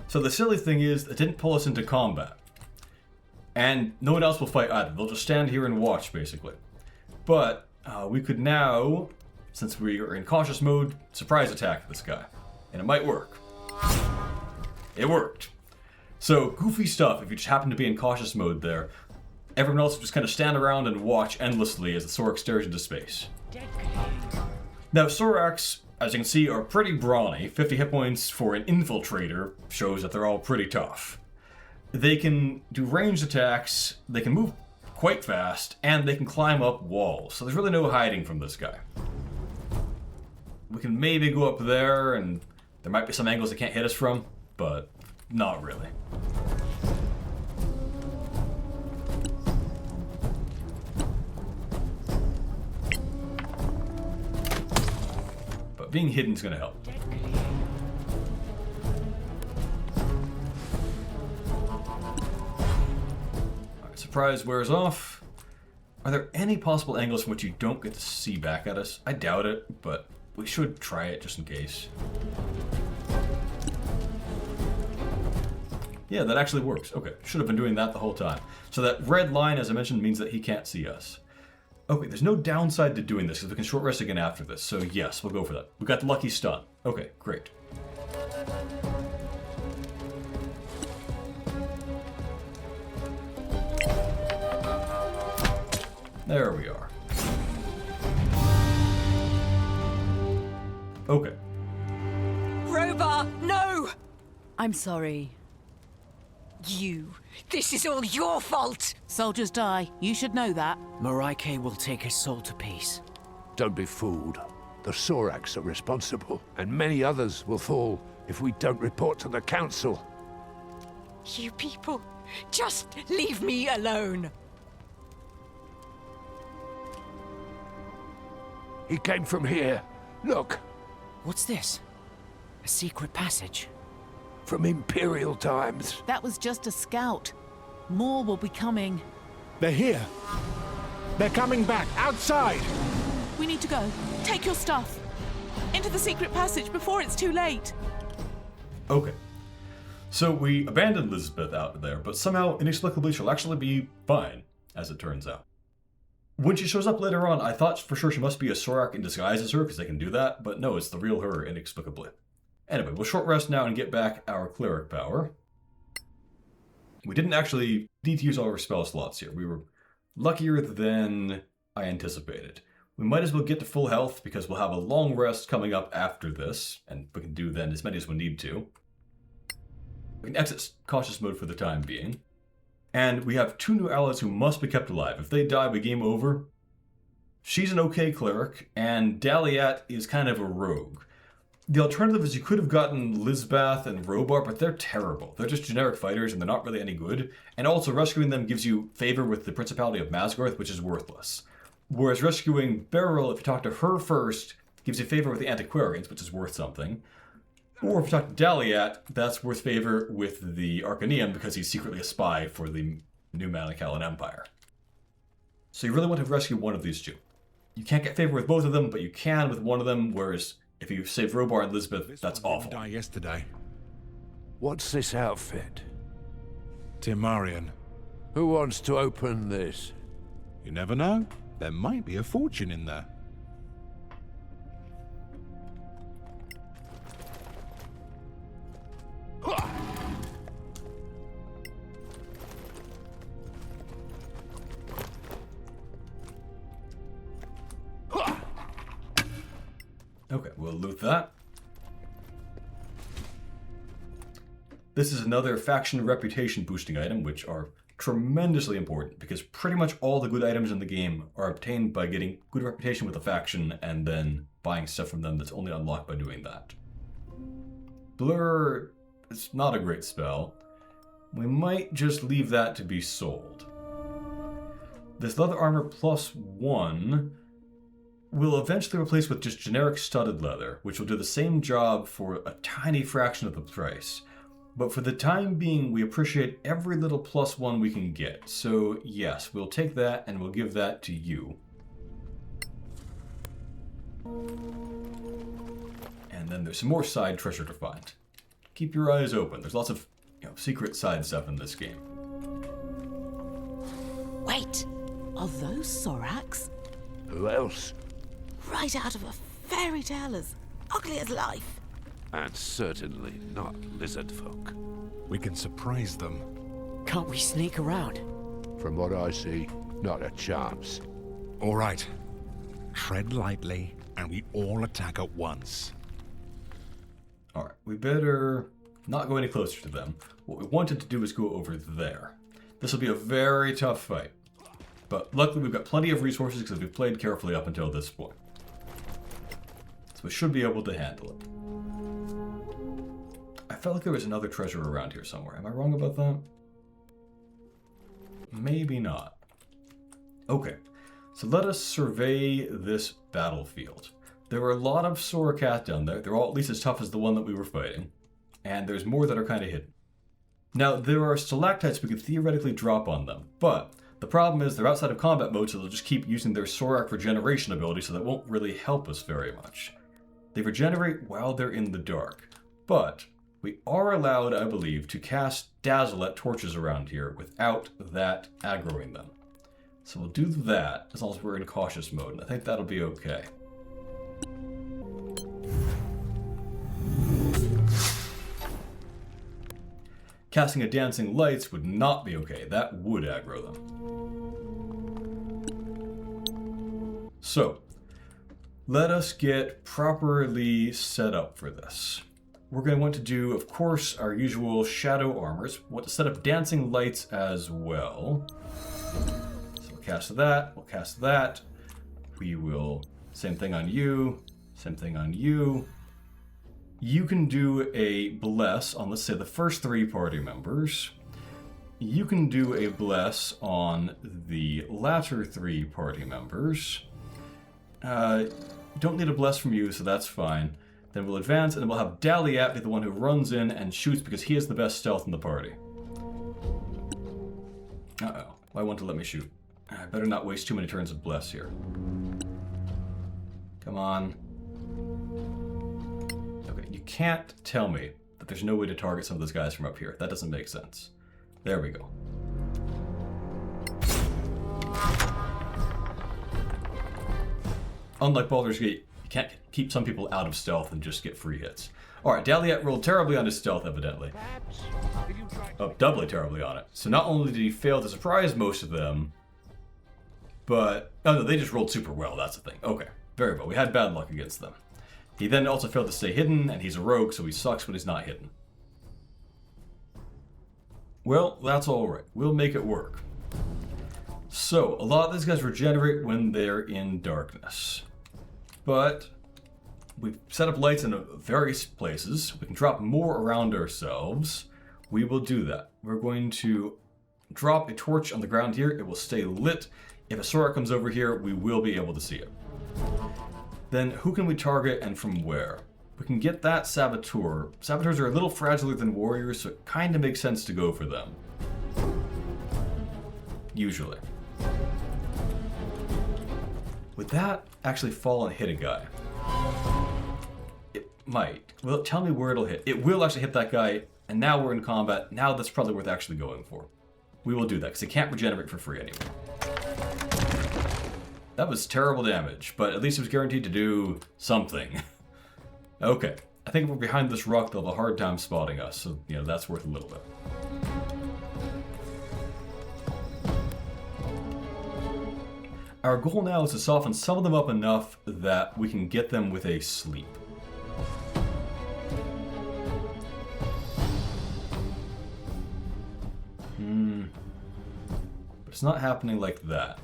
So the silly thing is, it didn't pull us into combat. And no one else will fight either. They'll just stand here and watch, basically. But we could now, since we are in cautious mode, surprise attack this guy. And it might work. It worked. So, goofy stuff if you just happen to be in cautious mode there. Everyone else will just kind of stand around and watch endlessly as the Sorak stares into space. Now, Soraks, as you can see, are pretty brawny. 50 hit points for an infiltrator shows that they're all pretty tough. They can do ranged attacks, they can move quite fast, and they can climb up walls. So there's really no hiding from this guy. We can maybe go up there, and there might be some angles they can't hit us from, but not really. But being hidden is going to help. Alright, surprise wears off. Are there any possible angles from which you don't get to see back at us? I doubt it, but we should try it just in case. Yeah, that actually works. Okay, should have been doing that the whole time. So that red line, as I mentioned, means that he can't see us. Okay, there's no downside to doing this, because we can short rest again after this. So yes, we'll go for that. We got the lucky stun. Okay, great. There we are. Okay. Robar, no! I'm sorry. This is all your fault! Soldiers die. You should know that. Moraike will take his soul to peace. Don't be fooled. The Soraks are responsible, and many others will fall if we don't report to the council. You people, just leave me alone! He came from here. Look. What's this? A secret passage? From Imperial times. That was just a scout. More will be coming. They're here. They're coming back. Outside! We need to go. Take your stuff. Into the secret passage before it's too late. Okay. So we abandoned Elizabeth out there, but somehow, inexplicably, she'll actually be fine, as it turns out. When she shows up later on, I thought for sure she must be a Sorak in disguise as her, because they can do that, but no, it's the real her, inexplicably. Anyway, we'll short rest now and get back our cleric power. We didn't actually need to use all our spell slots here. We were luckier than I anticipated. We might as well get to full health because we'll have a long rest coming up after this, and we can do then as many as we need to. We can exit cautious mode for the time being. And we have 2 new allies who must be kept alive. If they die, we game over. She's an okay cleric, and Daliat is kind of a rogue. The alternative is you could have gotten Lizbath and Robar, but they're terrible. They're just generic fighters, and they're not really any good. And also, rescuing them gives you favor with the Principality of Masgorth, which is worthless. Whereas rescuing Beryl, if you talk to her first, gives you favor with the Antiquarians, which is worth something. Or if you talk to Daliat, that's worth favor with the Arcaneum, because he's secretly a spy for the New Manichaean Empire. So you really want to rescue one of these 2. You can't get favor with both of them, but you can with one of them, whereas if you save Robar and Elizabeth, that's awful. Die yesterday. What's this outfit? Timarian. Who wants to open this? You never know. There might be a fortune in there. Okay, we'll loot that. This is another faction reputation boosting item, which are tremendously important because pretty much all the good items in the game are obtained by getting good reputation with a faction and then buying stuff from them that's only unlocked by doing that. Blur is not a great spell. We might just leave that to be sold. This leather armor +1 will eventually replace with just generic studded leather, which will do the same job for a tiny fraction of the price. But for the time being, we appreciate every little +1 we can get. So yes, we'll take that and we'll give that to you. And then there's some more side treasure to find. Keep your eyes open. There's lots of, secret side stuff in this game. Wait, are those Sorax? Who else? Right out of a fairy tale as ugly as life. And certainly not lizard folk. We can surprise them. Can't we sneak around? From what I see, not a chance. All right. Tread lightly, and we all attack at once. Alright, we better not go any closer to them. What we wanted to do is go over there. This will be a very tough fight. But luckily we've got plenty of resources because we've played carefully up until this point. So we should be able to handle it. I felt like there was another treasure around here somewhere. Am I wrong about that? Maybe not. Okay, so let us survey this battlefield. There were a lot of Soracat down there. They're all at least as tough as the one that we were fighting. And there's more that are kind of hidden. Now, there are stalactites we could theoretically drop on them, but the problem is they're outside of combat mode, so they'll just keep using their Sorak regeneration ability, so that won't really help us very much. They regenerate while they're in the dark, but we are allowed, I believe, to cast Dazzle at torches around here without that aggroing them. So we'll do that as long as we're in cautious mode, and I think that'll be okay. Casting a Dancing Lights would not be okay. That would aggro them. So, let us get properly set up for this. We're going to want to do, of course, our usual shadow armors. We'll want to set up Dancing Lights as well. So we'll cast that, we'll cast that. We will, same thing on you, same thing on you. You can do a bless on, let's say, the first 3 party members. You can do a bless on the latter 3 party members. Don't need a bless from you, so that's fine. Then we'll advance, and then we'll have Daliat be the one who runs in and shoots because he has the best stealth in the party. Uh-oh. Why won't it let me shoot? I better not waste too many turns of bless here. Come on. You can't tell me that there's no way to target some of those guys from up here. That doesn't make sense. There we go. Unlike Baldur's Gate, you can't keep some people out of stealth and just get free hits. Alright, Daliat rolled terribly on his stealth, evidently. Oh, doubly terribly on it. So not only did he fail to surprise most of them, but... Oh no, they just rolled super well, that's the thing. Okay, very well. We had bad luck against them. He then also failed to stay hidden, and he's a rogue, so he sucks when he's not hidden. Well, that's alright. We'll make it work. So, a lot of these guys regenerate when they're in darkness. But we've set up lights in various places. We can drop more around ourselves. We will do that. We're going to drop a torch on the ground here. It will stay lit. If a Sorak comes over here, we will be able to see it. Then who can we target and from where? We can get that Saboteur. Saboteurs are a little fragiler than warriors, so it kind of makes sense to go for them. Usually. Would that actually fall and hit a guy? It might. Well, tell me where it'll hit. It will actually hit that guy, and now we're in combat. Now that's probably worth actually going for. We will do that, because it can't regenerate for free anyway. That was terrible damage, but at least it was guaranteed to do something. Okay, I think if we're behind this rock, they'll have a hard time spotting us, so, that's worth a little bit. Our goal now is to soften some of them up enough that we can get them with a sleep. But it's not happening like that.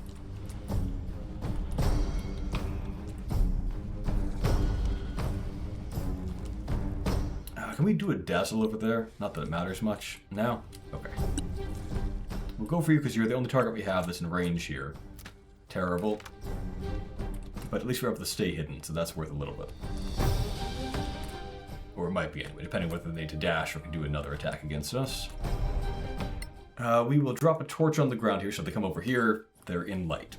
Can we do a dazzle over there? Not that it matters much. No? Okay. We'll go for you because you're the only target we have that's in range here. Terrible. But at least we're able to stay hidden, so that's worth a little bit. Or it might be anyway, depending whether they need to dash or can do another attack against us. We will drop a torch on the ground here, so if they come over here, they're in light.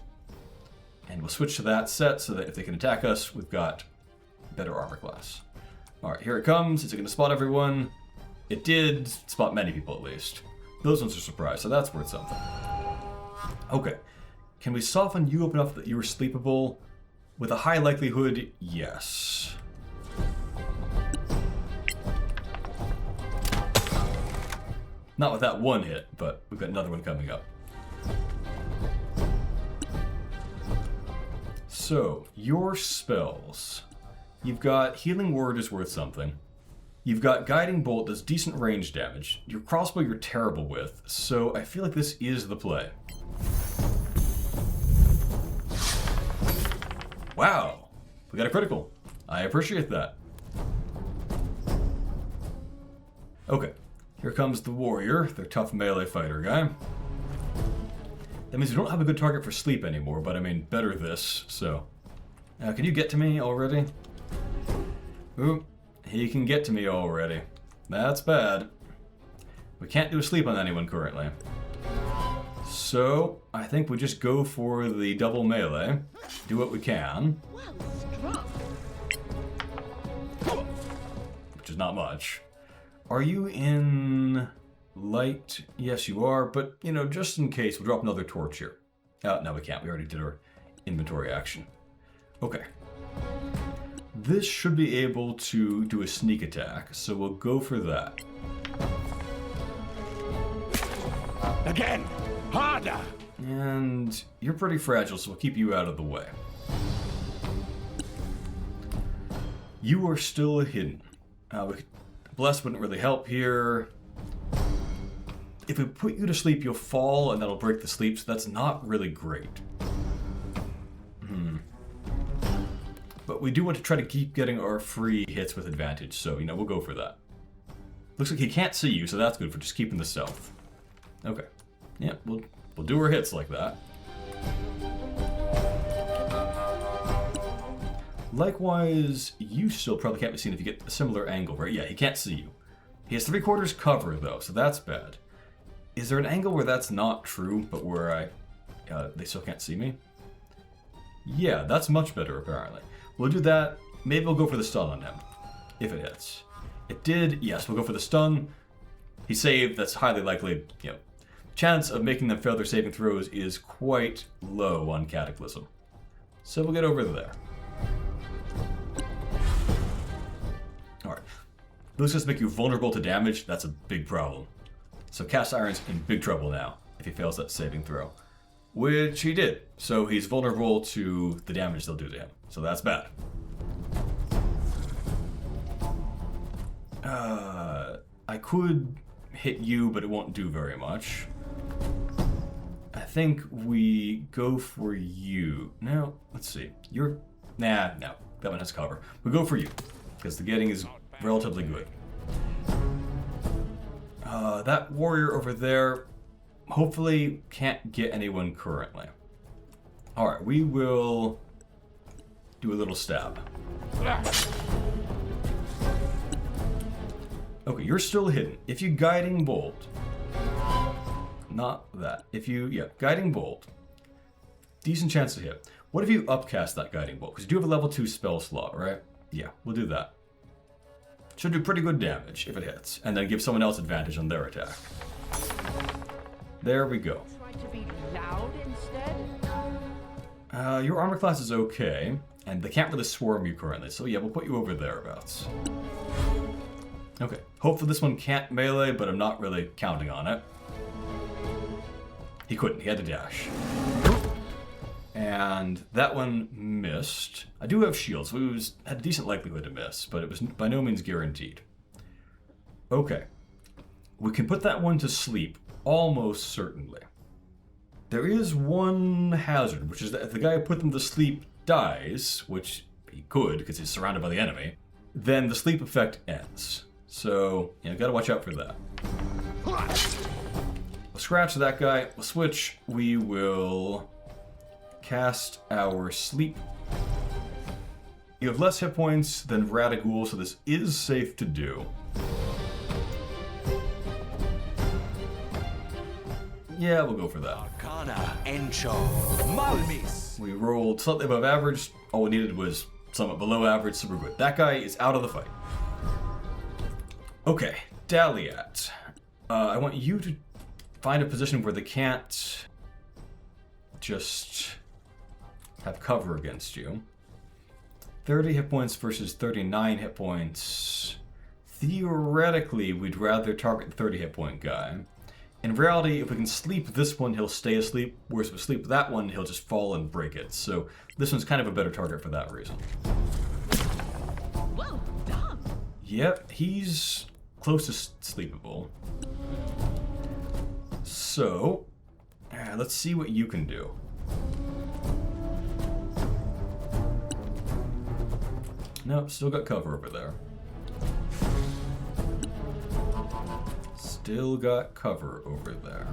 And we'll switch to that set so that if they can attack us, we've got better armor class. Alright, here it comes. Is it going to spot everyone? It did spot many people at least. Those ones are surprised, so that's worth something. Okay. Can we soften you up enough that you are sleepable? With a high likelihood, yes. Not with that one hit, but we've got another one coming up. So, your spells. You've got Healing Word is worth something. You've got Guiding Bolt does decent range damage. Your crossbow you're terrible with, so I feel like this is the play. Wow! We got a critical. I appreciate that. Okay, here comes the warrior, the tough melee fighter guy. That means we don't have a good target for sleep anymore, but I mean, better this, so. Can you get to me already? Ooh, he can get to me already. That's bad. We can't do a sleep on anyone currently. So, I think we just go for the double melee. Do what we can. Which is not much. Are you in light? Yes, you are, but, you know, just in case, we'll drop another torch here. No, we can't. We already did our inventory action. Okay. This should be able to do a sneak attack, so we'll go for that. Again! Harder! And you're pretty fragile, so we'll keep you out of the way. You are still hidden. Bless wouldn't really help here. If we put you to sleep, you'll fall, and that'll break the sleep, so that's not really great. But we do want to try to keep getting our free hits with advantage, so, you know, we'll go for that. Looks like he can't see you, so that's good for just keeping the stealth. Okay. Yeah, we'll do our hits like that. Likewise, you still probably can't be seen if you get a similar angle, right? Yeah, he can't see you. He has 3/4 cover, though, so that's bad. Is there an angle where that's not true, but where they still can't see me? Yeah, that's much better, apparently. We'll do that. Maybe we'll go for the stun on him, if it hits. It did. Yes, we'll go for the stun. He saved. That's highly likely. You know, chance of making them fail their saving throws is quite low on Cataclysm. So we'll get over there. Alright. Those just make you vulnerable to damage. That's a big problem. So Cast Iron's in big trouble now if he fails that saving throw. Which he did. So he's vulnerable to the damage they'll do to him. So that's bad. I could hit you, but it won't do very much. I think we go for you. No, let's see. You're... Nah, no. That one has cover. We go for you, because the getting is relatively good. That warrior over there hopefully can't get anyone currently. Alright, we will do a little stab. Okay, you're still hidden. If you Guiding Bolt... Not that. If you... Yeah, Guiding Bolt. Decent chance to hit. What if you upcast that Guiding Bolt? Because you do have a level 2 spell slot, right? Yeah, we'll do that. Should do pretty good damage if it hits. And then give someone else advantage on their attack. There we go. Try to be loud instead? Your armor class is okay. And they can't really swarm you currently. So yeah, we'll put you over thereabouts. Okay. Hopefully this one can't melee, but I'm not really counting on it. He couldn't. He had to dash. And And that one missed. I do have shields, so it had a decent likelihood to miss, but it was by no means guaranteed. Okay. We can put that one to sleep, almost certainly. There is one hazard, which is that if the guy who put them to sleep dies, which he could because he's surrounded by the enemy, then the sleep effect ends. So, gotta watch out for that. We'll scratch that guy, we'll switch, we will cast our sleep. You have less hit points than Radagul, so this is safe to do. Yeah, we'll go for that. We rolled slightly above average. All we needed was somewhat below average, so we're good. That guy is out of the fight. Okay, Daliat. I want you to find a position where they can't just have cover against you. 30 hit points versus 39 hit points. Theoretically, we'd rather target the 30 hit point guy. In reality, if we can sleep this one, he'll stay asleep, whereas if we sleep that one, he'll just fall and break it. So this one's kind of a better target for that reason. Well done. Yep, he's close to sleepable. So, let's see what you can do. Nope, still got cover over there. Still got cover over there.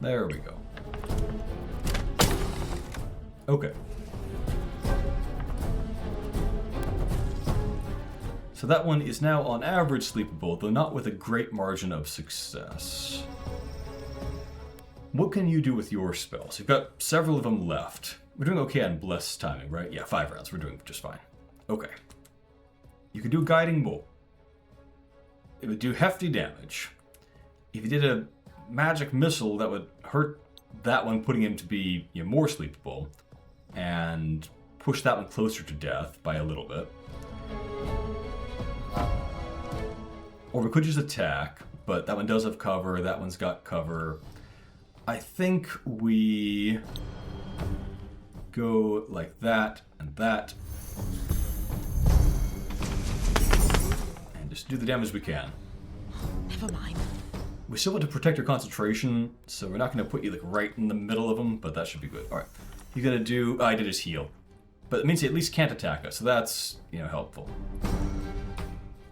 There we go. Okay. So that one is now on average sleepable, though not with a great margin of success. What can you do with your spells? You've got several of them left. We're doing okay on Bless timing, right? Yeah, 5 rounds. We're doing just fine. Okay. You could do a Guiding Bolt. It would do hefty damage. If you did a magic missile, that would hurt that one, putting him to be more sleepable, and push that one closer to death by a little bit. Or we could just attack, but that one does have cover, that one's got cover. I think we go like that and that. And just do the damage we can. Never mind. We still want to protect your concentration, so we're not going to put you right in the middle of them, but that should be good. Alright. He's going to do... I did his heal. But it means he at least can't attack us, so that's, helpful.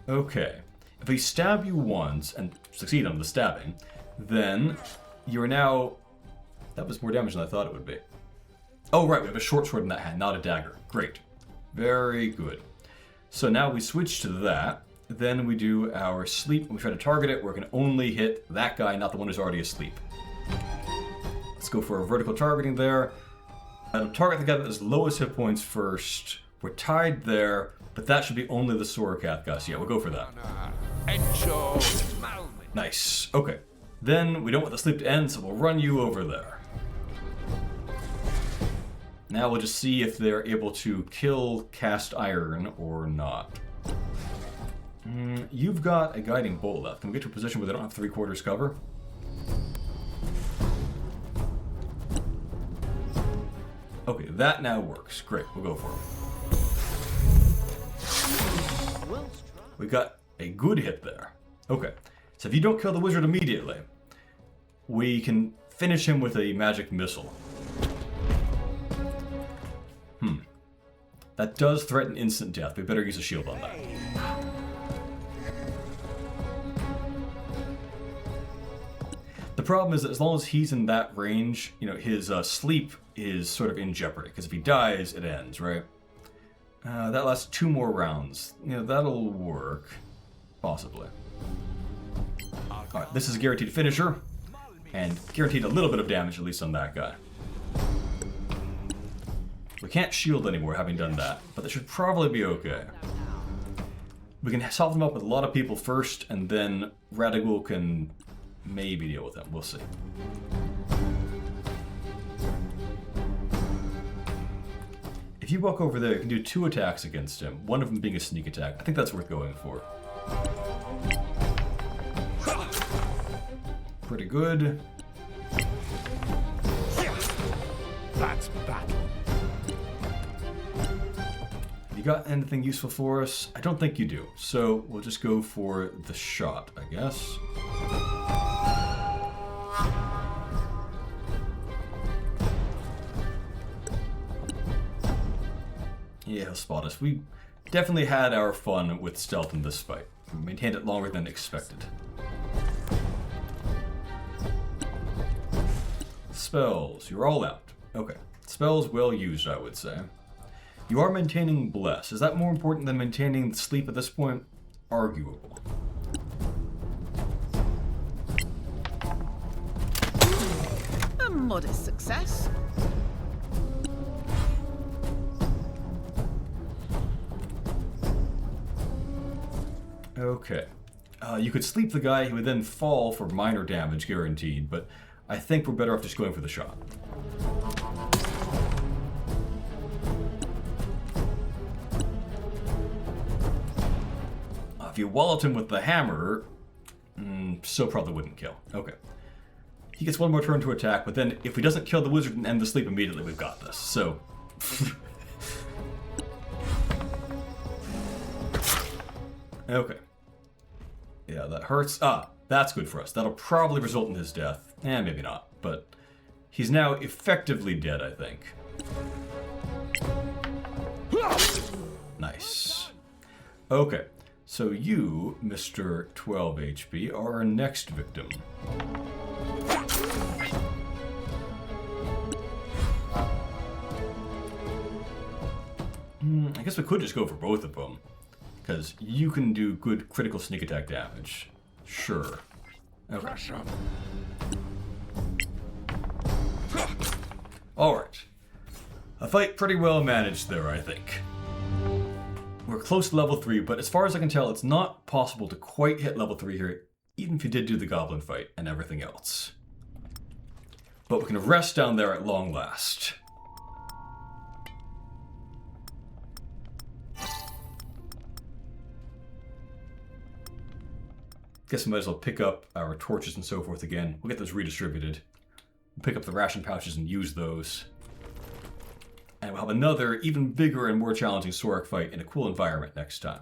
Okay. If we stab you once and succeed on the stabbing, then you are now... That was more damage than I thought it would be. Oh, right, we have a short sword in that hand, not a dagger. Great. Very good. So now we switch to that. Then we do our sleep. When we try to target it, we're going to only hit that guy, not the one who's already asleep. Let's go for a vertical targeting there. I'll target the guy that has lowest hit points first. We're tied there, but that should be only the Sorakath guy. So yeah, we'll go for that. Nice. Okay. Then we don't want the sleep to end, so we'll run you over there. Now we'll just see if they're able to kill Cast Iron or not. You've got a Guiding Bolt left. Can we get to a position where they don't have 3/4 cover? Okay, that now works. Great, we'll go for it. We got a good hit there. Okay, so if you don't kill the wizard immediately, we can finish him with a magic missile. That does threaten instant death. We better use a shield on that. The problem is that as long as he's in that range, his sleep is sort of in jeopardy, because if he dies, it ends, right? That lasts 2 more rounds. That'll work. Possibly. Alright, this is a guaranteed finisher, and guaranteed a little bit of damage, at least on that guy. We can't shield anymore having done that, but that should probably be okay. We can solve them up with a lot of people first, and then Radagul can maybe deal with them. We'll see. If you walk over there, you can do 2 attacks against him, one of them being a sneak attack. I think that's worth going for. Pretty good. That's battle. You got anything useful for us? I don't think you do, so we'll just go for the shot, I guess. Yeah, he'll spot us. We definitely had our fun with stealth in this fight. We maintained it longer than expected. Spells, you're all out. Okay, spells well used, I would say. You are maintaining Bless. Is that more important than maintaining Sleep at this point? Arguable. A modest success. Okay. You could sleep the guy, he would then fall for minor damage, guaranteed, but I think we're better off just going for the shot. If you walloped him with the hammer, so probably wouldn't kill. Okay. He gets one more turn to attack, but then if he doesn't kill the wizard and end the sleep immediately, we've got this. So... okay. Yeah, that hurts. Ah, that's good for us. That'll probably result in his death. Maybe not, but he's now effectively dead, I think. Nice. Okay. So you, Mr. 12 HP, are our next victim. I guess we could just go for both of them, because you can do good critical sneak attack damage. Sure. Okay. Alright. A fight pretty well managed there, I think. We're close to level 3, but as far as I can tell, it's not possible to quite hit level 3 here, even if you did do the goblin fight and everything else. But we can rest down there at long last. Guess we might as well pick up our torches and so forth again. We'll get those redistributed. We'll pick up the ration pouches and use those. And we'll have another, even bigger and more challenging Sorok fight in a cool environment next time.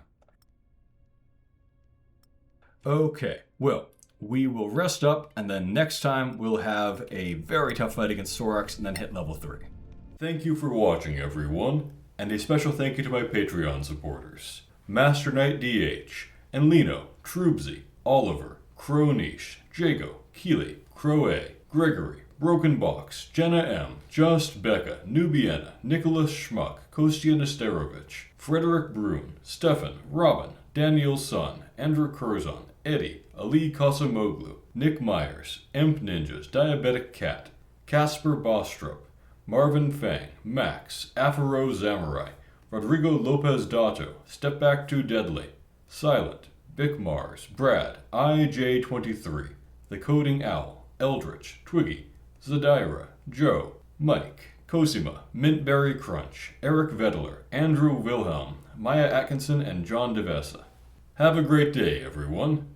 Okay, well, we will rest up, and then next time we'll have a very tough fight against Soroks and then hit level 3. Thank you for watching, everyone, and a special thank you to my Patreon supporters. MasterKnightDH, Enlino, Truebsy, Oliver, Chronische, Jago, Keely, Qro'ei, Gregory, Broken Box, Jenna M, Just Becca, Newbienna, Nicolas, Schmuck, Kostya, Nesterovich, Fredrik, Bruun, Stefan, Robin, DanielSon, Andrew Curzon, Eddie, Ali Kosamoglu, Nick Myers, Imp Ninjas, Diabetic Cat, Casper Bostrup, Marvin Fang, Max, Afro Samurai, Rodrigo Lopez Dato, Step Back Too Deadly, Silent, Bic Mars, Brad, IJ23, The Coding Owl, Eldritch, Twiggy, Zadira, Joe, Mike, Cosima, Mintberry Crunch, Eric Vedler, Andrew Wilhelm, Maya Atkinson, and John DeVessa. Have a great day, everyone.